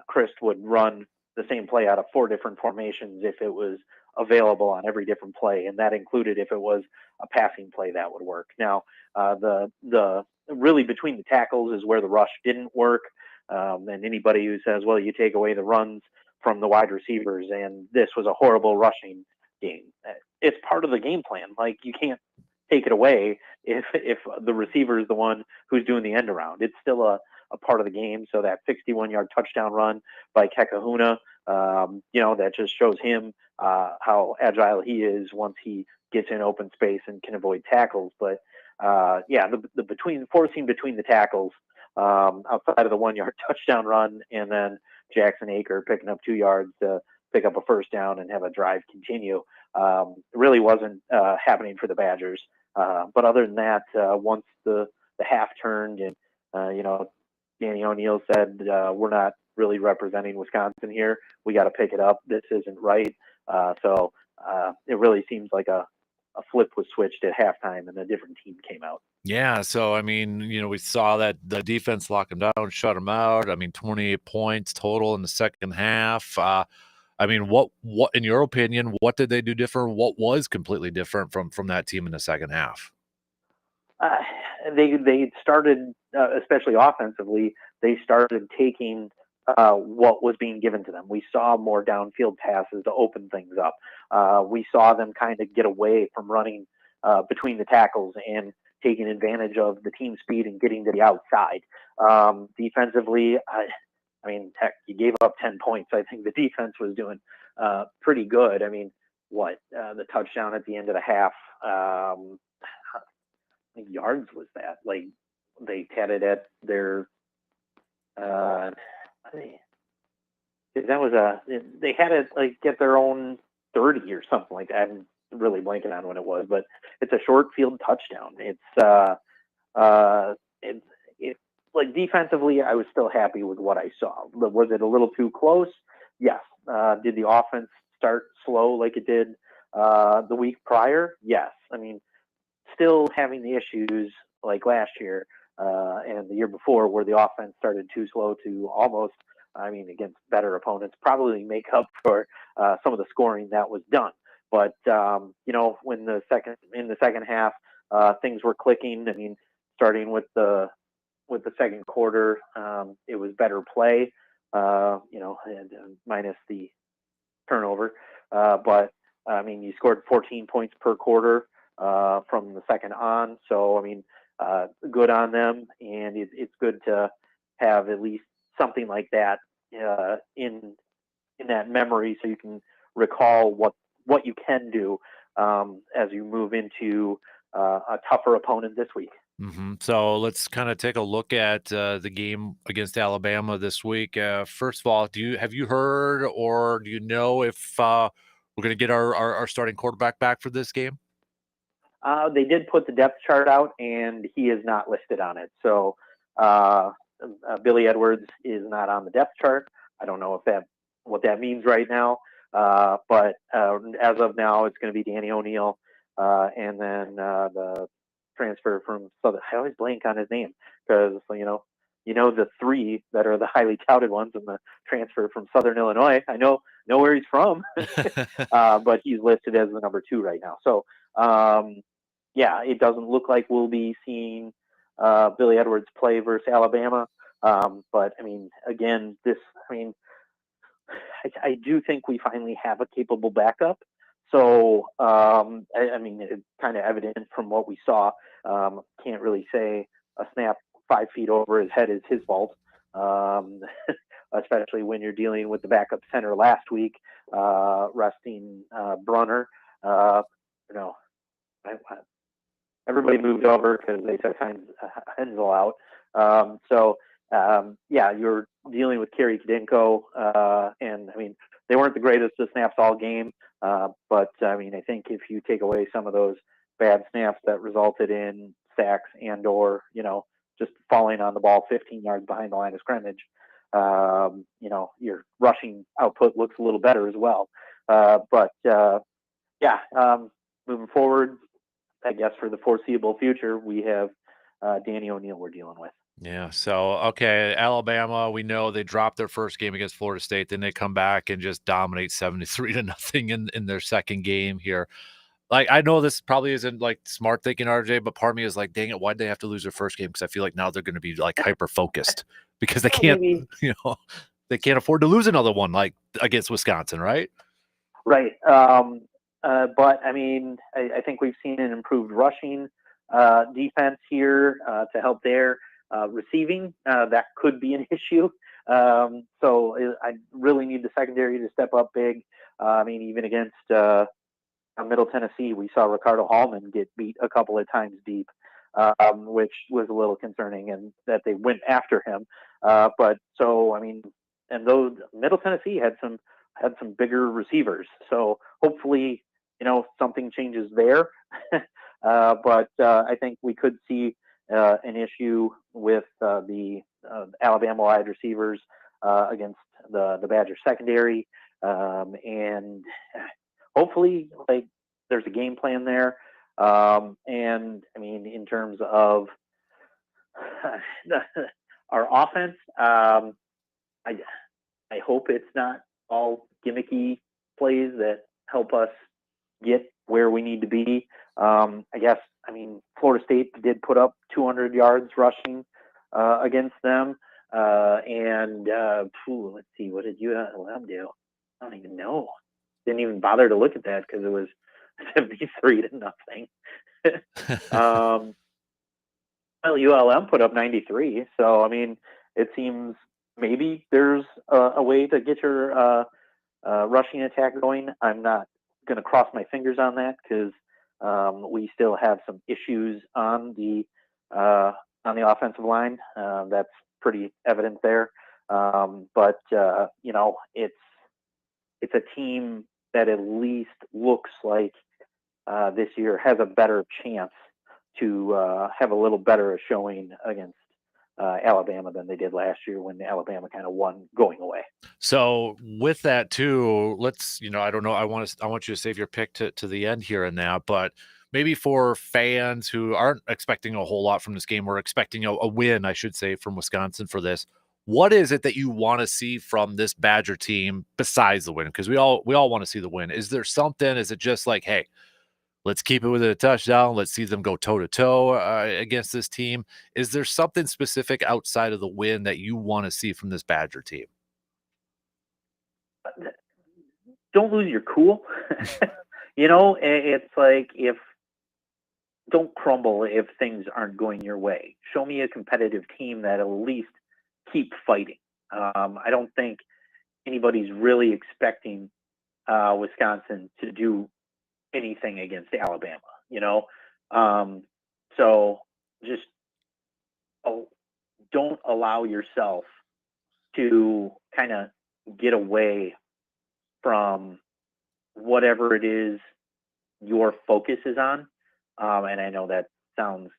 Christ would run the same play out of 4 different formations if it was available on every different play, and that included if it was a passing play that would work. Now, the really between the tackles is where the rush didn't work, and anybody who says, well, you take away the runs from the wide receivers, and this was a horrible rushing game. It's part of the game plan. Like, you can't take it away if the receiver is the one who's doing the end around. It's still a part of the game. So that 61-yard touchdown run by Kekahuna, that just shows him how agile he is once he gets in open space and can avoid tackles. But the forcing between the tackles, outside of the 1-yard touchdown run, and then Jackson Aker picking up 2 yards to pick up a first down and have a drive continue, really wasn't happening for the Badgers. But other than that, once the half turned and, Danny O'Neill said, we're not really representing Wisconsin here. We got to pick it up. This isn't right. So it really seems like a flip was switched at halftime and a different team came out. Yeah, so we saw that the defense lock them down, shut them out. 28 points total in the second half. What in your opinion, what did they do different? What was completely different from that team in the second half? They started, especially offensively, they started taking what was being given to them. We saw more downfield passes to open things up. We saw them kind of get away from running between the tackles and taking advantage of the team speed and getting to the outside. Defensively, heck, you gave up 10 points. I think the defense was doing pretty good. The touchdown at the end of the half, how many yards was that? Like, they had it at their that was they had to like get their own 30 or something like that. I'm really blanking on what it was, but it's a short field touchdown. It's like defensively, I was still happy with what I saw. Was it a little too close? Yes. Did the offense start slow like it did the week prior? Yes. I mean, still having the issues like last year and the year before where the offense started too slow to almost, against better opponents, probably make up for some of the scoring that was done. But, when in the second half, things were clicking. I mean, starting with the second quarter, it was better play, and minus the turnover. But you scored 14 points per quarter from the second on. So, good on them. And it's good to have at least something like that in that memory so you can recall what you can do as you move into a tougher opponent this week. Mm-hmm. So let's kind of take a look at the game against Alabama this week. First of all, have you heard or do you know if we're going to get our starting quarterback back for this game? They did put the depth chart out, and he is not listed on it. So Billy Edwards is not on the depth chart. I don't know what that means right now. But as of now, it's going to be Danny O'Neal, and then the transfer from Southern. I always blank on his name because the three that are the highly touted ones, and the transfer from Southern Illinois. I know where he's from, but he's listed as the number 2 right now. So it doesn't look like we'll be seeing Billy Edwards play versus Alabama. But again, I do think we finally have a capable backup. So, it's kind of evident from what we saw. Can't really say a snap 5 feet over his head is his fault, especially when you're dealing with the backup center last week, resting Brunner. Everybody moved over because they took Hensel out. You're dealing with Kerry Kadinko, and they weren't the greatest of snaps all game. But I think if you take away some of those bad snaps that resulted in sacks and/or just falling on the ball 15 yards behind the line of scrimmage, your rushing output looks a little better as well. Moving forward, I guess for the foreseeable future, we have Danny O'Neal we're dealing with. Yeah. So, okay, Alabama, we know they dropped their first game against Florida State. Then they come back and just dominate 73-0 in their second game here. Like, I know this probably isn't like smart thinking, RJ, but part of me is like, dang it, why'd they have to lose their first game? Because I feel like now they're going to be like hyper focused because they can't, they can't afford to lose another one like against Wisconsin, right? Right. But I think we've seen an improved rushing defense here to help their receiving. That could be an issue. So I really need the secondary to step up big. Even against Middle Tennessee, we saw Ricardo Hallman get beat a couple of times deep, which was a little concerning, and that they went after him. And those Middle Tennessee had some bigger receivers. So hopefully, something changes there. But I think we could see an issue with the Alabama wide receivers against the Badger secondary. And hopefully, there's a game plan there. In terms of our offense, I hope it's not all gimmicky plays that help us get where we need to be. Florida State did put up 200 yards rushing against them. Let's see, what did ULM do? I don't even know. Didn't even bother to look at that because it was 73-0. ULM put up 93. So, it seems maybe there's a way to get your rushing attack going. I'm not going to cross my fingers on that because we still have some issues on the on the offensive line. That's pretty evident there. But it's a team that at least looks like this year has a better chance to have a little better showing against Alabama than they did last year when Alabama kind of won going away. So with that too, let's, I don't know. I want you to save your pick to the end here and that, but maybe for fans who aren't expecting a whole lot from this game, or expecting a win, I should say, from Wisconsin for this, what is it that you want to see from this Badger team besides the win? Because we all want to see the win. Is there something? Is it just like, hey, let's keep it within a touchdown. Let's see them go toe-to-toe against this team. Is there something specific outside of the win that you want to see from this Badger team? Don't lose your cool. It's like, don't crumble if things aren't going your way. Show me a competitive team that at least keep fighting. I don't think anybody's really expecting Wisconsin to do anything against Alabama, so just don't allow yourself to kind of get away from whatever it is your focus is on. And I know that sounds,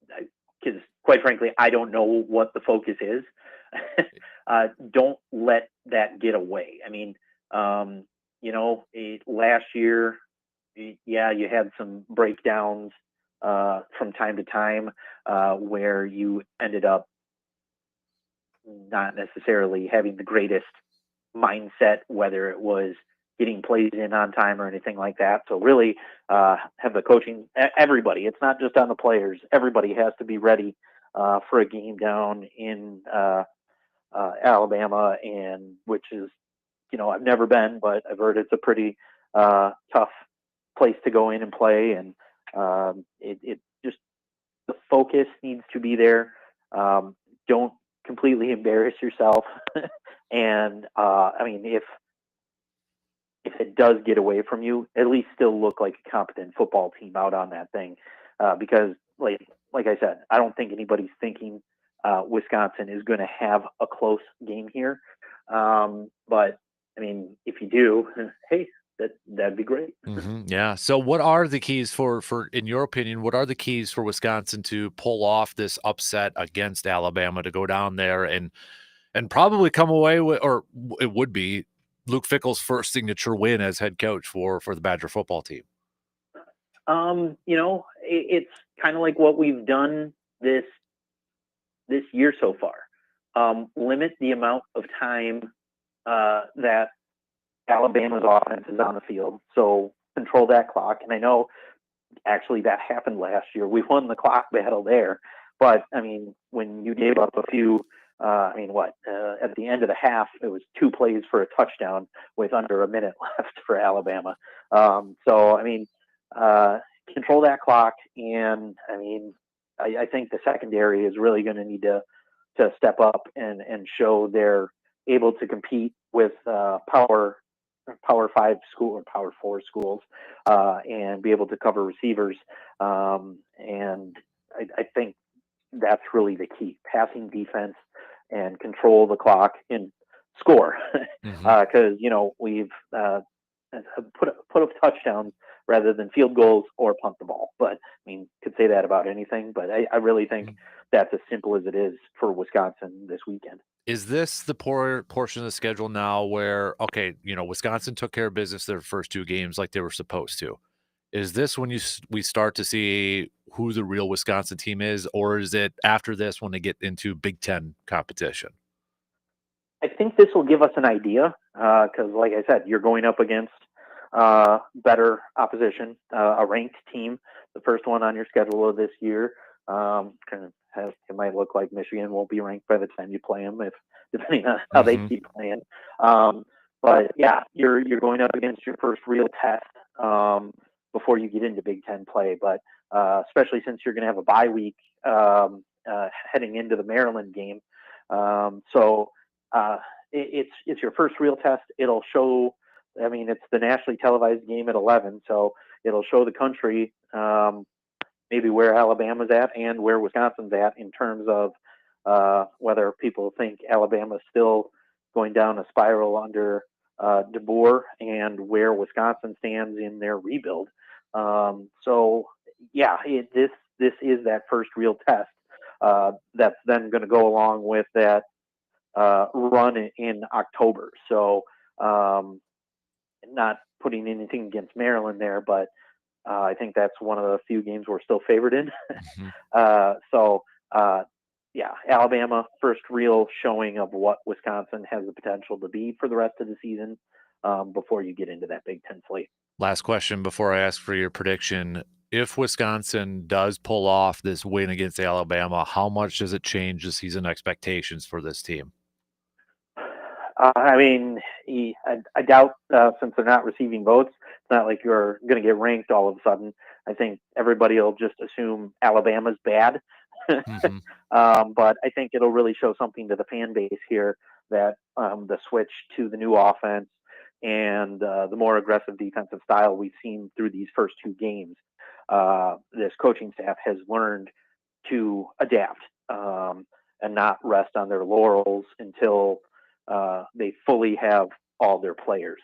because quite frankly, I don't know what the focus is. Don't let that get away. I mean, last year, you had some breakdowns from time to time where you ended up not necessarily having the greatest mindset, whether it was getting plays in on time or anything like that. So really have the coaching, everybody, it's not just on the players, everybody has to be ready for a game down in Alabama, and which is, I've never been, but I've heard it's a pretty tough place to go in and play. And it just, the focus needs to be there. Don't completely embarrass yourself. And if it does get away from you, at least still look like a competent football team out on that thing. Because like I said, I don't think anybody's thinking Wisconsin is going to have a close game here. But I mean, if you do, hey, that'd be great. Mm-hmm. Yeah. So what are the keys for, in your opinion, what are the keys for Wisconsin to pull off this upset against Alabama, to go down there and probably come away with, or it would be Luke Fickell's first signature win as head coach for the Badger football team? It's kind of like what we've done this year so far. Limit the amount of time that Alabama's offense is on the field. So control that clock. And I know actually that happened last year. We won the clock battle there. But I mean, when you gave up a few, at the end of the half, it was 2 plays for a touchdown with under a minute left for Alabama. Control that clock. And I think the secondary is really going to need to step up and show they're able to compete with Power 5 school or Power 4 schools and be able to cover receivers. And I think that's really the key: passing defense and control the clock and score. Because we've put up touchdowns rather than field goals or punt the ball. But could say that about anything. But I really think that's as simple as it is for Wisconsin this weekend. Is this the portion of the schedule now where, okay, Wisconsin took care of business their first 2 games like they were supposed to? Is this when we start to see who the real Wisconsin team is, or is it after this when they get into Big Ten competition? I think this will give us an idea because, like I said, you're going up against better opposition, a ranked team, the first one on your schedule of this year. It might look like Michigan won't be ranked by the time you play them, depending on how they keep playing. But yeah, you're going up against your first real test before you get into Big Ten play. But especially since you're going to have a bye week heading into the Maryland game, it's your first real test. It'll show. It's the nationally televised game at 11, so it'll show the country. maybe where Alabama's at and where Wisconsin's at in terms of whether people think Alabama's still going down a spiral under DeBoer and where Wisconsin stands in their rebuild. So yeah, this is that first real test that's then going to go along with that run in October. So not putting anything against Maryland there, but I think that's one of the few games we're still favored in. Yeah, Alabama, first real showing of what Wisconsin has the potential to be for the rest of the season before you get into that Big Ten slate. Last question before I ask for your prediction. If Wisconsin does pull off this win against Alabama, how much does it change the season expectations for this team? I mean, I doubt since they're not receiving votes, it's not like you're going to get ranked all of a sudden. I think everybody will just assume Alabama's bad. But I think it'll really show something to the fan base here that the switch to the new offense and the more aggressive defensive style we've seen through these first two games, this coaching staff has learned to adapt and not rest on their laurels until they fully have all their players.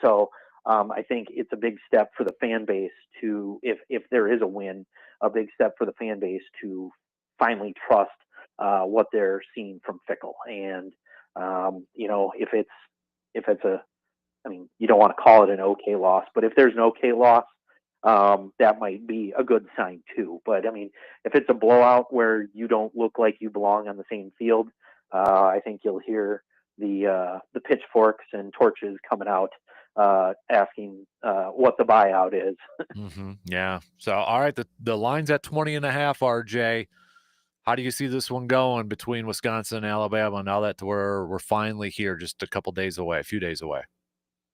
So I think it's a big step for the fan base to, if there is a win, a big step for the fan base to finally trust what they're seeing from Fickle. And if it's a, I mean, you don't want to call it an okay loss, but if there's an okay loss, that might be a good sign too. But I mean, if it's a blowout where you don't look like you belong on the same field, I think you'll hear the pitchforks and torches coming out asking what the buyout is. Yeah. So, all right, the line's at 20.5, RJ. How do you see this one going between Wisconsin and Alabama now that we're finally here, just a few days away?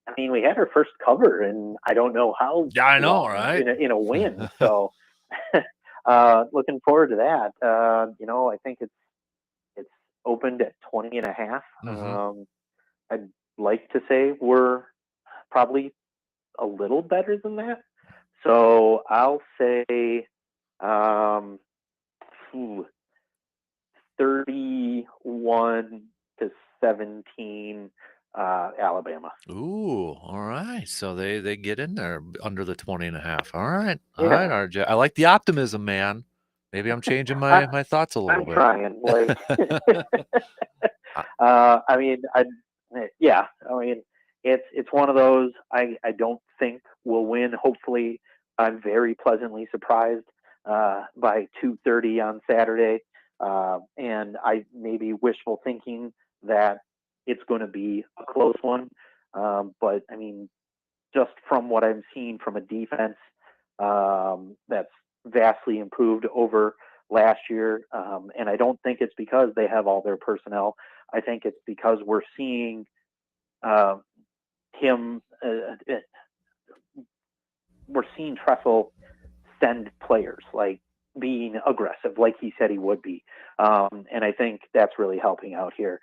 I mean, we had our first cover, and I don't know how. Yeah, I know, right? In a win, so looking forward to that. I think it's opened at 20.5. I'd like to say we're probably a little better than that, so I'll say 31-17 Alabama. Ooh, all right. So they get in there under the 20.5. All right. All right, RJ. I like the optimism, man. Maybe I'm changing my thoughts a little bit. I'm trying. Like, I mean, it's one of those I don't think we'll win. Hopefully, I'm very pleasantly surprised by 2:30 on Saturday. And I maybe wishful thinking that it's going to be a close one. But I mean, just from what I'm seeing from a defense that's vastly improved over last year. And I don't think it's because they have all their personnel. I think it's because we're seeing we're seeing Tressel send players, like being aggressive, like he said he would be. And I think that's really helping out here.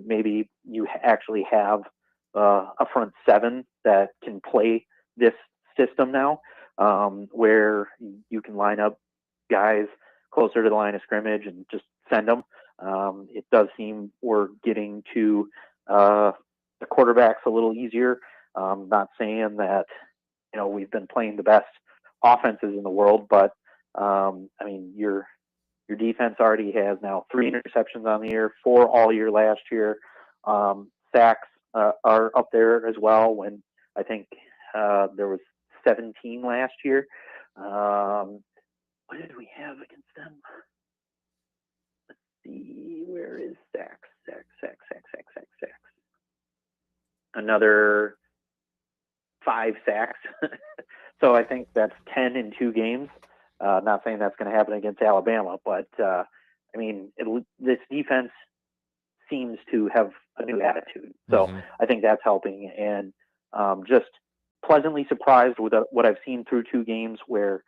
Maybe you actually have a front seven that can play this system now, where you can line up guys closer to the line of scrimmage and just send them. It does seem we're getting to the quarterbacks a little easier. Not saying that, we've been playing the best offenses in the world, but I mean, your defense already has now 3 interceptions on the year, 4 all year last year. Sacks are up there as well, when I think there was 17 last year. What did we have against them? Let's see, where is sacks? Another 5 sacks. So I think that's 10 in 2 games. Not saying that's going to happen against Alabama, but I mean, this defense seems to have a new attitude. So I think that's helping, and just pleasantly surprised with what I've seen through 2 games where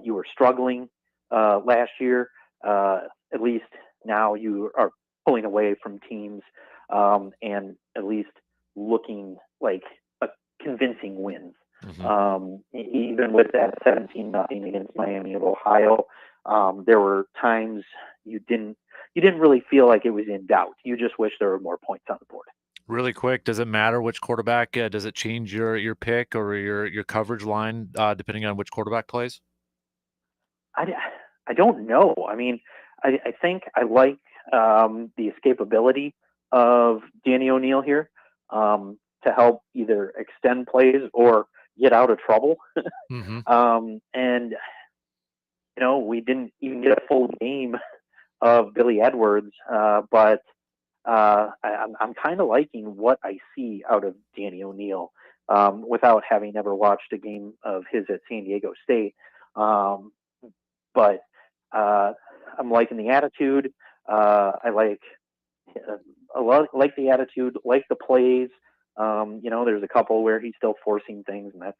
you were struggling last year. At least now you are pulling away from teams and at least looking like a convincing wins. Even with that 17-0 against Miami of Ohio, there were times you didn't really feel like it was in doubt. You just wish there were more points on the board. Really quick, does it matter which quarterback? Does it change your pick or your coverage line depending on which quarterback plays? I don't know. I mean, I think I like the escapability of Danny O'Neil here to help either extend plays or get out of trouble. And, we didn't even get a full game of Billy Edwards, but I'm kind of liking what I see out of Danny O'Neil without having ever watched a game of his at San Diego State. But I'm liking the attitude. I like the attitude, like the plays. There's a couple where he's still forcing things, and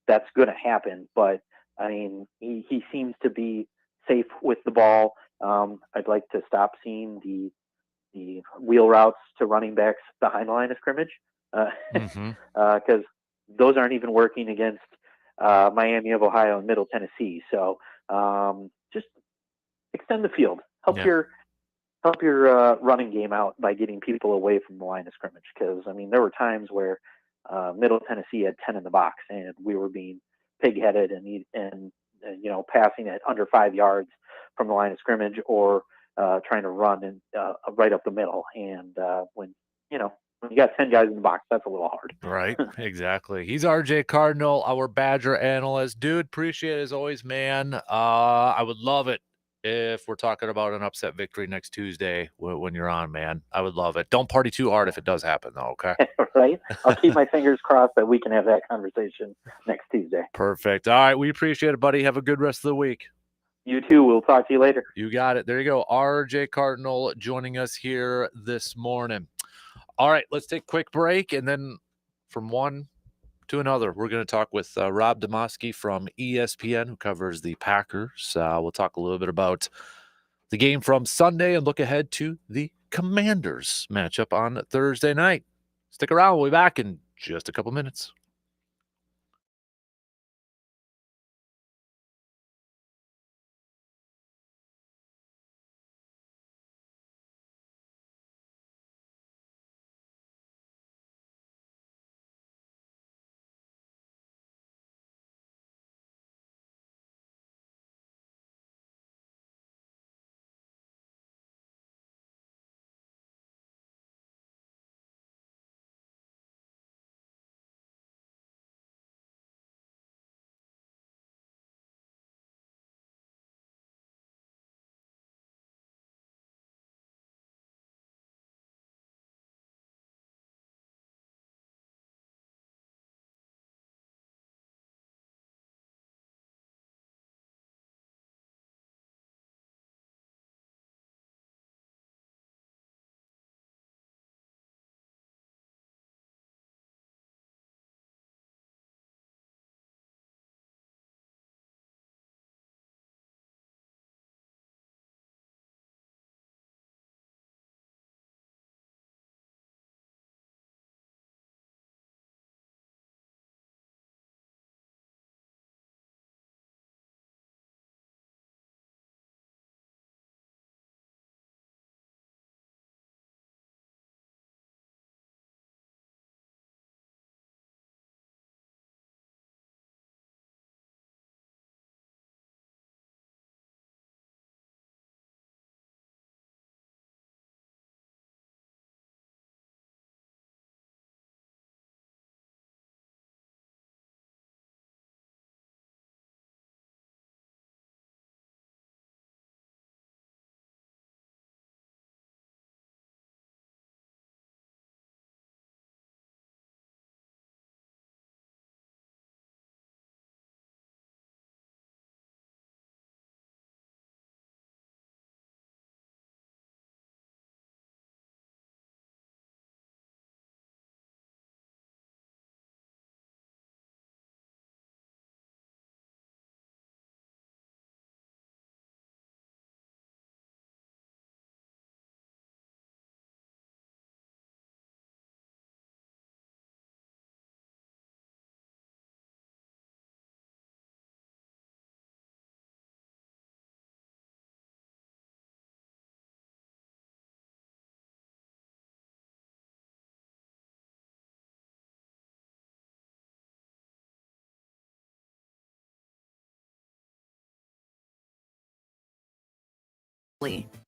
that's going to happen. But I mean, he seems to be safe with the ball. I'd like to stop seeing the wheel routes to running backs behind the line of scrimmage because those aren't even working against Miami of Ohio and Middle Tennessee. So just extend the field. Help your running game out by getting people away from the line of scrimmage. Because I mean, there were times where Middle Tennessee had 10 in the box, and we were being pig-headed and passing at under 5 yards from the line of scrimmage or trying to run and right up the middle. And when you got 10 guys in the box, that's a little hard. Right, exactly. He's RJ Cardinal, our Badger analyst. Dude, appreciate it as always, man. I would love it if we're talking about an upset victory next Tuesday when you're on, man. I would love it. Don't party too hard if it does happen, though, okay? Right? I'll keep my fingers crossed that we can have that conversation next Tuesday. Perfect. All right, we appreciate it, buddy. Have a good rest of the week. You too. We'll talk to you later. You got it. There you go. RJ Cardinal joining us here this morning. All right, let's take a quick break, and then from one to another, we're going to talk with Rob Demovsky from ESPN, who covers the Packers. We'll talk a little bit about the game from Sunday and look ahead to the Commanders matchup on Thursday night. Stick around. We'll be back in just a couple minutes.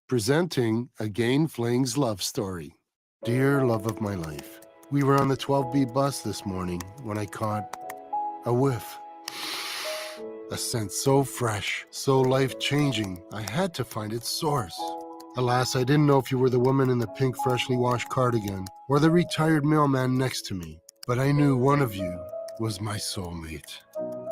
Presenting Again Fling's love story. Dear love of my life, we were on the 12B bus this morning when I caught a whiff. A scent so fresh, so life-changing, I had to find its source. Alas, I didn't know if you were the woman in the pink freshly washed cardigan or the retired mailman next to me, but I knew one of you was my soulmate.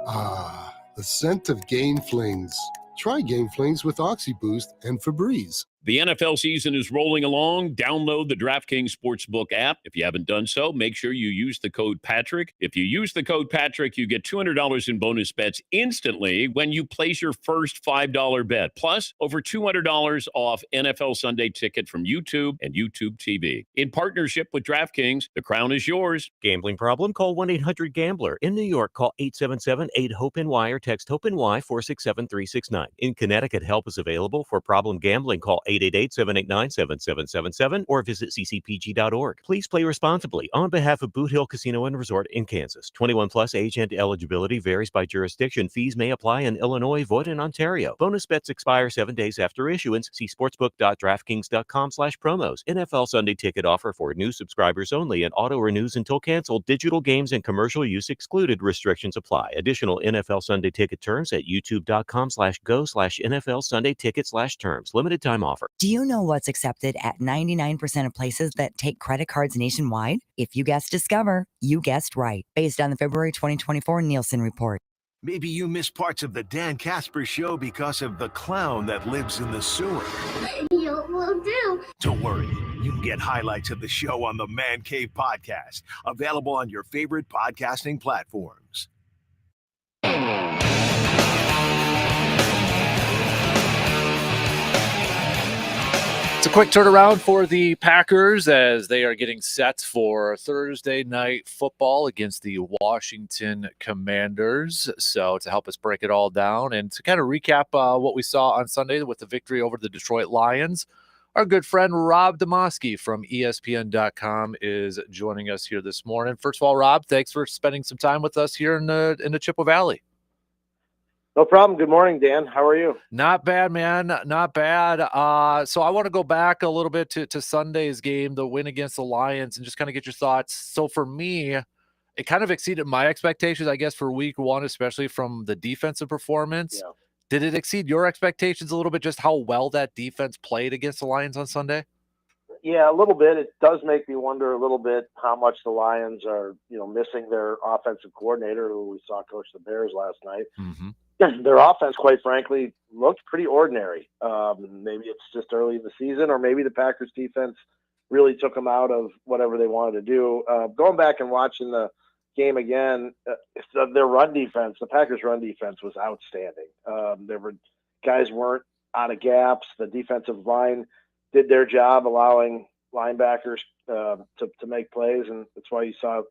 Ah, the scent of Gain Flings. Try Gain Flings with OxyBoost and Febreze. The NFL season is rolling along. Download the DraftKings Sportsbook app. If you haven't done so, make sure you use the code Patrick. If you use the code Patrick, you get $200 in bonus bets instantly when you place your first $5 bet. Plus, over $200 off NFL Sunday Ticket from YouTube and YouTube TV. In partnership with DraftKings, the crown is yours. Gambling problem? Call 1-800-GAMBLER. In New York, call 877-8-HOPE-NY or text HOPE-NY 467-369. In Connecticut, help is available. For problem gambling, call 888-789-7777 or visit ccpg.org. Please play responsibly on behalf of Boot Hill Casino and Resort in Kansas. 21 plus age and eligibility varies by jurisdiction. Fees may apply in Illinois, void in Ontario. Bonus bets expire 7 days after issuance. See sportsbook.draftkings.com/promos. NFL Sunday Ticket offer for new subscribers only and auto renews until canceled. Digital games and commercial use excluded. Restrictions apply. Additional NFL Sunday Ticket terms at youtube.com/go/NFL Sunday Ticket/terms. Limited time offer. Do you know what's accepted at 99% of places that take credit cards nationwide? If you guessed Discover, you guessed right. Based on the February 2024 Nielsen report. Maybe you missed parts of the Dan Kasper Show because of the clown that lives in the sewer. You will do. Don't worry. You can get highlights of the show on the Man Cave podcast, available on your favorite podcasting platforms. It's a quick turnaround for the Packers as they are getting set for Thursday night football against the Washington Commanders. So to help us break it all down and to kind of recap what we saw on Sunday with the victory over the Detroit Lions, our good friend Rob Demovsky from ESPN.com is joining us here this morning. First of all, Rob, thanks for spending some time with us here in the Chippewa Valley. No problem. Good morning, Dan. How are you? Not bad, man. Not bad. So I want to go back a little bit to Sunday's game, the win against the Lions, and just kind of get your thoughts. So for me, it kind of exceeded my expectations, I guess, for week one, especially from the defensive performance. Yeah. Did it exceed your expectations a little bit, just how well that defense played against the Lions on Sunday? Yeah, a little bit. It does make me wonder a little bit how much the Lions are, missing their offensive coordinator, who we saw coach the Bears last night. Mm-hmm. Their offense, quite frankly, looked pretty ordinary. Maybe it's just early in the season, or maybe the Packers defense really took them out of whatever they wanted to do. Going back and watching the game again, their run defense, the Packers' run defense was outstanding. Guys weren't out of gaps. The defensive line did their job, allowing linebackers to make plays, and that's why you saw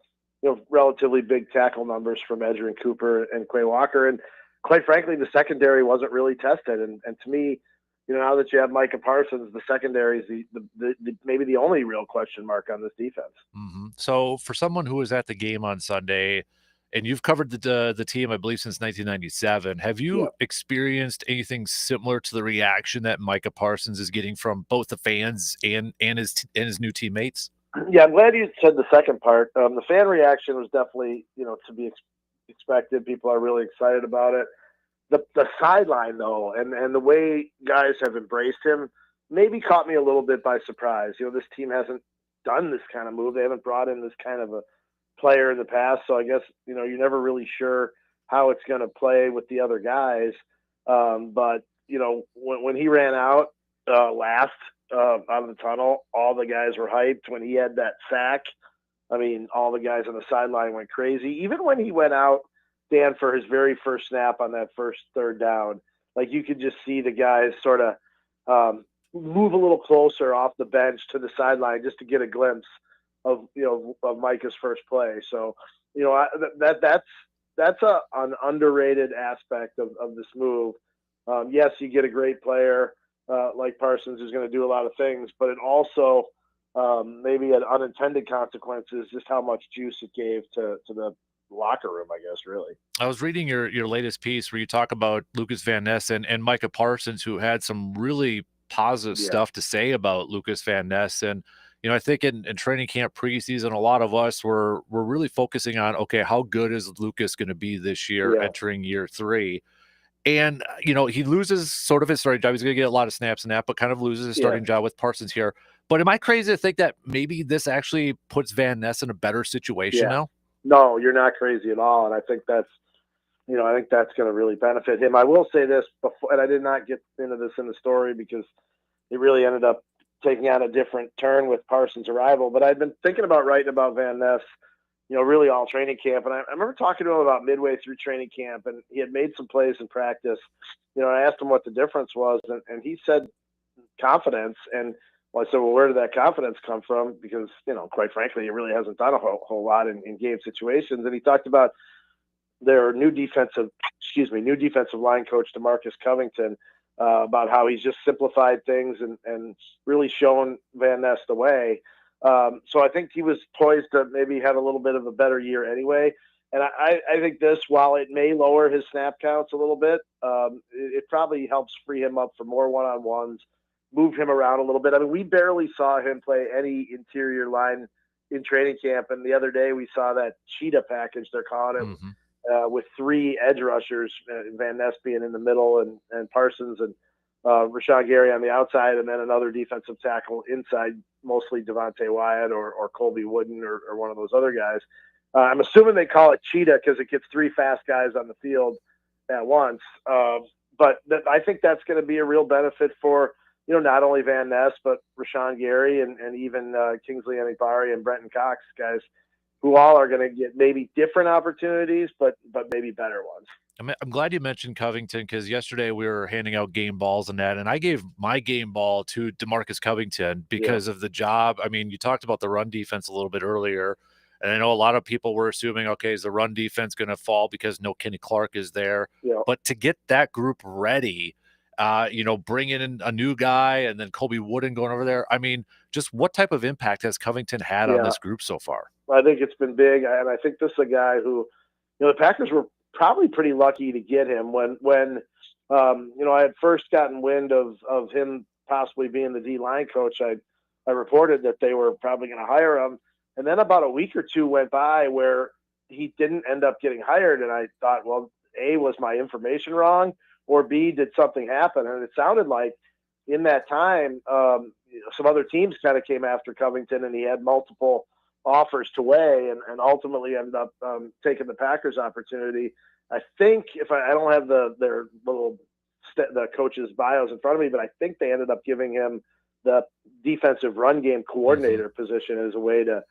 relatively big tackle numbers from Edgerrin Cooper and Quay Walker. And quite frankly, the secondary wasn't really tested. And to me, now that you have Micah Parsons, the secondary is maybe the only real question mark on this defense. Mm-hmm. So for someone who was at the game on Sunday, and you've covered the team, I believe, since 1997, have you experienced anything similar to the reaction that Micah Parsons is getting from both the fans and his new teammates? Yeah, I'm glad you said the second part. The fan reaction was definitely, to be expected. People are really excited about it. The sideline, though, and the way guys have embraced him maybe caught me a little bit by surprise. This team hasn't done this kind of move. They haven't brought in this kind of a player in the past. So I guess, you're never really sure how it's going to play with the other guys. But, when he ran out last out of the tunnel, all the guys were hyped. When he had that sack, I mean, all the guys on the sideline went crazy. Even when he went out, Dan, for his very first snap on that first third down, like you could just see the guys sort of move a little closer off the bench to the sideline just to get a glimpse of Micah's first play. So that's an underrated aspect of this move. Yes, you get a great player like Parsons who's going to do a lot of things, but it also maybe had unintended consequences, just how much juice it gave to the locker room, I guess, really. I was reading your latest piece where you talk about Lucas Van Ness and Micah Parsons, who had some really positive stuff to say about Lucas Van Ness. And, I think in training camp preseason, a lot of us were really focusing on, okay, how good is Lucas going to be this year entering year 3? And, he loses sort of his starting job. He's going to get a lot of snaps in that, but kind of loses his starting job with Parsons here. But am I crazy to think that maybe this actually puts Van Ness in a better situation now? No, you're not crazy at all. And I think that's going to really benefit him. I will say this before, and I did not get into this in the story because it really ended up taking on a different turn with Parsons' arrival. But I'd been thinking about writing about Van Ness, really all training camp. And I remember talking to him about midway through training camp, and he had made some plays in practice. I asked him what the difference was, and he said confidence. And I said, well, where did that confidence come from? Because, quite frankly, he really hasn't done a whole lot in game situations. And he talked about their new defensive line coach, DeMarcus Covington, about how he's just simplified things and really shown Van Ness the way. So I think he was poised to maybe have a little bit of a better year anyway. And I think this, while it may lower his snap counts a little bit, it probably helps free him up for more one-on-ones, move him around a little bit. I mean, we barely saw him play any interior line in training camp. And the other day we saw that cheetah package, they're calling it, with 3 edge rushers, Van Ness being in the middle and Parsons and Rashawn Gary on the outside, and then another defensive tackle inside, mostly Devontae Wyatt or Colby Wooden or one of those other guys. I'm assuming they call it cheetah because it gets 3 fast guys on the field at once. But I think that's going to be a real benefit for, not only Van Ness, but Rashawn Gary and even Kingsley Enagbari and Brenton Cox, guys who all are going to get maybe different opportunities, but maybe better ones. I'm glad you mentioned Covington because yesterday we were handing out game balls and that, and I gave my game ball to DeMarcus Covington because of the job. I mean, you talked about the run defense a little bit earlier, and I know a lot of people were assuming, okay, is the run defense going to fall because no Kenny Clark is there? But to get that group ready, bringing in a new guy and then Colby Wooden going over there. I mean, just what type of impact has Covington had on this group so far? I think it's been big, and I think this is a guy who, the Packers were probably pretty lucky to get him when I had first gotten wind of him possibly being the D-line coach. I reported that they were probably going to hire him, and then about a week or two went by where he didn't end up getting hired, and I thought, well, A, was my information wrong, or B, did something happen? And it sounded like in that time, some other teams kind of came after Covington, and he had multiple offers to weigh, and ultimately ended up taking the Packers opportunity. I think if I don't have their little the coaches' bios in front of me, but I think they ended up giving him the defensive run game coordinator position as a way to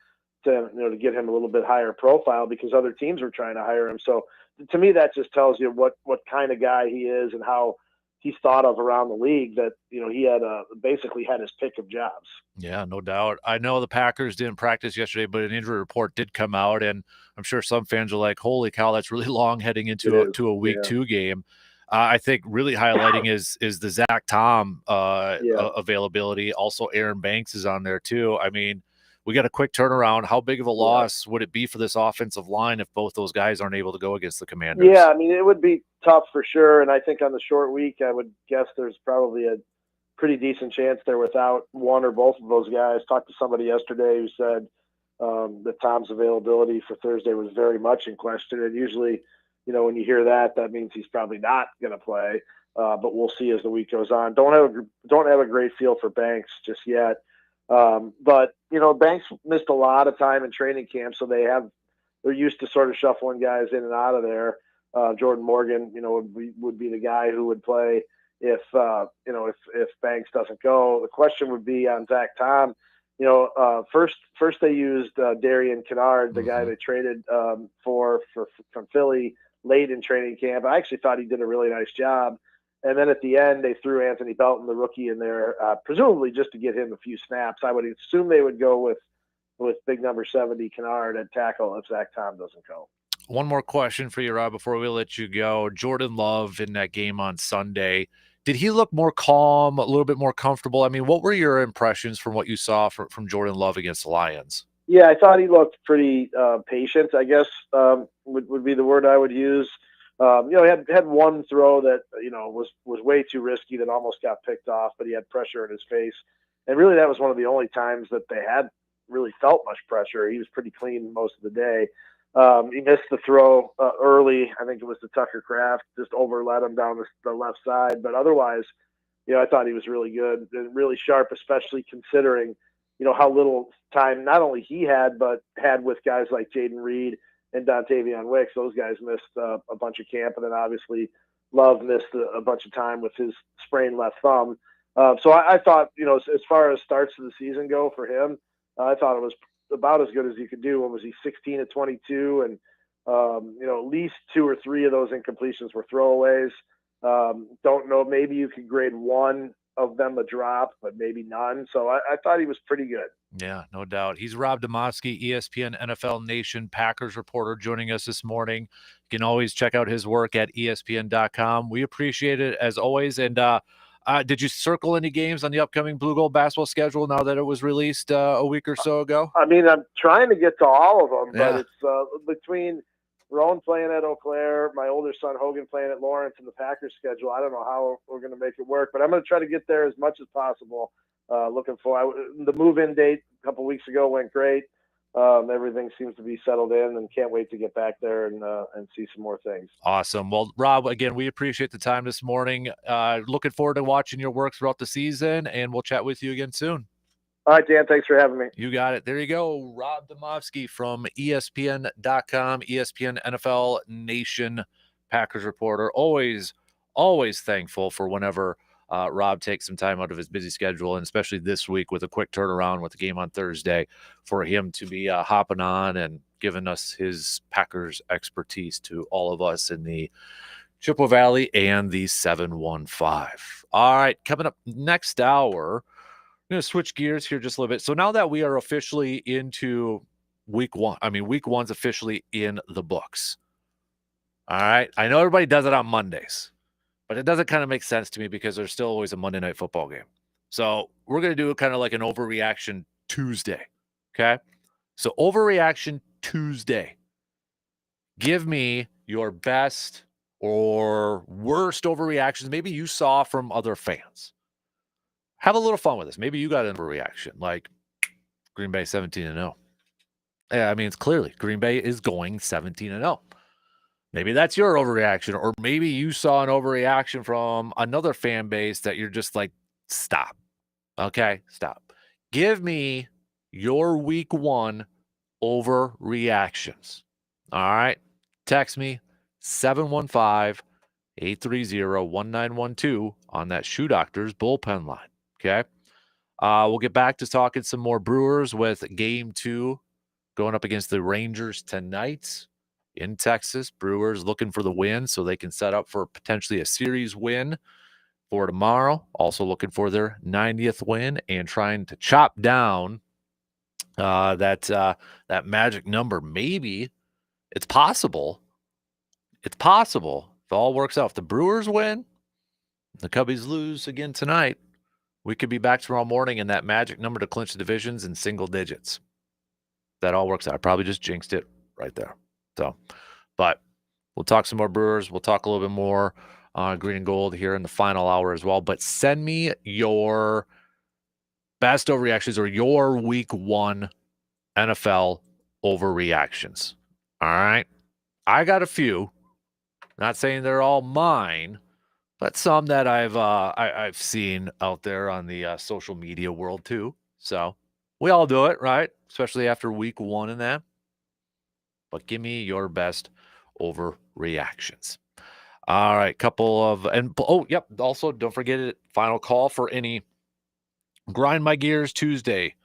get him a little bit higher profile because other teams were trying to hire him. So to me, that just tells you what kind of guy he is and how he's thought of around the league, that, he had basically had his pick of jobs. Yeah, no doubt. I know the Packers didn't practice yesterday, but an injury report did come out, and I'm sure some fans are like, holy cow, that's really long heading into a week 2 game. I think really highlighting is the Zach Tom availability. Also, Aaron Banks is on there too. I mean, we got a quick turnaround. How big of a loss would it be for this offensive line if both those guys aren't able to go against the Commanders? Yeah, I mean, it would be tough for sure. And I think on the short week, I would guess there's probably a pretty decent chance they're without one or both of those guys. Talked to somebody yesterday who said that Tom's availability for Thursday was very much in question. And usually, when you hear that means he's probably not going to play. But we'll see as the week goes on. Don't have a great feel for Banks just yet. But Banks missed a lot of time in training camp, so they're used to sort of shuffling guys in and out of there. Jordan Morgan, would be the guy who would play if Banks doesn't go. The question would be on Zach Tom. First they used Darian Kennard, the guy they traded from Philly late in training camp. I actually thought he did a really nice job. And then at the end, they threw Anthony Belton, the rookie, in there, presumably just to get him a few snaps. I would assume they would go with big number 70 Kennard at tackle if Zach Tom doesn't go. One more question for you, Rob, before we let you go. Jordan Love in that game on Sunday, did he look more calm, a little bit more comfortable? I mean, what were your impressions from what you saw from Jordan Love against the Lions? Yeah, I thought he looked pretty patient, I guess would be the word I would use. He had one throw that was way too risky that almost got picked off, but he had pressure in his face, and really that was one of the only times that they had really felt much pressure. He was pretty clean most of the day. He missed the throw early. I think it was to Tucker Kraft, just overlet him down the left side. But otherwise, I thought he was really good and really sharp, especially considering, how little time not only he had, but had with guys like Jaden Reed and Dontavion Wicks. Those guys missed a bunch of camp, and then obviously Love missed a bunch of time with his sprained left thumb. So I thought, as far as starts of the season go for him, I thought it was about as good as you could do. When was he 16 of 22? And, at least 2 or 3 of those incompletions were throwaways. Don't know. Maybe you could grade one of them a drop, but maybe none. So I thought he was pretty good. Yeah, no doubt. He's Rob Demovsky, ESPN NFL Nation Packers reporter, joining us this morning. You can always check out his work at ESPN.com. We appreciate it as always. And did you circle any games on the upcoming Blue Gold basketball schedule now that it was released a week or so ago? I mean, I'm trying to get to all of them, but it's between Roan playing at Eau Claire, my older son Hogan playing at Lawrence, and the Packers schedule. I don't know how we're going to make it work, but I'm going to try to get there as much as possible. Looking for the move-in date a couple weeks ago went great. Everything seems to be settled in, and can't wait to get back there and see some more things. Awesome. Well, Rob, again, we appreciate the time this morning. Looking forward to watching your work throughout the season, and we'll chat with you again soon. All right, Dan, thanks for having me. You got it. There you go. Rob Demovsky from ESPN.com, ESPN NFL Nation Packers reporter. Always thankful for whenever Rob takes some time out of his busy schedule, and especially this week with a quick turnaround with the game on Thursday, for him to be hopping on and giving us his Packers expertise to all of us in the Chippewa Valley and the 715. All right, coming up next hour, I'm going to switch gears here just a little bit. So now that we are officially into week one, week one's officially in the books. All right, I know everybody does it on Mondays, but it doesn't kind of make sense to me because there's still always a Monday night football game. So we're going to do kind of like an overreaction Tuesday. Okay. So overreaction Tuesday. Give me your best or worst overreactions maybe you saw from other fans. Have a little fun with this. Maybe you got an overreaction like Green Bay 17-0. Yeah, it's clearly Green Bay is going 17-0. Maybe that's your overreaction, or maybe you saw an overreaction from another fan base that you're just like, stop. Okay, stop. Give me your week one overreactions. All right. Text me 715-830-1912 on that Shoe Doctors bullpen line. Okay. We'll get back to talking some more Brewers with game 2 going up against the Rangers tonight in Texas. Brewers looking for the win so they can set up for potentially a series win for tomorrow. Also looking for their 90th win and trying to chop down that magic number. Maybe it's possible. It's possible if it all works out. If the Brewers win, the Cubbies lose again tonight, we could be back tomorrow morning in that magic number to clinch the divisions in single digits. That all works out. I probably just jinxed it right there. So, but we'll talk some more Brewers. We'll talk a little bit more green and gold here in the final hour as well. But send me your best overreactions or your week one NFL overreactions. All right. I got a few. Not saying they're all mine, but some that I've seen out there on the social media world too. So we all do it, right? Especially after week one and that. But give me your best overreactions. All right, also don't forget it. Final call for any Grind My Gears Tuesday.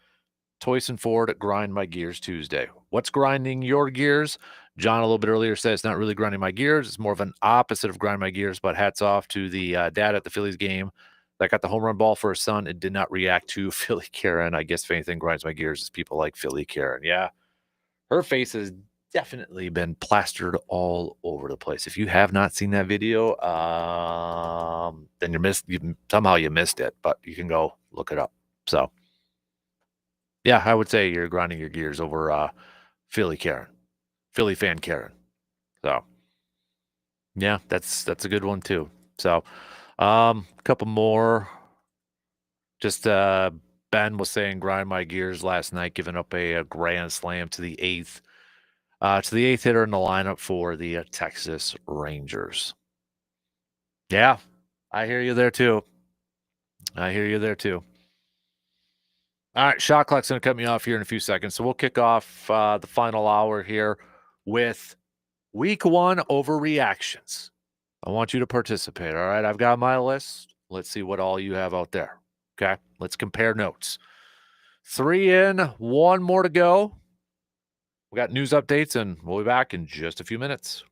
Toyson Ford at Grind My Gears Tuesday. What's grinding your gears? John a little bit earlier said it's not really grinding my gears. It's more of an opposite of grind my gears, but hats off to the dad at the Phillies game that got the home run ball for his son and did not react to Philly Karen. I guess if anything grinds my gears is people like Philly Karen. Yeah, her face has definitely been plastered all over the place. If you have not seen that video, then somehow you missed it, but you can go look it up. So, yeah, I would say you're grinding your gears over Philly Karen. Philly fan Karen. So, Yeah, that's a good one too. So, a couple more. Just Ben was saying, grind my gears last night, giving up a grand slam to the eighth hitter in the lineup for the Texas Rangers. Yeah, I hear you there too. All right, shot clock's going to cut me off here in a few seconds, so we'll kick off the final hour here with Week 1 overreactions. I want you to participate, all right? I've got my list. Let's see what all you have out there, okay? Let's compare notes. 3 in, 1 more to go. We got news updates, and we'll be back in just a few minutes.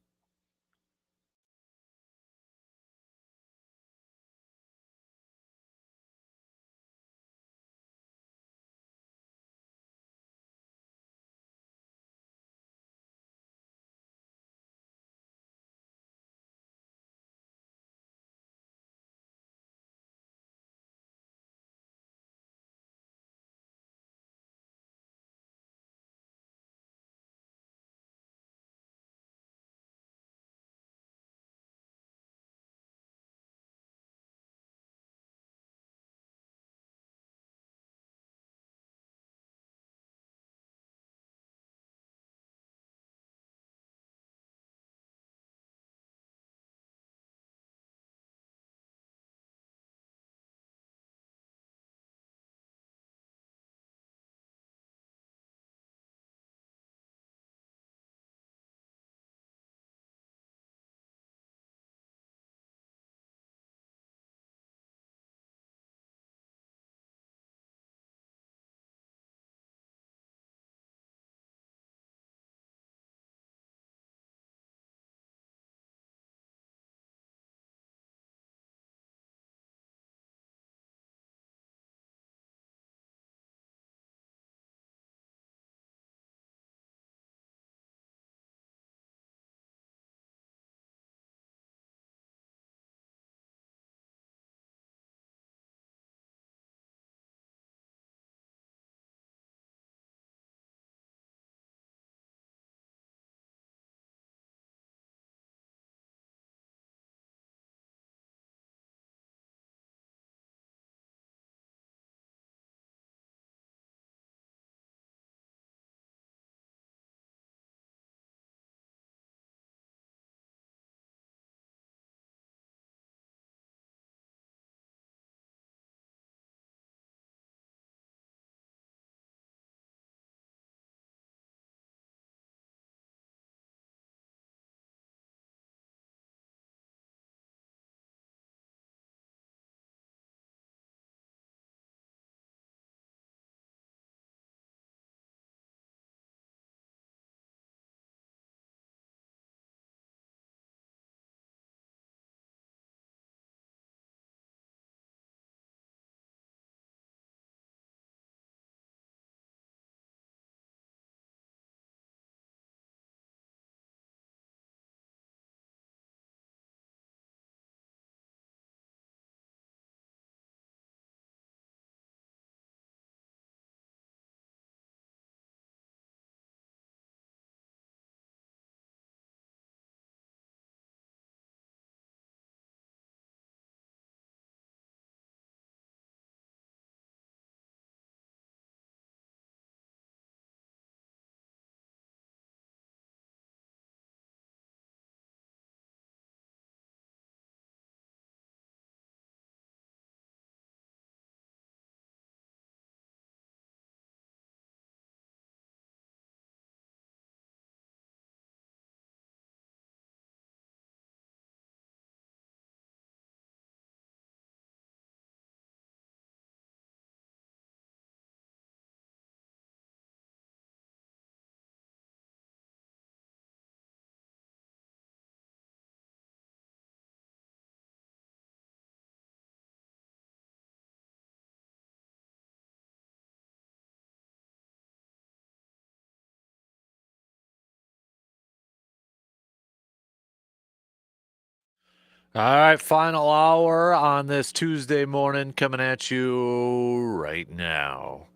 All right, final hour on this Tuesday morning coming at you right now.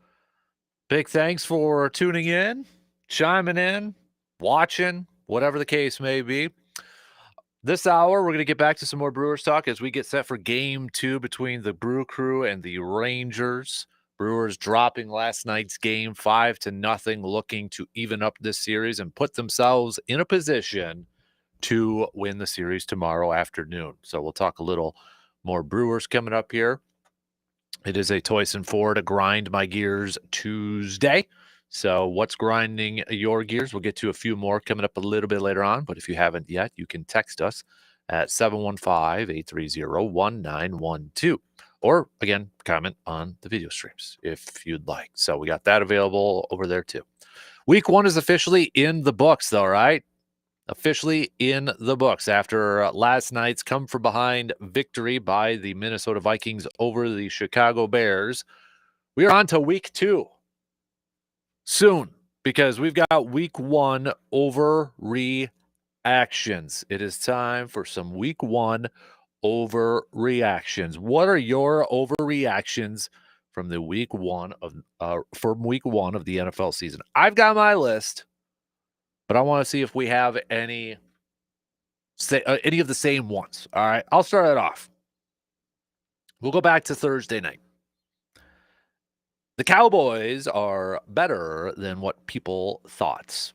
Big thanks for tuning in, chiming in, watching, whatever the case may be. This hour, we're going to get back to some more Brewers talk as we get set for Game 2 between the Brew Crew and the Rangers. Brewers dropping last night's game 5-0, looking to even up this series and put themselves in a position to win the series tomorrow afternoon. So we'll talk a little more Brewers coming up here. It is a Toyson Ford to grind my gears Tuesday. So what's grinding your gears? We'll get to a few more coming up a little bit later on. But if you haven't yet, you can text us at 715-830-1912. Or, again, comment on the video streams if you'd like. So we got that available over there, too. Week 1 is officially in the books, though, right? Officially in the books after last night's come-from-behind victory by the Minnesota Vikings over the Chicago Bears. We are on to Week 2 soon because we've got Week 1 overreactions. It is time for some Week 1 overreactions. What are your overreactions from the Week 1 of the NFL season? I've got my list. But I want to see if we have any of the same ones. All right, I'll start it off. We'll go back to Thursday night. The Cowboys are better than what people thought.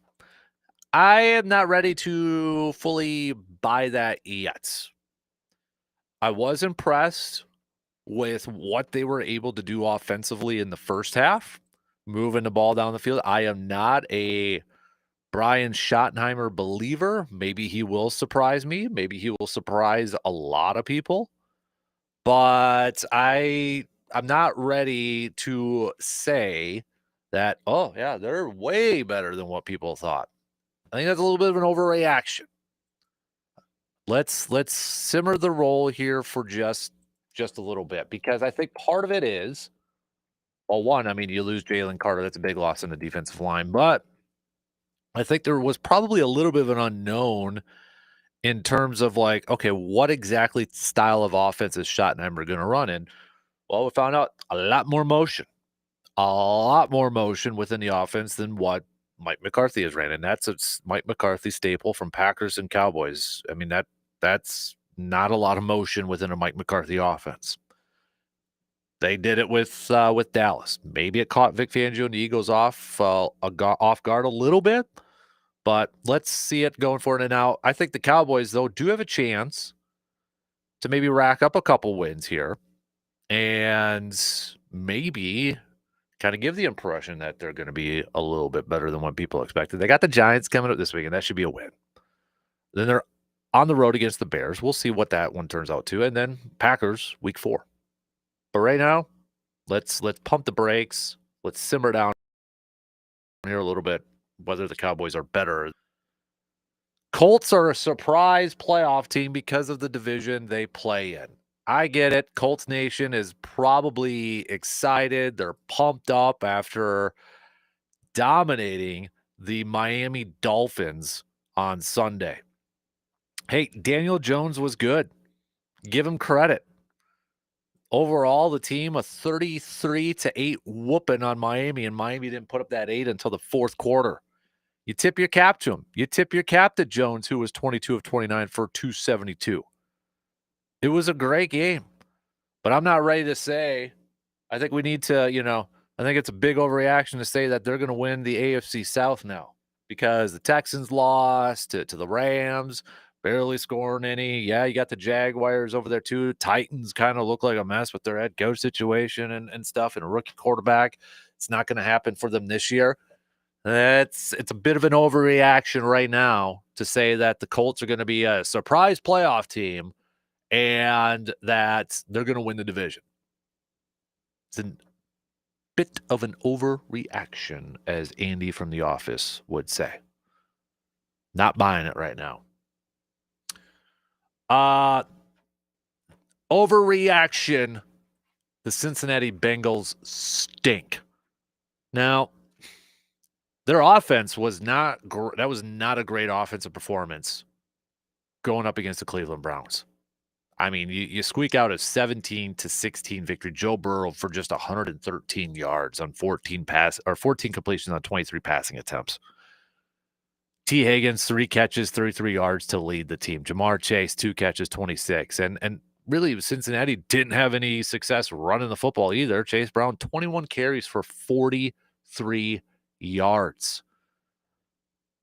I am not ready to fully buy that yet. I was impressed with what they were able to do offensively in the first half, moving the ball down the field. I am not a Brian Schottenheimer believer. Maybe he will surprise me. Maybe he will surprise a lot of people. But I'm not ready to say that, oh, yeah, they're way better than what people thought. I think that's a little bit of an overreaction. Let's simmer the roll here for just a little bit, because I think part of it is, well, one, I mean, you lose Jalen Carter. That's a big loss in the defensive line. But I think there was probably a little bit of an unknown in terms of like, okay, what exactly style of offense is Schottenheimer going to run in? Well, we found out a lot more motion within the offense than what Mike McCarthy has ran. And that's a Mike McCarthy staple from Packers and Cowboys. I mean, that's not a lot of motion within a Mike McCarthy offense. They did it with Dallas. Maybe it caught Vic Fangio and the Eagles off guard a little bit. But let's see it going forward. And now I think the Cowboys, though, do have a chance to maybe rack up a couple wins here and maybe kind of give the impression that they're going to be a little bit better than what people expected. They got the Giants coming up this week, and that should be a win. Then they're on the road against the Bears. We'll see what that one turns out to. And then Packers, Week 4. But right now, let's pump the brakes. Let's simmer down here a little bit. Whether the Cowboys are better. Colts are a surprise playoff team because of the division they play in. I get it. Colts Nation is probably excited. They're pumped up after dominating the Miami Dolphins on Sunday. Hey, Daniel Jones was good. Give him credit. Overall, the team a 33-8 whooping on Miami, and Miami didn't put up that 8 until the fourth quarter. You tip your cap to him. You tip your cap to Jones, who was 22 of 29 for 272. It was a great game. But I'm not ready to say, I think we need to, I think it's a big overreaction to say that they're going to win the AFC South now because the Texans lost to the Rams, barely scoring any. Yeah, you got the Jaguars over there too. Titans kind of look like a mess with their head coach situation and stuff and a rookie quarterback. It's not going to happen for them this year. It's a bit of an overreaction right now to say that the Colts are going to be a surprise playoff team and that they're going to win the division. It's a bit of an overreaction, as Andy from The Office would say. Not buying it right now. Overreaction. The Cincinnati Bengals stink. Now, their offense was not that was not a great offensive performance going up against the Cleveland Browns. I mean, you squeak out a 17-16 victory. Joe Burrow for just 113 yards on 14 completions on 23 passing attempts. T. Higgins, 3 catches, 33 yards to lead the team. Jamar Chase, 2 catches, 26. And really, Cincinnati didn't have any success running the football either. Chase Brown, 21 carries for 43 yards.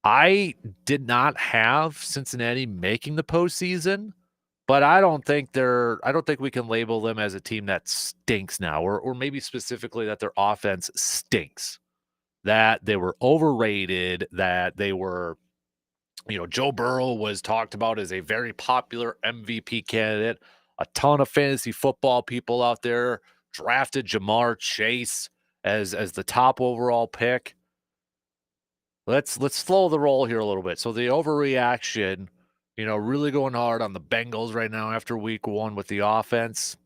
I did not have Cincinnati making the postseason, but I don't think we can label them as a team that stinks now, or maybe specifically that their offense stinks. That they were overrated, that they were, Joe Burrow was talked about as a very popular MVP candidate. A ton of fantasy football people out there drafted Jamar Chase as the top overall pick. Let's slow the roll here a little bit. So the overreaction, really going hard on the Bengals right now after week 1 with the offense.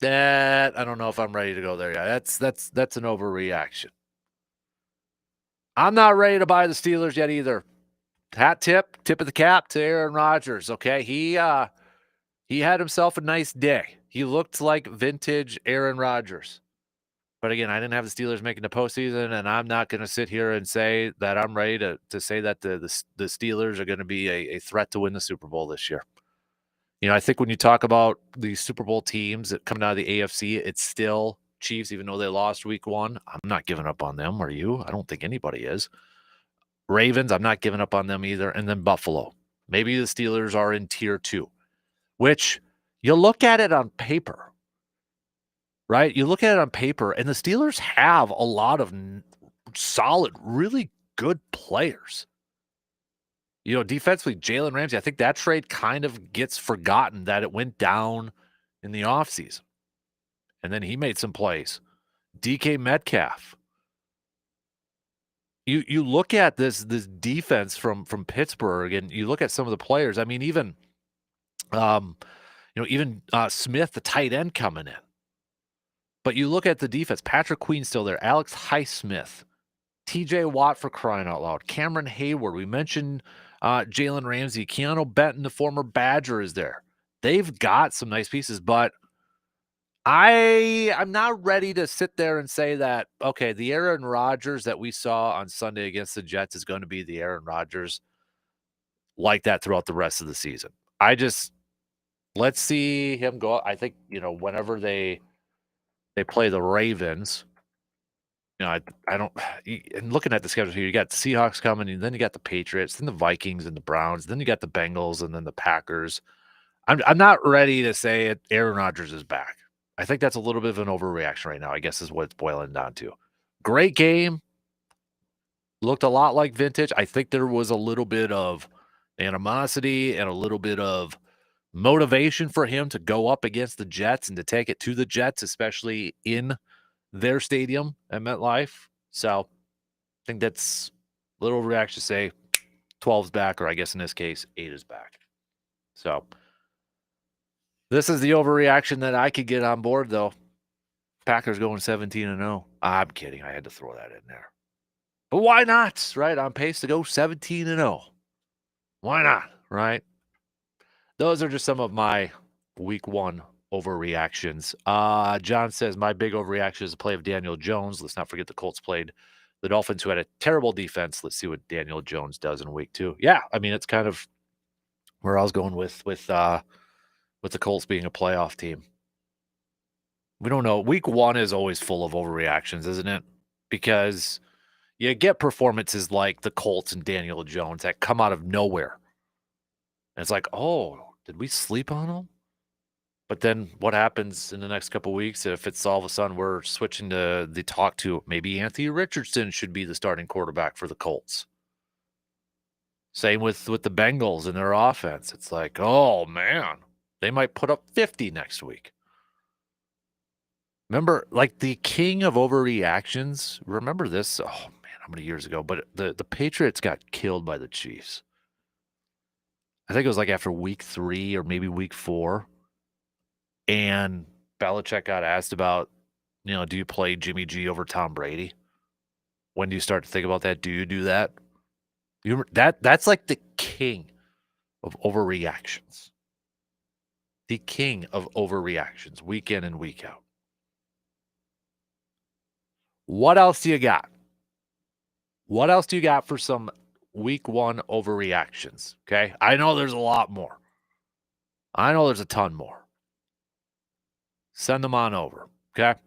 That I don't know if I'm ready to go there yet. That's an overreaction. I'm not ready to buy the Steelers yet either. Tip of the cap to Aaron Rodgers. Okay, he had himself a nice day. He looked like vintage Aaron Rodgers. But again, I didn't have the Steelers making the postseason, and I'm not going to sit here and say that I'm ready to say that the Steelers are going to be a threat to win the Super Bowl this year. I think when you talk about the Super Bowl teams that come out of the AFC, it's still Chiefs, even though they lost week 1. I'm not giving up on them. Are you? I don't think anybody is. Ravens, I'm not giving up on them either. And then Buffalo. Maybe the Steelers are in tier 2, which you look at it on paper, right? You look at it on paper, and the Steelers have a lot of solid, really good players. Defensively, Jalen Ramsey, I think that trade kind of gets forgotten that it went down in the offseason. And then he made some plays. DK Metcalf. You look at this defense from Pittsburgh, and you look at some of the players. I mean, even Smith, the tight end, coming in. But you look at the defense. Patrick Queen's still there. Alex Highsmith, T.J. Watt, for crying out loud. Cameron Hayward. We mentioned Jalen Ramsey. Keanu Benton, the former Badger, is there. They've got some nice pieces, but I'm not ready to sit there and say that, okay, the Aaron Rodgers that we saw on Sunday against the Jets is going to be the Aaron Rodgers like that throughout the rest of the season. Let's see him go. I think, whenever they play the Ravens, I don't, and looking at the schedule here, you got the Seahawks coming, and then you got the Patriots, then the Vikings and the Browns, then you got the Bengals, and then the Packers. I'm not ready to say Aaron Rodgers is back. I think that's a little bit of an overreaction right now, I guess is what it's boiling down to. Great game. Looked a lot like vintage. I think there was a little bit of animosity and a little bit of motivation for him to go up against the Jets and to take it to the Jets, especially in their stadium at MetLife. So I think that's a little overreaction to say 12's back, or I guess in this case, 8 is back. So this is the overreaction that I could get on board, though. Packers going 17-0. I'm kidding. I had to throw that in there. But why not, right? On pace to go 17-0. Why not, right? Those are just some of my week 1 overreactions. John says, my big overreaction is the play of Daniel Jones. Let's not forget the Colts played the Dolphins, who had a terrible defense. Let's see what Daniel Jones does in week 2. Yeah, I mean, it's kind of where I was going with the Colts being a playoff team. We don't know. Week 1 is always full of overreactions, isn't it? Because you get performances like the Colts and Daniel Jones that come out of nowhere. And it's like, oh, did we sleep on them? But then what happens in the next couple of weeks if it's all of a sudden we're switching to the talk to maybe Anthony Richardson should be the starting quarterback for the Colts? Same with the Bengals and their offense. It's like, oh, man. They might put up 50 next week. Remember, like the king of overreactions, remember this? Oh, man, how many years ago? But the Patriots got killed by the Chiefs. I think it was like after week 3 or maybe week 4. And Belichick got asked about, do you play Jimmy G over Tom Brady? When do you start to think about that? Do you do that? That's like the king of overreactions. The king of overreactions, week in and week out. What else do you got? What else do you got for some week one overreactions. Okay. I know there's a lot more. I know there's a ton more. Send them on over. Okay.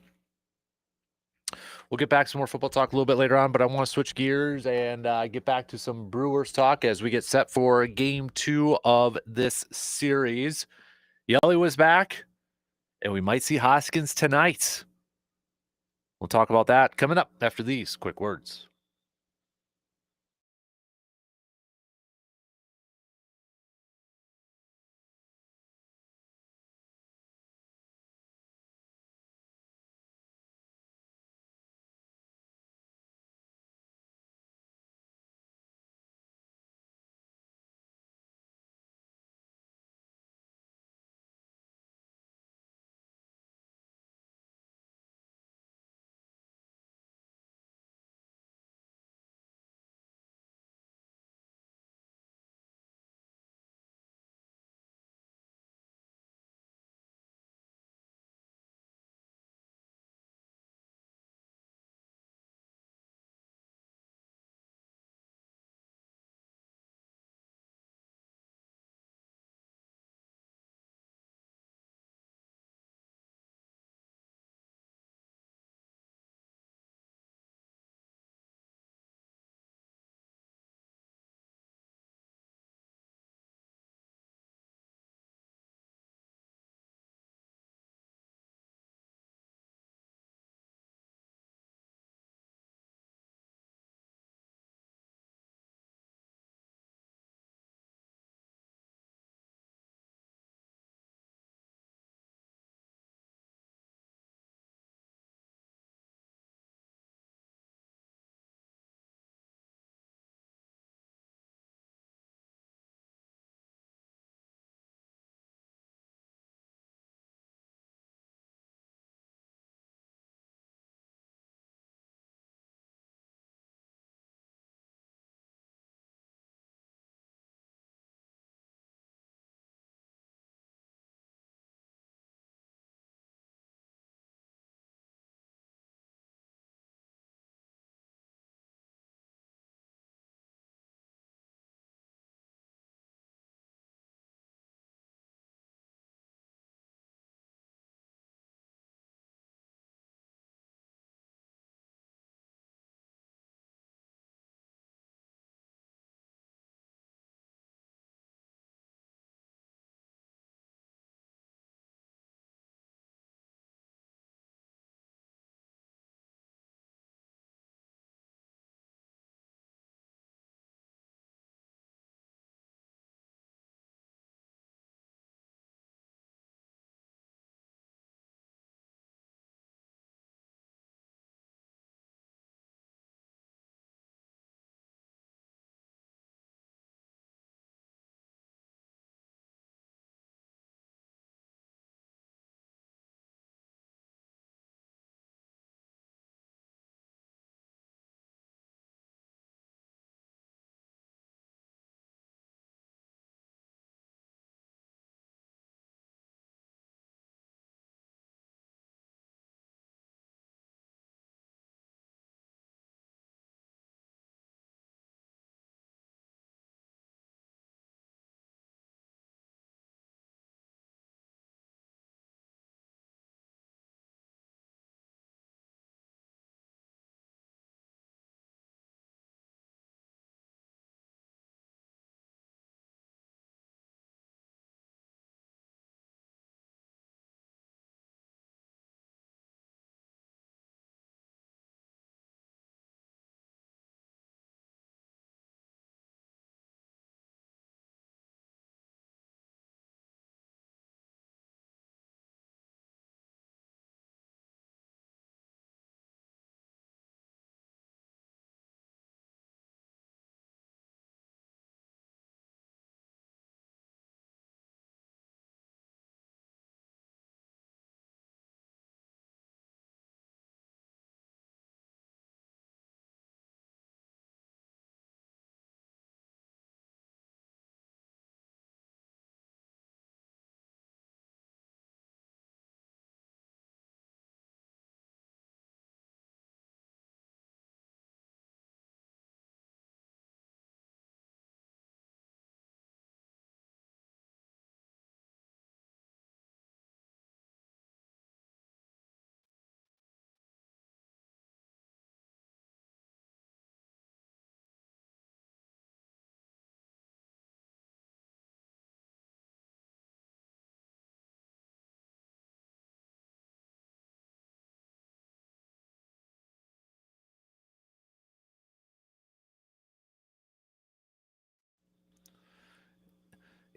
We'll get back to some more football talk a little bit later on, but I want to switch gears and get back to some Brewers talk as we get set for game 2 of this series. Yelly was back, and we might see Hoskins tonight. We'll talk about that coming up after these quick words.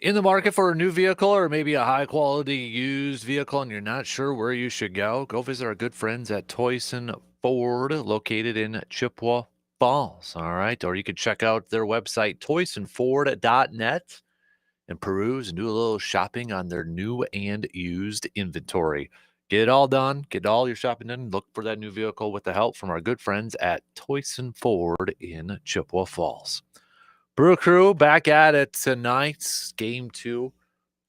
In the market for a new vehicle or maybe a high-quality used vehicle and you're not sure where you should go visit our good friends at Toyson Ford, located in Chippewa Falls, all right? Or you can check out their website, toysonford.net, and peruse and do a little shopping on their new and used inventory. Get it all done. Get all your shopping done. Look for that new vehicle with the help from our good friends at Toyson Ford in Chippewa Falls. Brew Crew back at it tonight. Game 2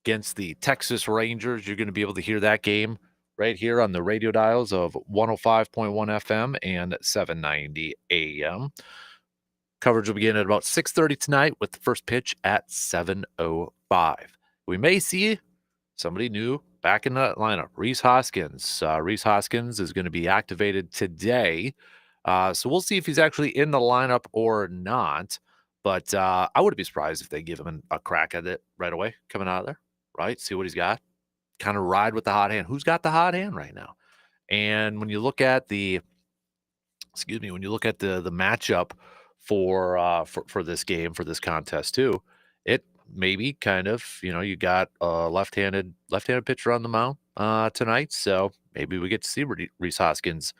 against the Texas Rangers. You're going to be able to hear that game right here on the radio dials of 105.1 FM and 790 AM. Coverage will begin at about 6:30 tonight with the first pitch at 7:05. We may see somebody new back in the lineup, Rhys Hoskins. Rhys Hoskins is going to be activated today. So we'll see if he's actually in the lineup or not. But I wouldn't be surprised if they give him a crack at it right away coming out of there, right? See what he's got. Kind of ride with the hot hand. Who's got the hot hand right now? And when you look at the matchup for this game, for this contest too, it maybe kind of, you got a left-handed pitcher on the mound tonight. So maybe we get to see Rhys Hoskins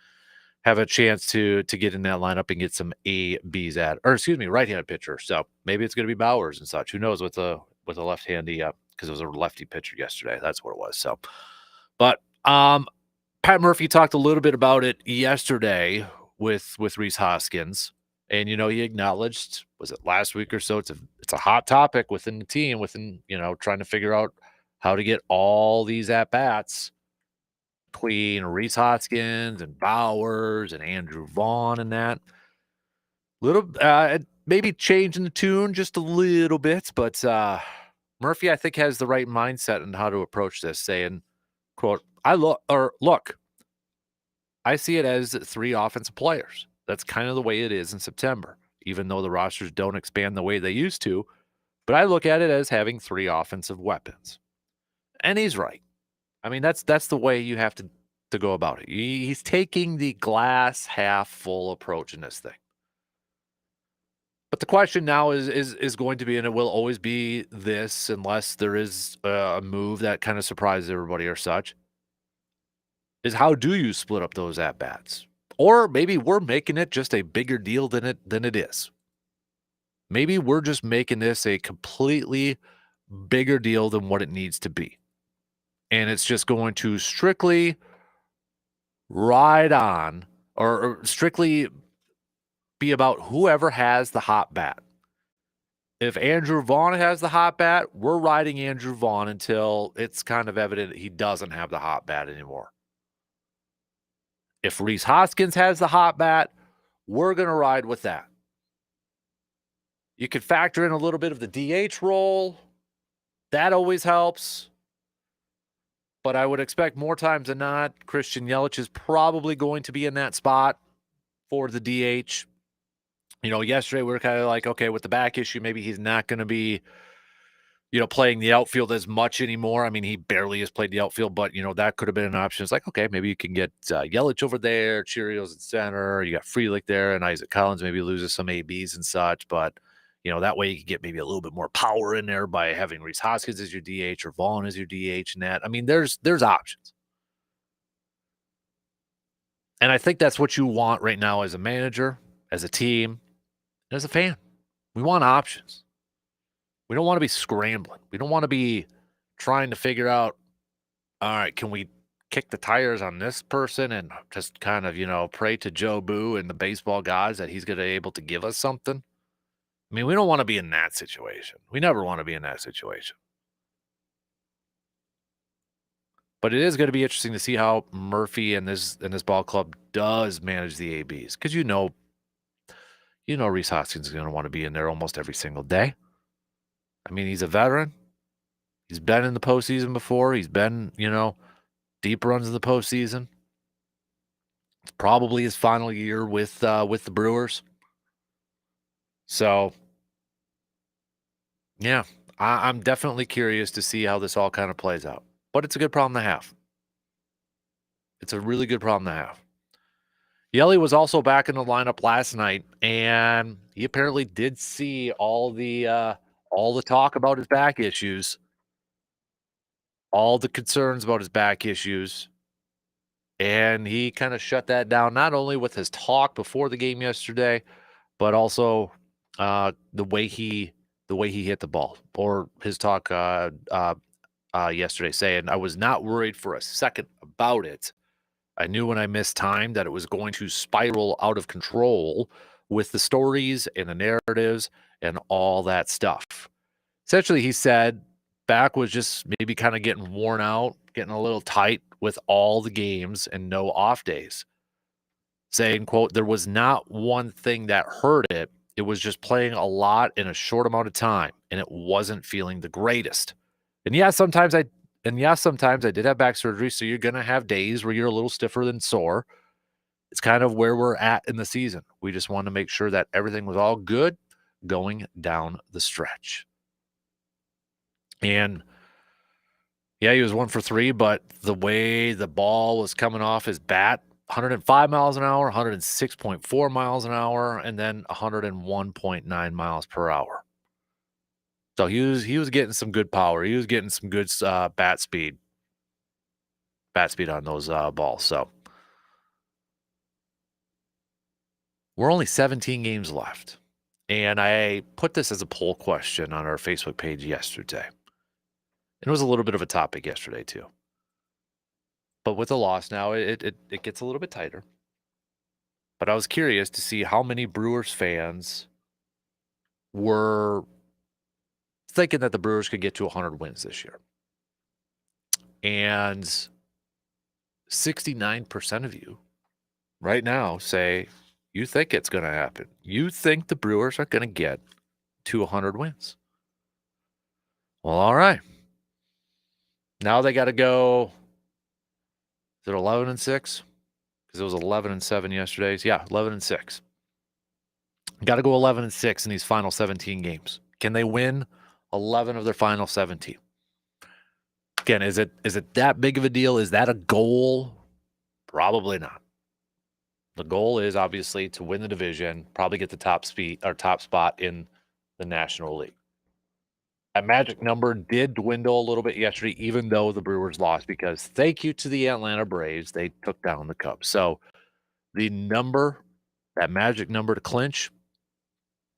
have a chance to get in that lineup and get some ABs right-handed pitcher. So maybe it's going to be Bowers and such. Who knows with a left-handy, because it was a lefty pitcher yesterday. That's what it was. So, but Pat Murphy talked a little bit about it yesterday with Rhys Hoskins, and he acknowledged, was it last week or so? It's a hot topic within the team, trying to figure out how to get all these at bats between Rhys Hoskins and Bowers and Andrew Vaughn and that. Maybe changing the tune just a little bit, but Murphy, I think, has the right mindset on how to approach this, saying, quote, look, I see it as 3 offensive players. That's kind of the way it is in September, even though the rosters don't expand the way they used to. But I look at it as having 3 offensive weapons. And he's right. I mean, that's the way you have to go about it. He's taking the glass half full approach in this thing. But the question now is going to be, and it will always be this, unless there is a move that kind of surprises everybody or such, is how do you split up those at-bats? Or maybe we're making it just a bigger deal than it is. Maybe we're just making this a completely bigger deal than what it needs to be. And it's just going to strictly ride on or strictly be about whoever has the hot bat. If Andrew Vaughn has the hot bat, we're riding Andrew Vaughn until it's kind of evident he doesn't have the hot bat anymore. If Rhys Hoskins has the hot bat, we're going to ride with that. You could factor in a little bit of the DH role. That always helps. But I would expect more times than not, Christian Yelich is probably going to be in that spot for the DH. Yesterday we were kind of like, okay, with the back issue, maybe he's not going to be, playing the outfield as much anymore. I mean, he barely has played the outfield, but, that could have been an option. It's like, okay, maybe you can get Yelich over there, Cheerios at center. You got Frelick there, and Isaac Collins maybe loses some ABs and such. But, that way you can get maybe a little bit more power in there by having Rhys Hoskins as your DH or Vaughn as your DH and that. I mean, there's options. And I think that's what you want right now as a manager, as a team, and as a fan. We want options. We don't want to be scrambling. We don't want to be trying to figure out, all right, can we kick the tires on this person and just kind of, pray to Joe Boo and the baseball gods that he's going to be able to give us something? I mean, we don't want to be in that situation. We never want to be in that situation. But it is going to be interesting to see how Murphy and this ball club does manage the ABs. Because Rhys Hoskins is going to want to be in there almost every single day. I mean, he's a veteran. He's been in the postseason before. He's been, deep runs in the postseason. It's probably his final year with the Brewers. So, yeah, I'm definitely curious to see how this all kind of plays out. But it's a good problem to have. It's a really good problem to have. Yelly was also back in the lineup last night, and he apparently did see all the all the talk about his back issues, all the concerns about his back issues, and he kind of shut that down, not only with his talk before the game yesterday, but also the way he hit the ball, or his talk yesterday saying, "I was not worried for a second about it. I knew when I missed time that it was going to spiral out of control with the stories and the narratives and all that stuff." Essentially, he said back was just maybe kind of getting worn out, getting a little tight with all the games and no off days. Saying, quote, "There was not one thing that hurt it. It was just playing a lot in a short amount of time, and it wasn't feeling the greatest." And sometimes I did have back surgery, so you're gonna have days where you're a little stiffer than sore. It's kind of where we're at in the season. We just wanted to make sure that everything was all good going down the stretch. And yeah, he was 1 for 3, but the way the ball was coming off his bat, 105 miles an hour, 106.4 miles an hour, and then 101.9 miles per hour. So he was getting some good power. He was getting some good bat speed on those balls. So we're only 17 games left. And I put this as a poll question on our Facebook page yesterday. It was a little bit of a topic yesterday too. But with the loss now, it gets a little bit tighter. But I was curious to see how many Brewers fans were thinking that the Brewers could get to 100 wins this year. And 69% of you right now say you think it's going to happen. You think the Brewers are going to get to 100 wins. Well, all right. Now they got to go. Is it 11-6? Because it was 11-7 yesterday. Yeah, 11-6. Got to go 11-6 in these final 17 games. Can they win 11 of their final 17? Again, is it that big of a deal? Is that a goal? Probably not. The goal is obviously to win the division, probably get the top spot in the National League. That magic number did dwindle a little bit yesterday, even though the Brewers lost, because thank you to the Atlanta Braves, they took down the Cubs. So the number, that magic number to clinch,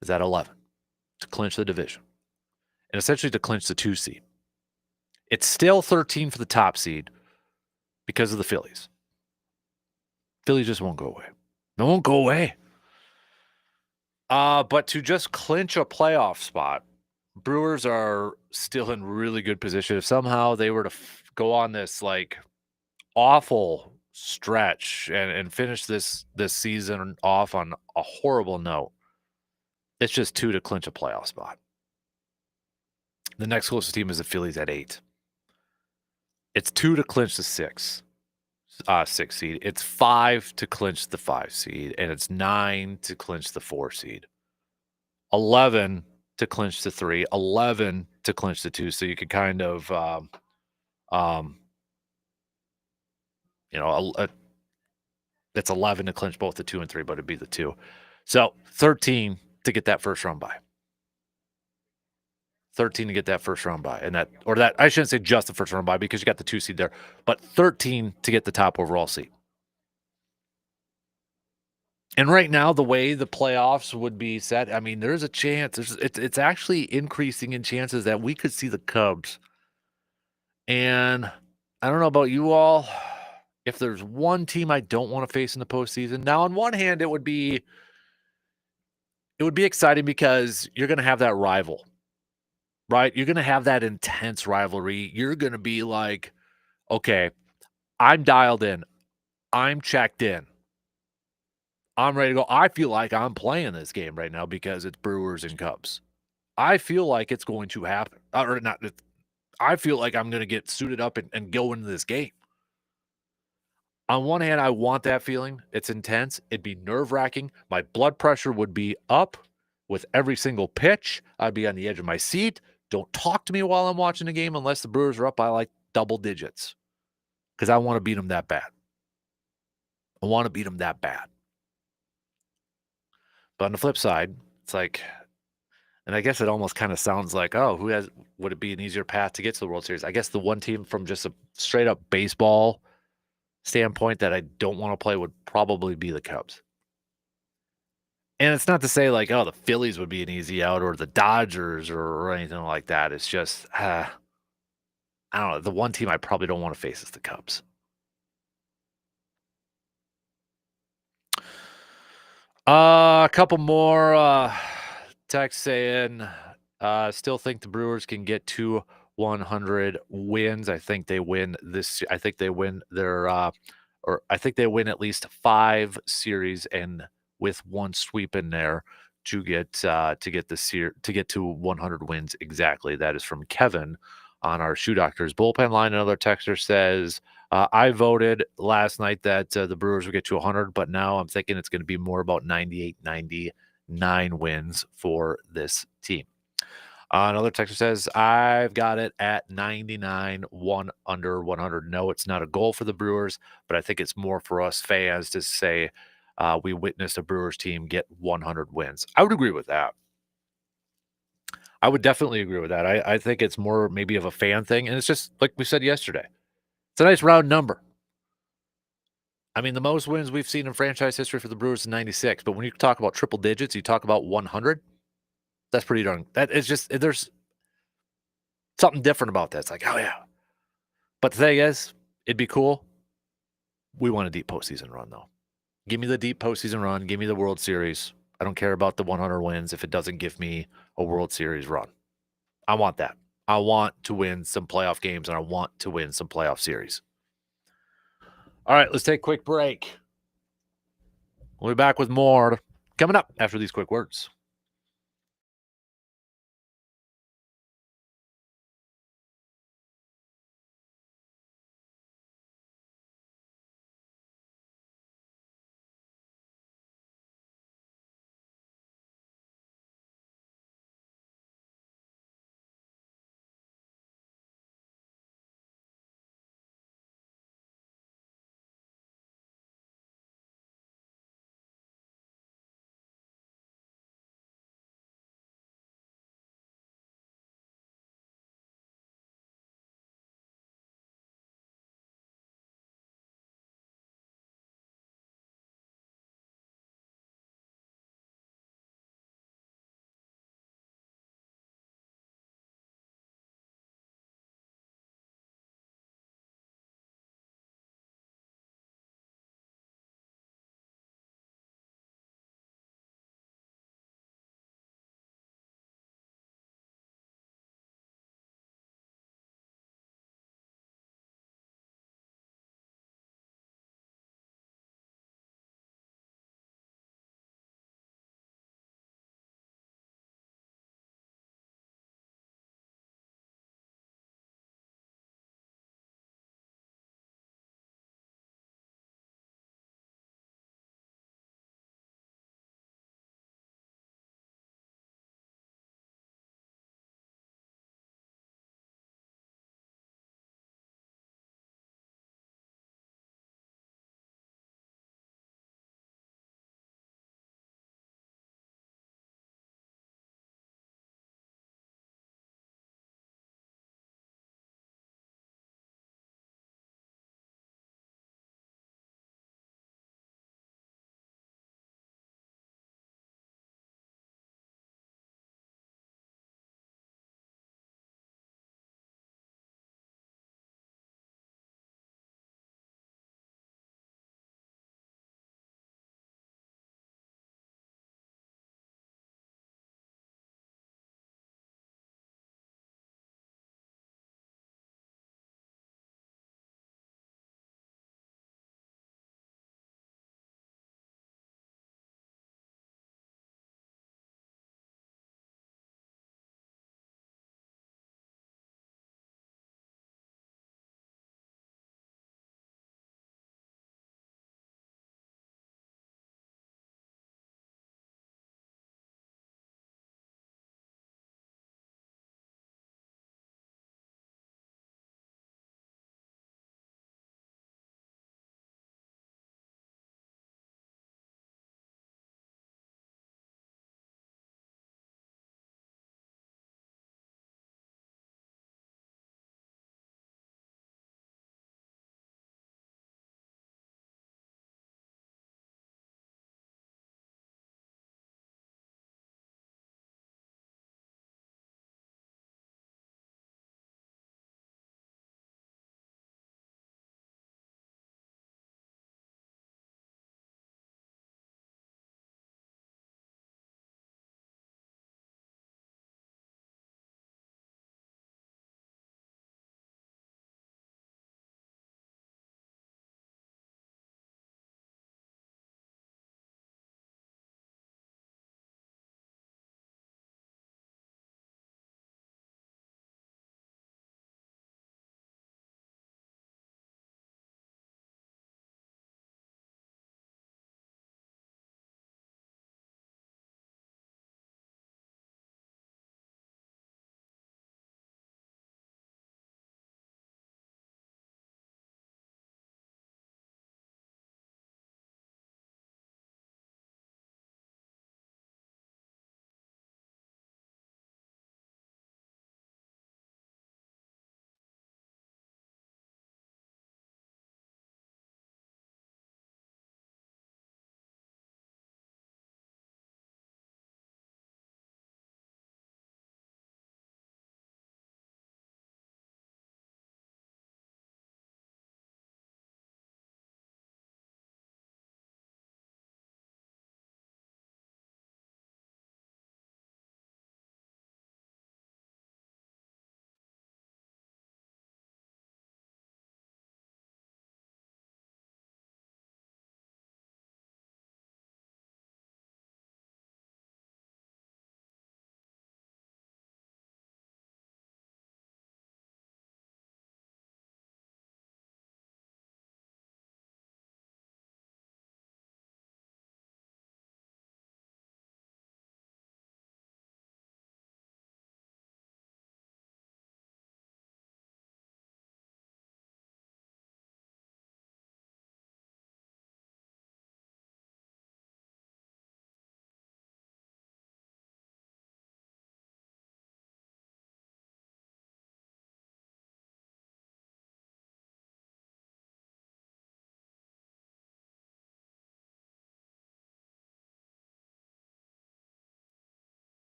is at 11 to clinch the division, and essentially to clinch the 2 seed. It's still 13 for the top seed because of the Phillies. Phillies just won't go away. They won't go away. But to just clinch a playoff spot, Brewers are still in really good position. If somehow they were to go on this like awful stretch and finish this season off on a horrible note, it's just 2 to clinch a playoff spot. The next closest team is the Phillies at 8. It's 2 to clinch the 6 seed. It's 5 to clinch the 5 seed, and it's 9 to clinch the 4 seed. 11 to clinch the 3, 11 to clinch the 2. So you could kind of, it's 11 to clinch both the 2 and 3, but it'd be the 2. So 13 to get that first round bye. 13 to get that first round bye. And I shouldn't say just the first round bye because you got the 2 seed there, but 13 to get the top overall seed. And right now, the way the playoffs would be set, I mean, there's a chance. It's actually increasing in chances that we could see the Cubs. And I don't know about you all. If there's one team I don't want to face in the postseason, now on one hand, it would be exciting because you're going to have that rival, right? You're going to have that intense rivalry. You're going to be like, okay, I'm dialed in. I'm checked in. I'm ready to go. I feel like I'm playing this game right now because it's Brewers and Cubs. I feel like it's going to happen. Or not. I feel like I'm going to get suited up and go into this game. On one hand, I want that feeling. It's intense. It'd be nerve-wracking. My blood pressure would be up with every single pitch. I'd be on the edge of my seat. Don't talk to me while I'm watching the game unless the Brewers are up by like double digits because I want to beat them that bad. I want to beat them that bad. But on the flip side, it's like And I guess it almost kind of sounds like, would it be an easier path to get to the World Series? I guess the one team from just a straight up baseball standpoint that I don't want to play would probably be the Cubs. And it's not to say like, the Phillies would be an easy out or the Dodgers or anything like that. It's just, I don't know. The one team I probably don't want to face is the Cubs. A couple more texts saying, still think the Brewers can get to 100 wins. I think they win this. I think they win I think they win at least 5 series and with one sweep in there to get to 100 wins exactly. That is from Kevin on our Shoe Doctors bullpen line. Another texter says, I voted last night that the Brewers would get to 100, but now I'm thinking it's going to be more about 98, 99 wins for this team. Another texter says, I've got it at 99, 1 under 100. No, it's not a goal for the Brewers, but I think it's more for us fans to say we witnessed a Brewers team get 100 wins. I would agree with that. I would definitely agree with that. I think it's more maybe of a fan thing, and it's just like we said yesterday. It's a nice round number. I mean, the most wins we've seen in franchise history for the Brewers is 96, but when you talk about triple digits, you talk about 100. That's pretty darn. That is just there's something different about that. It's like, oh yeah. But the thing is, it'd be cool. We want a deep postseason run, though. Give me the deep postseason run. Give me the World Series. I don't care about the 100 wins if it doesn't give me a World Series run. I want that. I want to win some playoff games, and I want to win some playoff series. All right, let's take a quick break. We'll be back with more coming up after these quick words.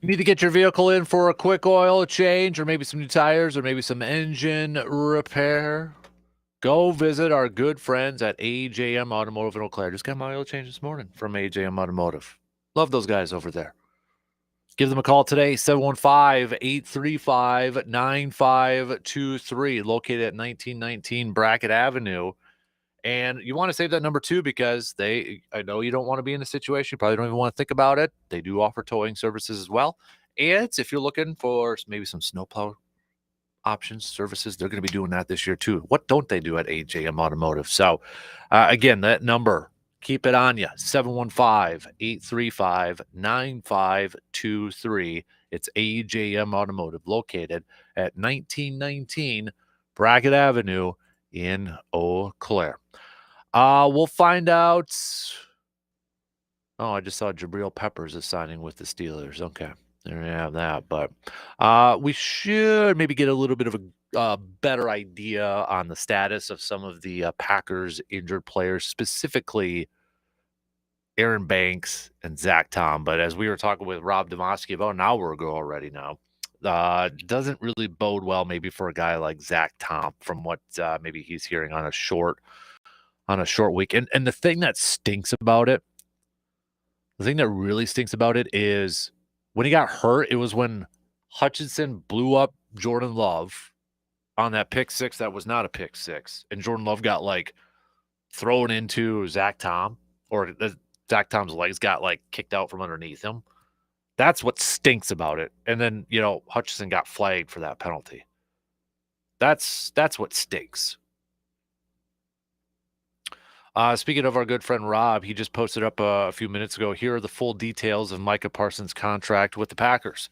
You need to get your vehicle in for a quick oil change or maybe some new tires or maybe some engine repair. Go visit our good friends at AJM Automotive in Eau Claire. Just got my oil change this morning from AJM Automotive. Love those guys over there. Give them a call today, 715-835-9523, located at 1919 Brackett Avenue. And you want to save that number too because I know you don't want to be in a situation. You probably don't even want to think about it. They do offer towing services as well. And if you're looking for maybe some snowplow options, services, they're going to be doing that this year too. What don't they do at AJM Automotive? So again, that number, keep it on you, 715-835-9523. It's AJM Automotive, located at 1919 Brackett Avenue in Eau Claire. We'll find out. Oh, I just saw Jabril Peppers is signing with the Steelers. Okay, there you have that. But we should maybe get a little bit of a better idea on the status of some of the Packers injured players, specifically Aaron Banks and Zach Tom. But as we were talking with Rob Demovsky about an hour ago already now, doesn't really bode well maybe for a guy like Zach Tom from what maybe he's hearing on a short week. And the thing that stinks about it, the thing that really stinks about it is when he got hurt, it was when Hutchinson blew up Jordan Love on that pick six that was not a pick six. And Jordan Love got like thrown into Zach Tom, or Zach Tom's legs got like kicked out from underneath him. That's what stinks about it. And then, Hutchinson got flagged for that penalty. That's what stinks. Speaking of our good friend Rob, he just posted up a few minutes ago. Here are the full details of Micah Parsons' contract with the Packers.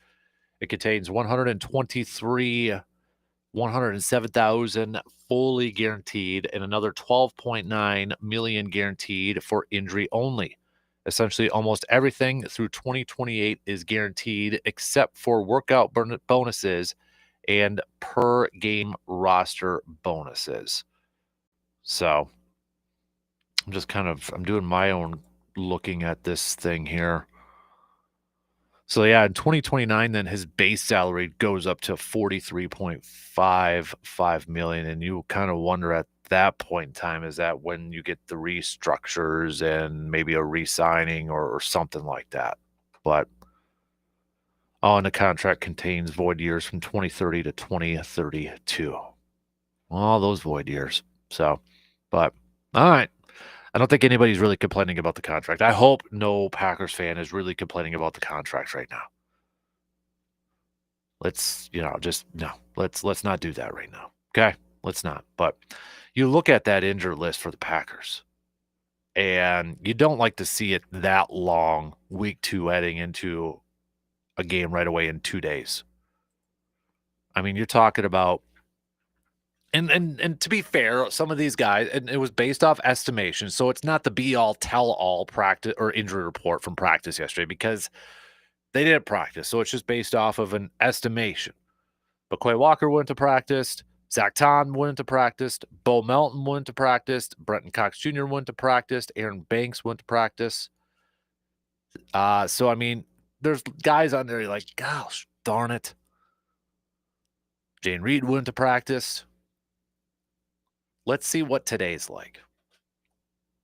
It contains $107,000 fully guaranteed and another $12.9 million guaranteed for injury only. Essentially, almost everything through 2028 is guaranteed except for workout bonuses and per game roster bonuses. So I'm doing my own looking at this thing here. So yeah, in 2029, then his base salary goes up to $43.55 million. And you kind of wonder at that point in time, is that when you get the restructures and maybe a re-signing or something like that? But and the contract contains void years from 2030 to 2032. All those void years. So, but all right. I don't think anybody's really complaining about the contract. I hope no Packers fan is really complaining about the contract right now. Let's not do that right now. Okay? Let's not. But you look at that injured list for the Packers, and you don't like to see it that long, week 2 heading into a game right away in 2 days. I mean, you're talking about And to be fair, some of these guys, and it was based off estimation, so it's not the be-all, tell-all practice or injury report from practice yesterday because they didn't practice, so it's just based off of an estimation. But Quay Walker went to practice, Zach Tom went to practice, Bo Melton went to practice, Brenton Cox Jr. went to practice, Aaron Banks went to practice. So, I mean, there's guys on there you're like, gosh, darn it. Jane Reed went to practice. Let's see what today's like.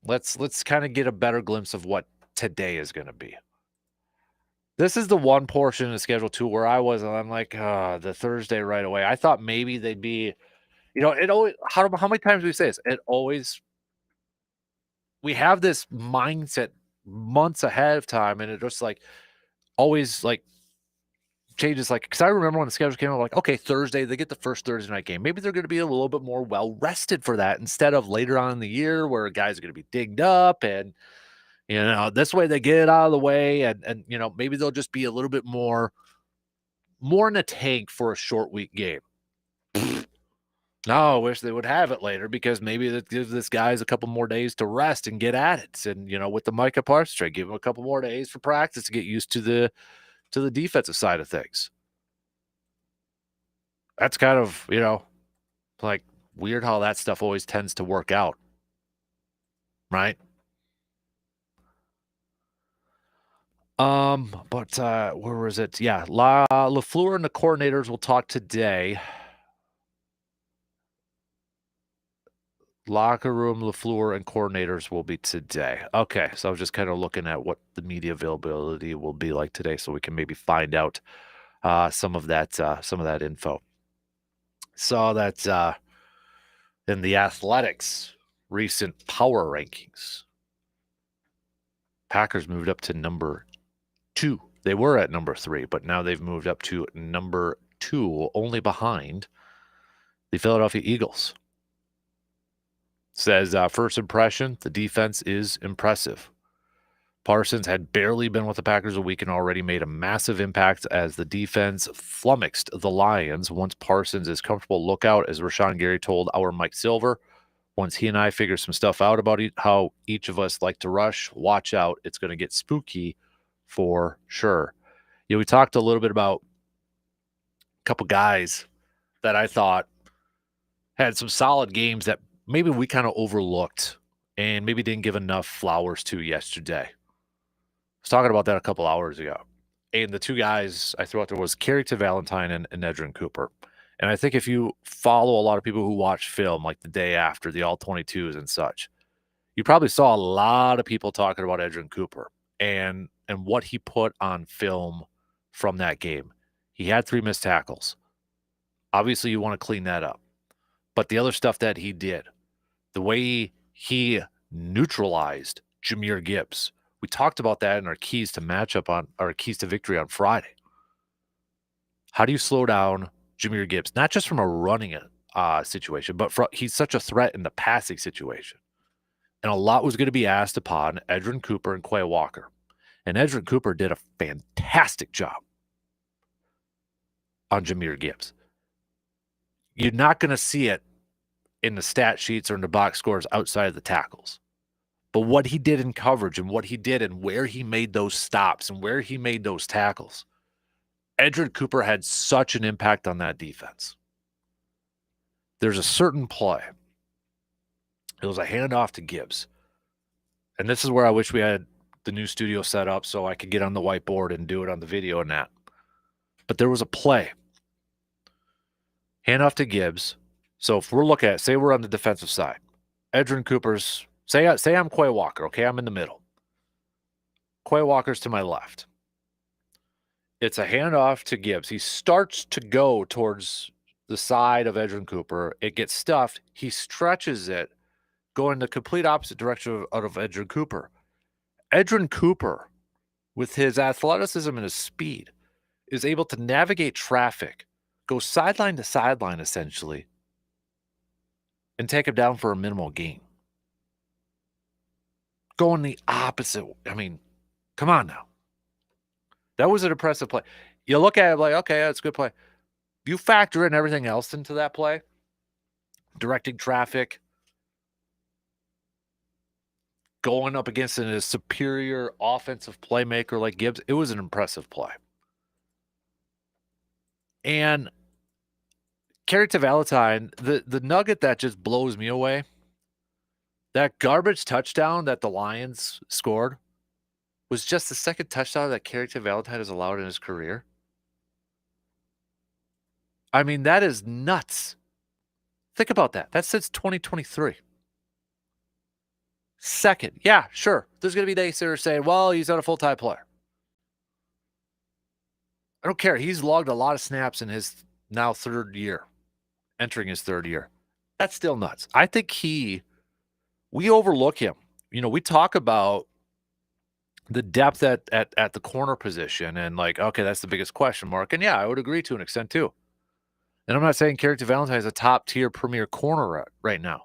Let's kind of get a better glimpse of what today is going to be. This is the one portion of the schedule too where I'm like, the Thursday right away. I thought maybe they'd be, it always, how many times do we say this? We have this mindset months ahead of time, and it just like always like changes, like, because I remember when the schedule came out, like, okay, Thursday, they get the first Thursday night game. Maybe they're going to be a little bit more well-rested for that instead of later on in the year where guys are going to be digged up and, this way they get it out of the way and maybe they'll just be a little bit more in the tank for a short week game. No, I wish they would have it later because maybe that gives this guys a couple more days to rest and get at it. And, with the Micah Parsons trade, give him a couple more days for practice to get used to the defensive side of things. That's kind of, like weird how that stuff always tends to work out. Right? But where was it? Yeah, LaFleur and the coordinators will talk today. Locker room, LaFleur, and coordinators will be today. Okay, so I was just kind of looking at what the media availability will be like today, so we can maybe find out some of that info. Saw that in the Athletics recent power rankings, Packers moved up to number 2. They were at number 3, but now they've moved up to number 2, only behind the Philadelphia Eagles. Says, first impression, the defense is impressive. Parsons had barely been with the Packers a week and already made a massive impact as the defense flummoxed the Lions. Once Parsons is comfortable, look out, as Rashawn Gary told our Mike Silver. Once he and I figure some stuff out about how each of us like to rush, watch out. It's going to get spooky for sure. You know, we talked a little bit about a couple guys that I thought had some solid games that maybe we kind of overlooked and maybe didn't give enough flowers to yesterday. I was talking about that a couple hours ago. And the two guys I threw out there was Carrington Valentine and Edrin Cooper. And I think if you follow a lot of people who watch film like the day after, the All-22s and such, you probably saw a lot of people talking about Edrin Cooper and what he put on film from that game. He had 3 missed tackles. Obviously, you want to clean that up. But the other stuff that he did, the way he neutralized Jahmyr Gibbs, we talked about that in our keys to matchup on our keys to victory on Friday. How do you slow down Jahmyr Gibbs? Not just from a running situation, but he's such a threat in the passing situation. And a lot was going to be asked upon Edrin Cooper and Quay Walker. And Edrin Cooper did a fantastic job on Jahmyr Gibbs. You're not going to see it in the stat sheets or in the box scores outside of the tackles. But what he did in coverage and what he did and where he made those stops and where he made those tackles, Edrin Cooper had such an impact on that defense. There's a certain play. It was a handoff to Gibbs. And this is where I wish we had the new studio set up so I could get on the whiteboard and do it on the video and that. But there was a play. Handoff to Gibbs. So if we're looking at, say we're on the defensive side, Edrin Cooper's, say I'm Quay Walker, okay? I'm in the middle. Quay Walker's to my left. It's a handoff to Gibbs. He starts to go towards the side of Edrin Cooper. It gets stuffed. He stretches it, going the complete opposite direction out of Edrin Cooper. Edrin Cooper, with his athleticism and his speed, is able to navigate traffic, go sideline to sideline essentially, and take him down for a minimal gain. Going the opposite. I mean, come on now. That was an impressive play. You look at it like, okay, that's a good play. You factor in everything else into that play, directing traffic, going up against a superior offensive playmaker like Gibbs, it was an impressive play. And Carrington Valentine, the nugget that just blows me away, that garbage touchdown that the Lions scored was just the second touchdown that Carrington Valentine has allowed in his career. I mean, that is nuts. Think about that. That's since 2023. Second. Yeah, sure. There's going to be naysayers saying, well, he's not a full-time player. I don't care. He's logged a lot of snaps in his now third year, entering his third year. That's still nuts. I think we overlook him. You know, we talk about the depth at the corner position and like, okay, that's the biggest question mark. And yeah, I would agree to an extent too. And I'm not saying Carrington Valentine is a top-tier premier corner right now.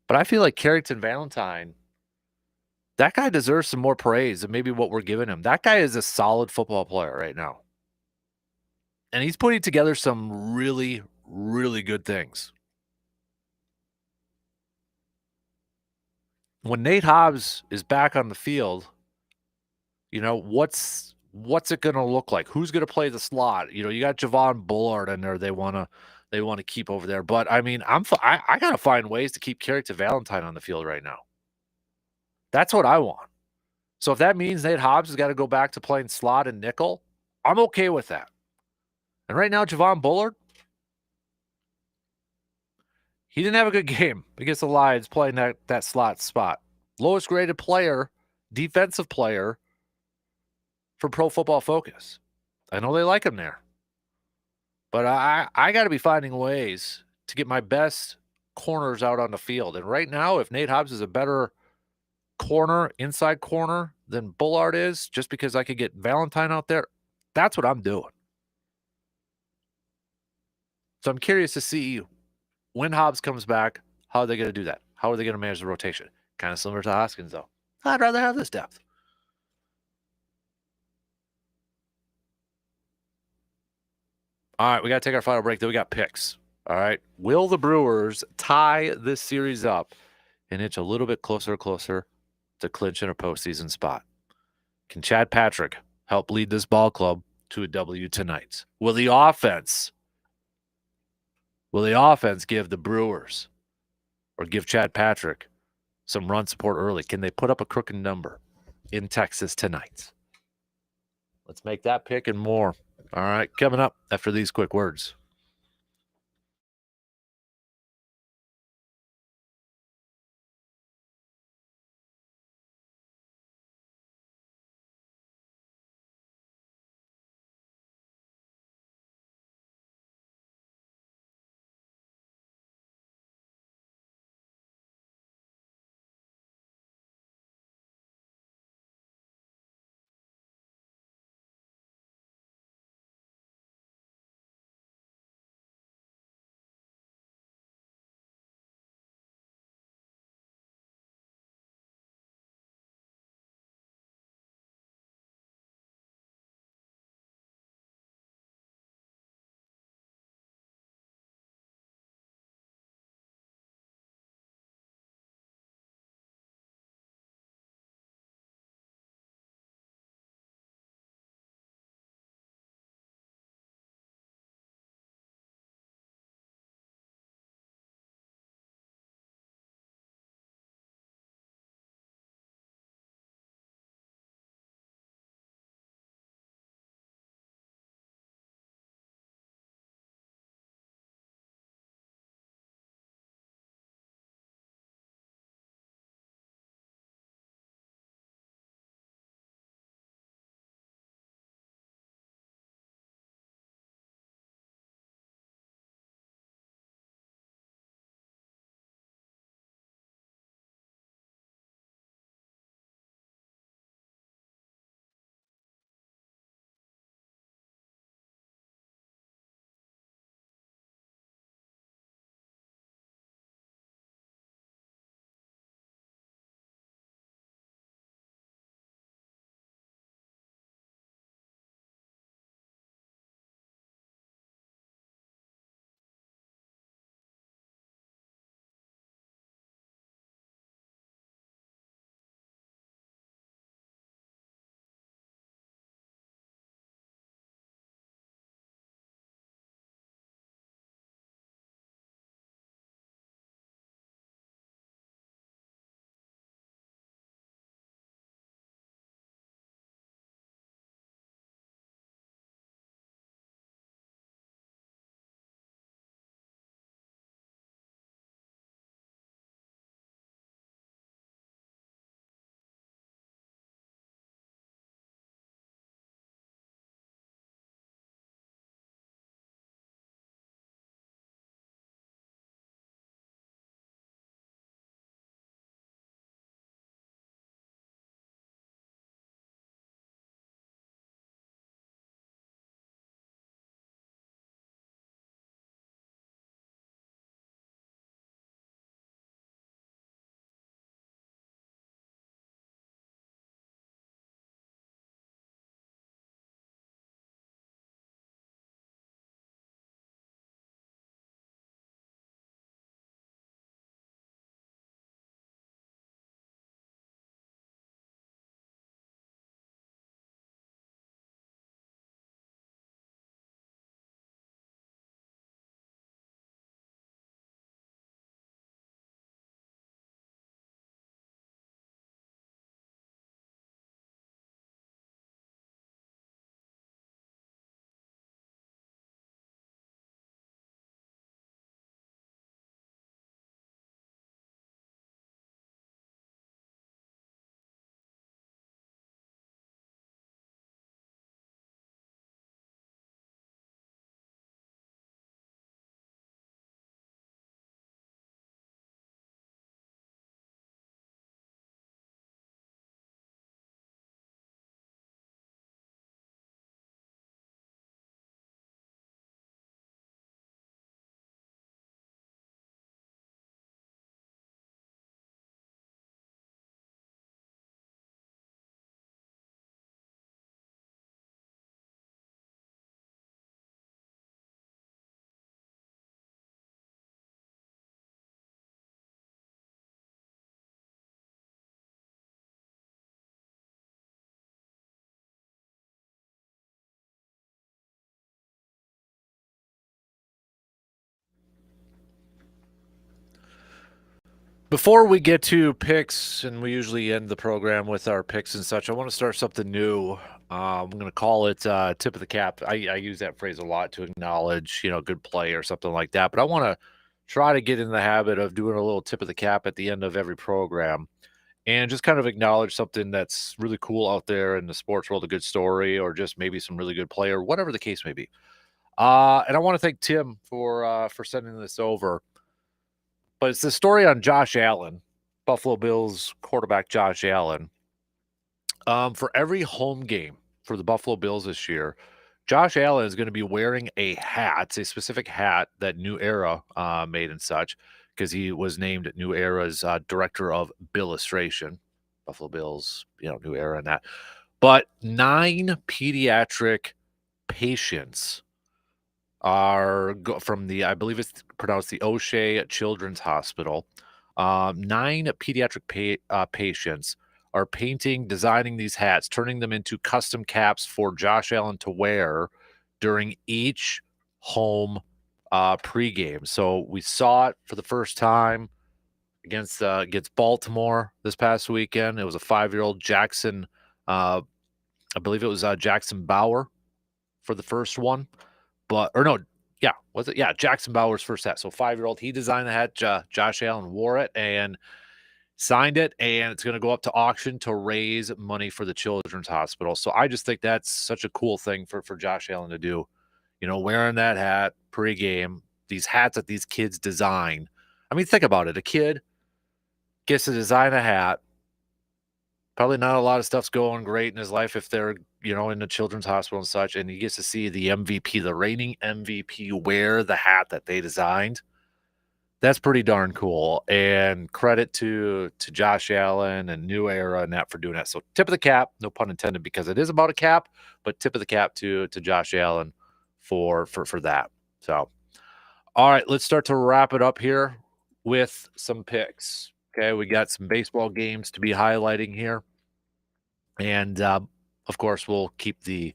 But I feel like Carrington Valentine, that guy deserves some more praise than maybe what we're giving him. That guy is a solid football player right now. And he's putting together some really, really good things. When Nate Hobbs is back on the field, you know, what's it going to look like? Who's going to play the slot? You know, you got Javon Bullard in there they want to keep over there. But, I mean, I got to find ways to keep Carrington Valentine on the field right now. That's what I want. So if that means Nate Hobbs has got to go back to playing slot and nickel, I'm okay with that. And right now, Javon Bullard, he didn't have a good game against the Lions playing that slot spot. Lowest graded player, defensive player for Pro Football Focus. I know they like him there. But I got to be finding ways to get my best corners out on the field. And right now, if Nate Hobbs is a better corner, inside corner than Bullard is, just because I could get Valentine out there, that's what I'm doing. So I'm curious to see when Hobbs comes back, how are they going to do that? How are they going to manage the rotation? Kind of similar to Hoskins, though. I'd rather have this depth. All right, we got to take our final break. Then we got picks. All right. Will the Brewers tie this series up and inch a little bit closer and closer to clinching a postseason spot? Can Chad Patrick help lead this ball club to a W tonight? Will the offense give the Brewers or give Chad Patrick some run support early? Can they put up a crooked number in Texas tonight? Let's make that pick and more. All right, coming up after these quick words. Before we get to picks, and we usually end the program with our picks and such, I want to start something new. I'm going to call it tip of the cap. I use that phrase a lot to acknowledge, good play or something like that. But I want to try to get in the habit of doing a little tip of the cap at the end of every program and just kind of acknowledge something that's really cool out there in the sports world, a good story, or just maybe some really good player, whatever the case may be. And I want to thank Tim for sending this over. But it's the story on Josh Allen, Buffalo Bills quarterback Josh Allen. For every home game for the Buffalo Bills this year, Josh Allen is going to be wearing a hat, a specific hat that New Era made and such, because he was named New Era's director of illustration. Buffalo Bills, New Era and that. But 9 pediatric patients are from I believe it's pronounced the O'Shea Children's Hospital. 9 pediatric patients are designing these hats, turning them into custom caps for Josh Allen to wear during each home pregame. So we saw it for the first time against Baltimore this past weekend. It was a 5-year-old Jackson, I believe it was Jackson Bauer for the first one. Jackson Bauer's first hat. So 5-year-old, he designed the hat. Josh Allen wore it and signed it, and it's going to go up to auction to raise money for the Children's Hospital. So I just think that's such a cool thing for Josh Allen to do. Wearing that hat pregame, these hats that these kids design. I mean, think about it. A kid gets to design a hat. Probably not a lot of stuff's going great in his life if they're, in the Children's Hospital and such, and he gets to see the MVP, the reigning MVP, wear the hat that they designed. That's pretty darn cool. And credit to Josh Allen and New Era and that for doing that. So tip of the cap, no pun intended, because it is about a cap, but tip of the cap to Josh Allen for that. So, all right, let's start to wrap it up here with some picks. Okay, we got some baseball games to be highlighting here. And of course, we'll keep the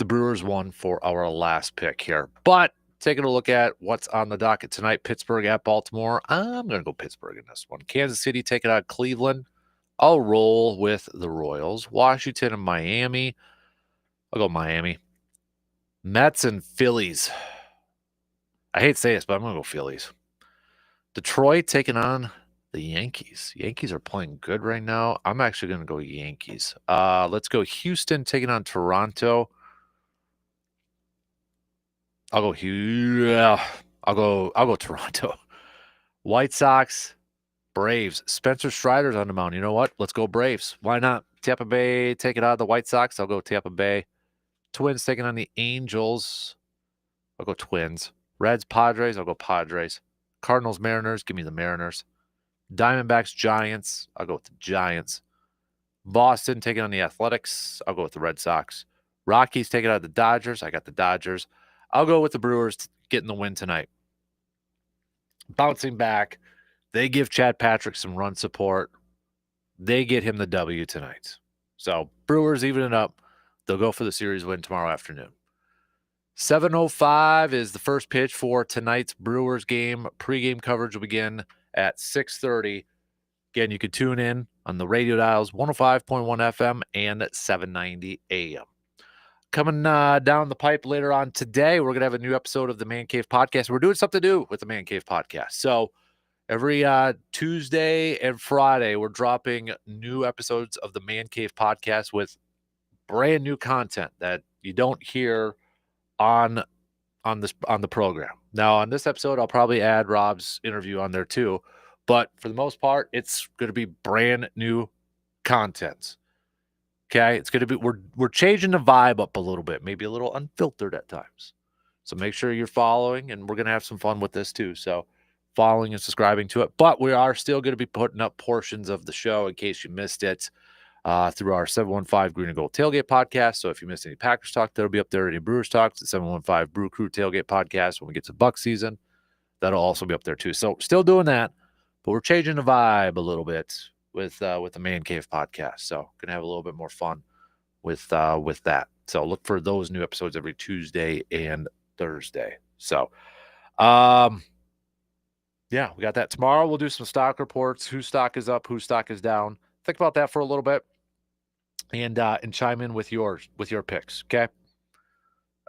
Brewers one for our last pick here. But taking a look at what's on the docket tonight, Pittsburgh at Baltimore. I'm going to go Pittsburgh in this one. Kansas City taking out Cleveland. I'll roll with the Royals. Washington and Miami. I'll go Miami. Mets and Phillies. I hate to say this, but I'm going to go Phillies. Detroit taking on the Yankees. Yankees are playing good right now. I'm actually going to go Yankees. Let's go Houston taking on Toronto. I'll go Toronto. White Sox, Braves. Spencer Strider's on the mound. You know what? Let's go Braves. Why not? Tampa Bay taking out the White Sox. I'll go Tampa Bay. Twins taking on the Angels. I'll go Twins. Reds, Padres. I'll go Padres. Cardinals, Mariners. Give me the Mariners. Diamondbacks, Giants. I'll go with the Giants. Boston taking on the Athletics. I'll go with the Red Sox. Rockies taking out the Dodgers. I got the Dodgers. I'll go with the Brewers getting the win tonight. Bouncing back, they give Chad Patrick some run support. They get him the W tonight. So Brewers even it up. They'll go for the series win tomorrow afternoon. 7:05 is the first pitch for tonight's Brewers game. Pre-game coverage will begin at 6:30. Again, you can tune in on the radio dials 105.1 FM and 790 AM. Coming down the pipe later on today, we're going to have a new episode of the Man Cave Podcast. We're doing something new with the Man Cave Podcast. So every Tuesday and Friday, we're dropping new episodes of the Man Cave Podcast with brand new content that you don't hear on the program. Now, on this episode, I'll probably add Rob's interview on there too. But for the most part, it's going to be brand new content. Okay, it's going to be we're changing the vibe up a little bit, maybe a little unfiltered at times. So make sure you're following, and we're going to have some fun with this too. So following and subscribing to it. But we are still going to be putting up portions of the show in case you missed it through our 715 Green and Gold Tailgate podcast. So if you missed any Packers talk, that'll be up there. Any Brewers talk, the 715 Brew Crew Tailgate podcast when we get to Buck season. That'll also be up there too. So still doing that, but we're changing the vibe a little bit with the Man Cave Podcast. So gonna have a little bit more fun with that. So look for those new episodes every Tuesday and Thursday. So Yeah, we got that tomorrow. We'll do some stock reports, whose stock is up, whose stock is down. Think about that for a little bit, and chime in with your picks. Okay,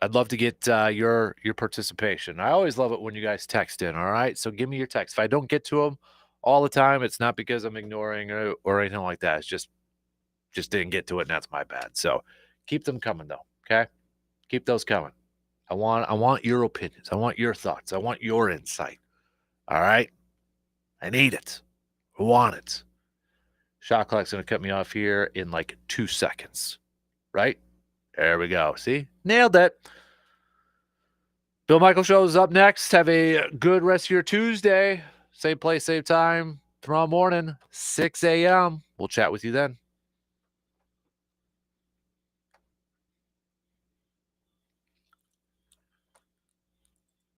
I'd love to get your participation. I always love it when you guys text in. All right, so give me your text. If I don't get to them all the time, it's not because I'm ignoring or anything like that. It's just didn't get to it, and that's my bad. So keep them coming though. Okay, keep those coming. I want your opinions. I want your thoughts. I want your insight. All right, I need it. I want it. Shot clock's going to cut me off here in like 2 seconds. Right? There we go. See? Nailed it. Bill Michael Show is up next. Have a good rest of your Tuesday. Same place, same time. Tomorrow morning, 6 a.m. We'll chat with you then.